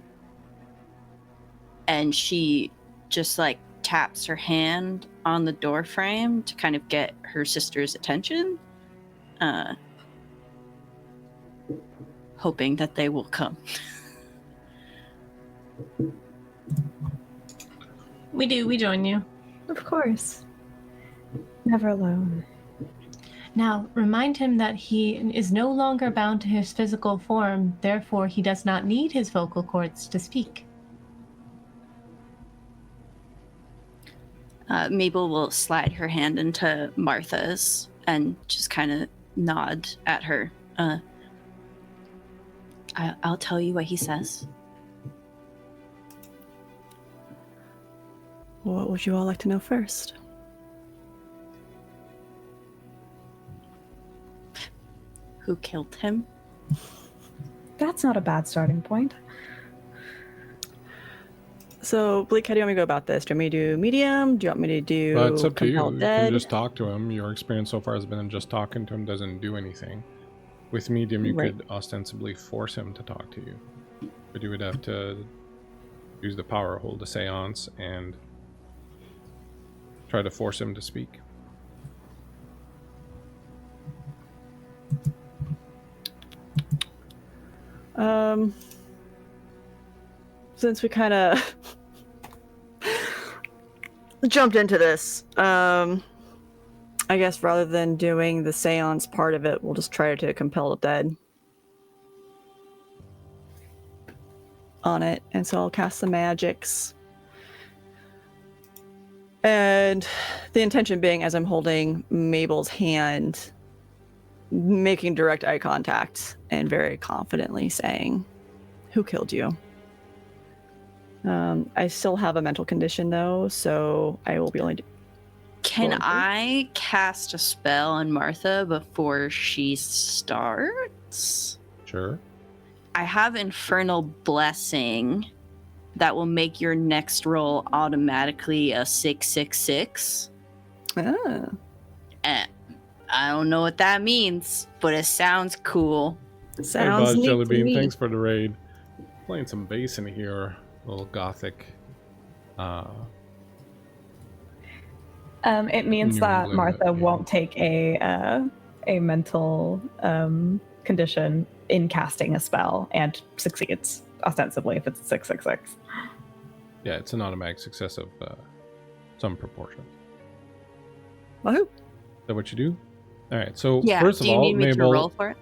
and she just like taps her hand on the door frame to kind of get her sister's attention, hoping that they will come. We join you. Of course. Never alone. Now, remind him that he is no longer bound to his physical form, therefore he does not need his vocal cords to speak. Mabel will slide her hand into Martha's and just kind of nod at her. I'll tell you what he says. What would you all like to know first? Who killed him? That's not a bad starting point. So, Bleak, how do you want me to go about this? Do you want me to do medium? Do you want me to do It's up to you. compel You dead? can just talk to him. Your experience so far has been just talking to him doesn't do anything. With medium, you Right. could ostensibly force him to talk to you. But you would have to use the power, hold a seance, and try to force him to speak. Since we kind of jumped into this, I guess rather than doing the seance part of it, we'll just try to compel the dead on it. And so I'll cast the magics. And the intention being, as I'm holding Mabel's hand, making direct eye contact and very confidently saying, "Who killed you?" I still have a mental condition though, so I will be only. Can I cast a spell on Martha before she starts? Sure. I have Infernal Blessing that will make your next roll automatically a 666. Ah. Eh, I don't know what that means, but it sounds cool. Sounds Hey, Buzz neat to Jellybean, me. thanks for the raid. Playing some bass in here, a little gothic. It means New that England, Martha yeah. won't take a mental condition in casting a spell and succeeds, ostensibly, if it's 666. Yeah, it's an automatic success of some proportion. Woohoo! Is that what you do? All right. So Yeah. first of Do you all, need me Mabel. to roll for it?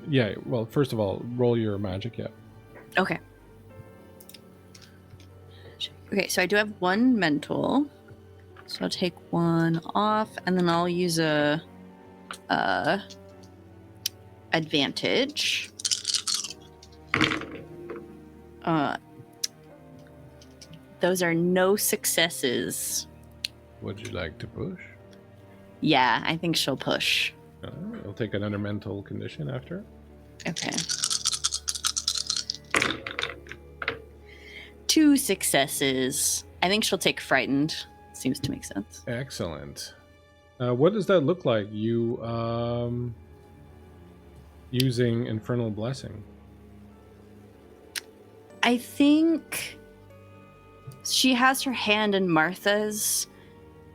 Yeah. Well, first of all, roll your magic. Yeah. Okay. Okay, so I do have one mental. So I'll take one off, and then I'll use a advantage. Those are no successes. Would you like to push? Yeah, I think she'll push. You'll take another mental condition after. Okay. 2 successes. I think she'll take frightened. Seems to make sense. Excellent. What does that look like? You using Infernal Blessing? I think she has her hand in Martha's,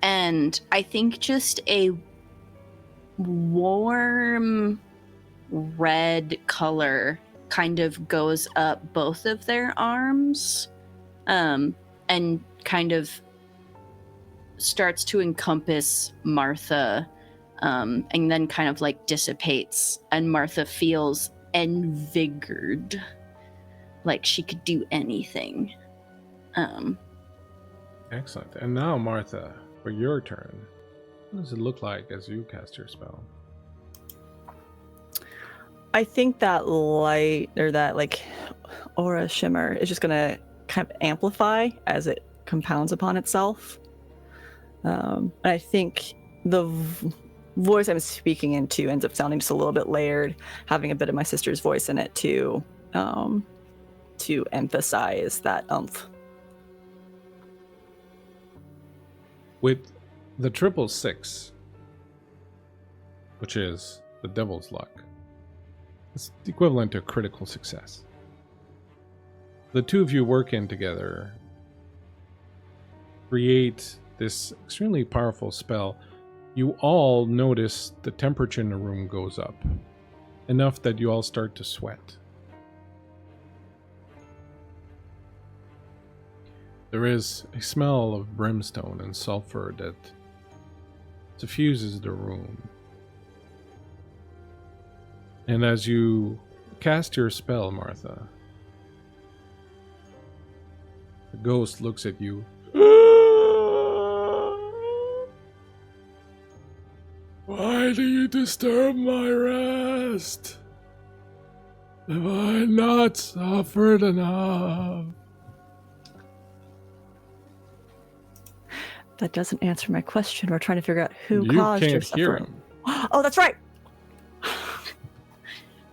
and I think just a warm red color kind of goes up both of their arms, and kind of starts to encompass Martha, and then kind of like dissipates, and Martha feels envigored, like she could do anything. Excellent. And now, Martha, for your turn, what does it look like as you cast your spell? I think that light or that like aura shimmer is just gonna kind of amplify as it compounds upon itself. And I think the voice I'm speaking into ends up sounding just a little bit layered, having a bit of my sister's voice in it too, to emphasize that umph. With the 666, which is the devil's luck, it's equivalent to critical success. The two of you working together create this extremely powerful spell. You all notice the temperature in the room goes up enough that you all start to sweat. There is a smell of brimstone and sulfur that suffuses the room. And as you cast your spell, Martha, the ghost looks at you. Why do you disturb my rest? Have I not suffered enough? That doesn't answer my question. We're trying to figure out who You caused your can't hear suffering. him. Oh, that's right.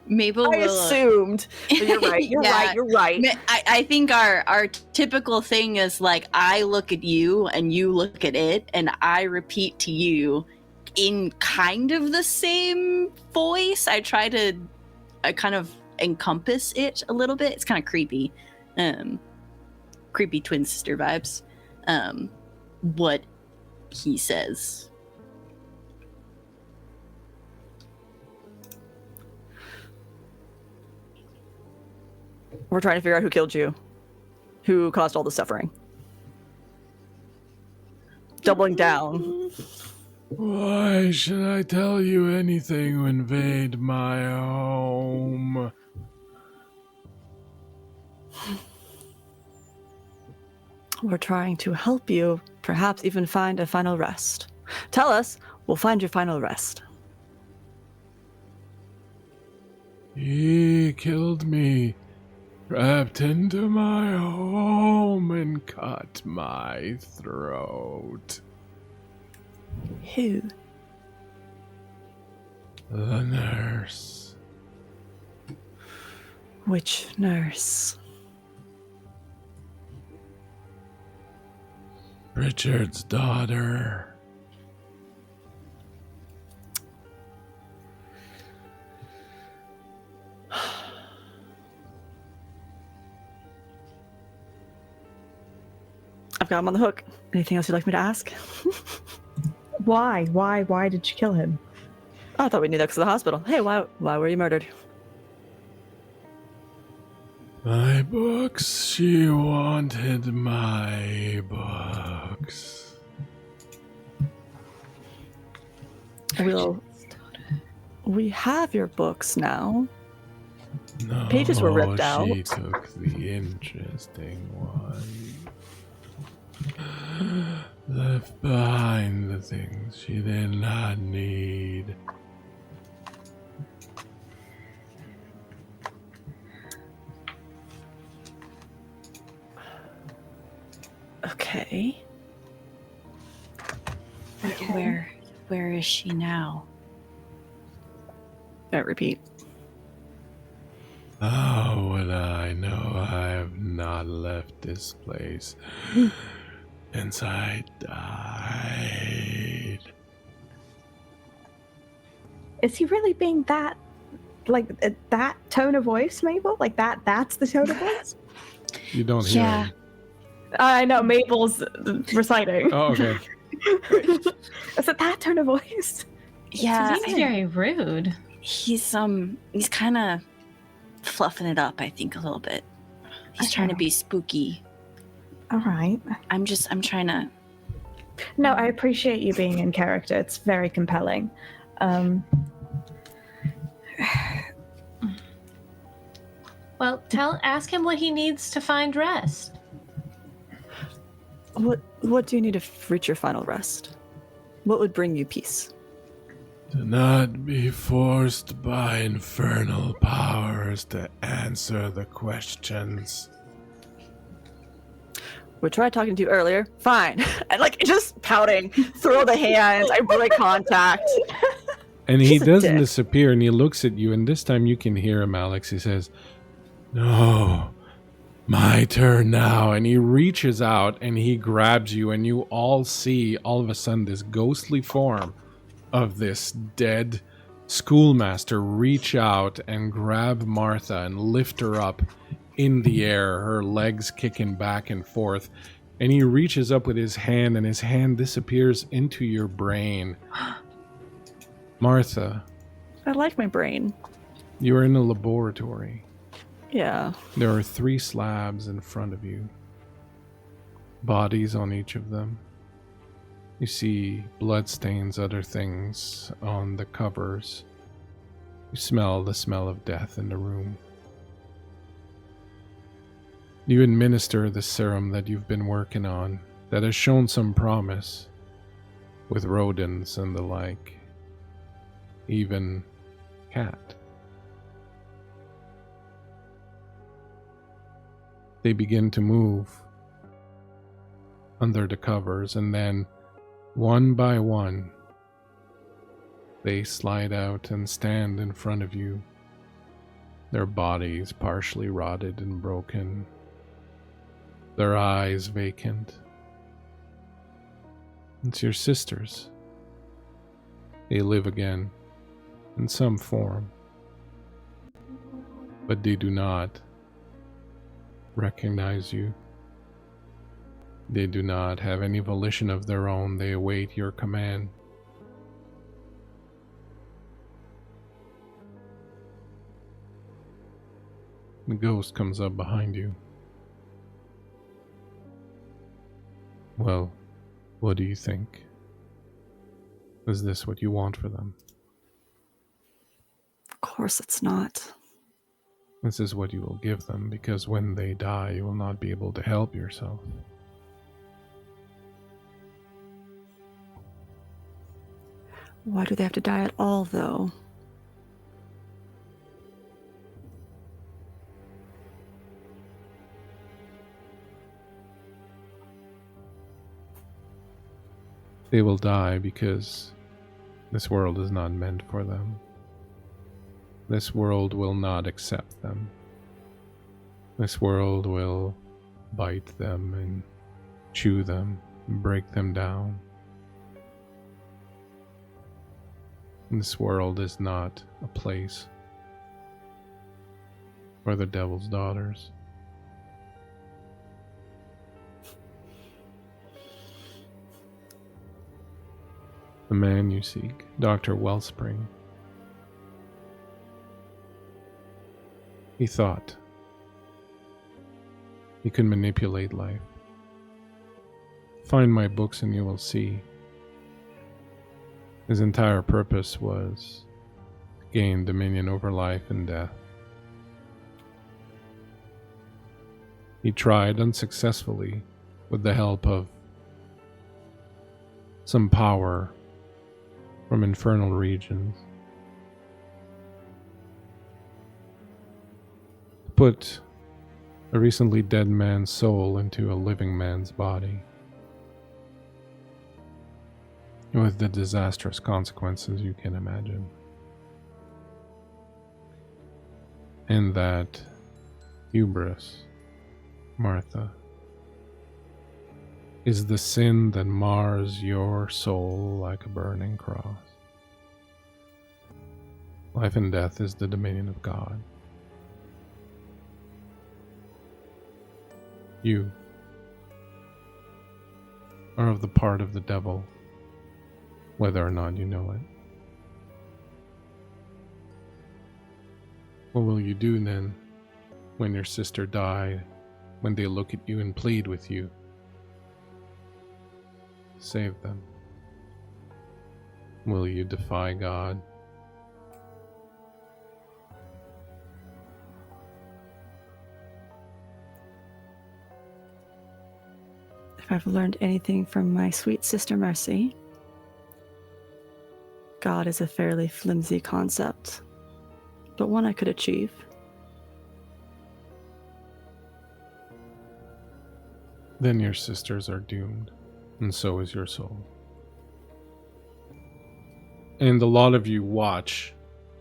Mabel I will. assumed. You're right. You're Yeah. right. You're right. I think our typical thing is like I look at you and you look at it, and I repeat to you in kind of the same voice. I try to kind of encompass it a little bit. It's kind of creepy. Creepy twin sister vibes. What he says. We're trying to figure out who killed you, who caused all the suffering. Doubling down. Why should I tell you anything who invade my home? We're trying to help you, perhaps even find a final rest. Tell us, we'll find your final rest. He killed me, trapped into my home and cut my throat. Who? The nurse. Which nurse? Richard's daughter. I've got him on the hook. Anything else you'd like me to ask? Why? Why did you kill him? I thought we knew that because of the hospital. Hey, why were you murdered? My books. She wanted my books. We have your books now. No, Pages were ripped out. She took the interesting one. Left behind the things she did not need. Okay. Where is she now? I repeat. How would I know? I have not left this place since I died. Is he really being that, like, that tone of voice, Mabel? Like, that's the tone of voice? You don't hear Yeah. him. I know, Mabel's reciting. Oh, okay. Is it that tone of voice? Yeah, He's very rude. he's kind of fluffing it up, I think, a little bit. He's trying to be spooky. All right. I'm trying to. No, I appreciate you being in character. It's very compelling. Well, ask him what he needs to find rest. What do you need to reach your final rest? What would bring you peace? Do not be forced by infernal powers to answer the questions. We tried talking to you earlier. Fine. And just pouting, throw the hands, I break contact. And he He's a doesn't dick. disappear, and he looks at you, and this time you can hear him, Alex. He says, "No, my turn now." And he reaches out, and he grabs you, and you all see, all of a sudden, this ghostly form of this dead schoolmaster reach out and grab Martha and lift her up in the air, her legs kicking back and forth. And he reaches up with his hand, and his hand disappears into your brain. Martha, I like my brain. you are in a laboratory. Yeah. There are 3 slabs in front of you. Bodies on each of them. You see bloodstains, other things on the covers. You smell the smell of death in the room. You administer the serum that you've been working on that has shown some promise with rodents and the like. Even cat. They begin to move under the covers, and then one by one they slide out and stand in front of you, their bodies partially rotted and broken, their eyes vacant. It's your sisters. They live again in some form, but they do not recognize you. They do not have any volition of their own. They await your command. The ghost comes up behind you. Well, what do you think? Is this what you want for them? Of course it's not. This is what you will give them, because when they die, you will not be able to help yourself. Why do they have to die at all, though? They will die because this world is not meant for them. This world will not accept them. This world will bite them and chew them and break them down. This world is not a place for the devil's daughters. The man you seek, Dr. Wellspring. He thought He can manipulate life. Find my books and you will see. His entire purpose was to gain dominion over life and death. He tried unsuccessfully with the help of some power from infernal regions to put a recently dead man's soul into a living man's body, with the disastrous consequences you can imagine. And that hubris, Martha, is the sin that mars your soul like a burning cross. Life and death is the dominion of God. You are of the part of the devil, whether or not you know it. What will you do then when your sister died, when they look at you and plead with you? Save them. Will you defy God? If I've learned anything from my sweet sister Mercy, God is a fairly flimsy concept, but one I could achieve. Then your sisters are doomed, and so is your soul. And a lot of you watch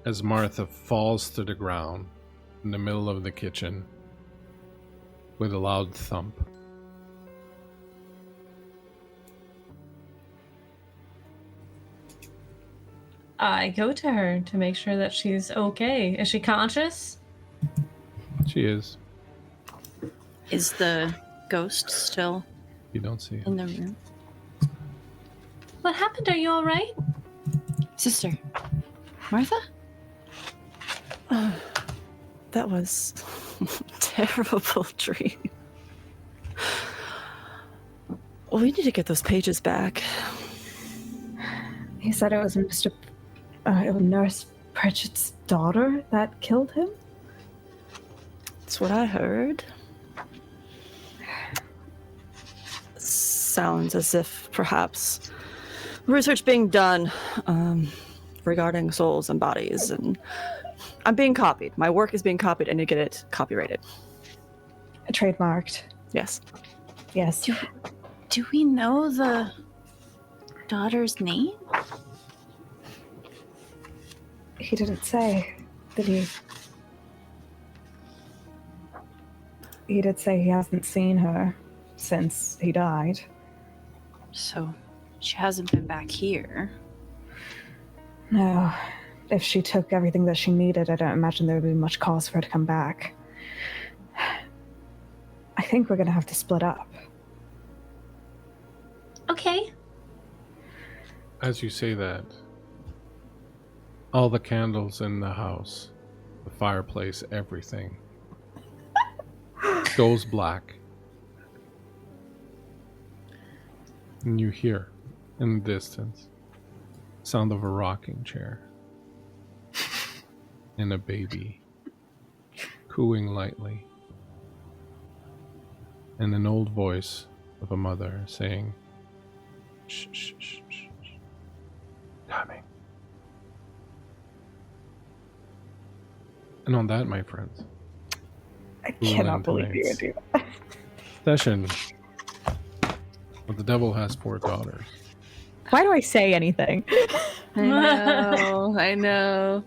as Martha falls to the ground in the middle of the kitchen with a loud thump. I go to her to make sure that she's okay. Is she conscious? She is. Is the ghost still You don't see it. in the room? What happened? Are you all right? Sister, Martha? That was a terrible dream. Well, we need to get those pages back. He said it was Nurse Pritchett's daughter that killed him? That's what I heard. Sounds as if perhaps research being done regarding souls and bodies, and I'm being copied. My work is being copied. I need to get it copyrighted. Trademarked. Yes. Yes. Do we know the daughter's name? He didn't say, did he? He did say he hasn't seen her since he died. So she hasn't been back here. No. If she took everything that she needed, I don't imagine there would be much cause for her to come back. I think we're going to have to split up. Okay. As you say that, all the candles in the house, the fireplace, everything goes black. And you hear in the distance sound of a rocking chair and a baby cooing lightly, and an old voice of a mother saying, "Shh, shh, shh, shh, shh. Coming." And on that, my friends, I Ooh, cannot and believe you would tonight's do that. session. But the devil has 4 daughters. Why do I say anything? I know.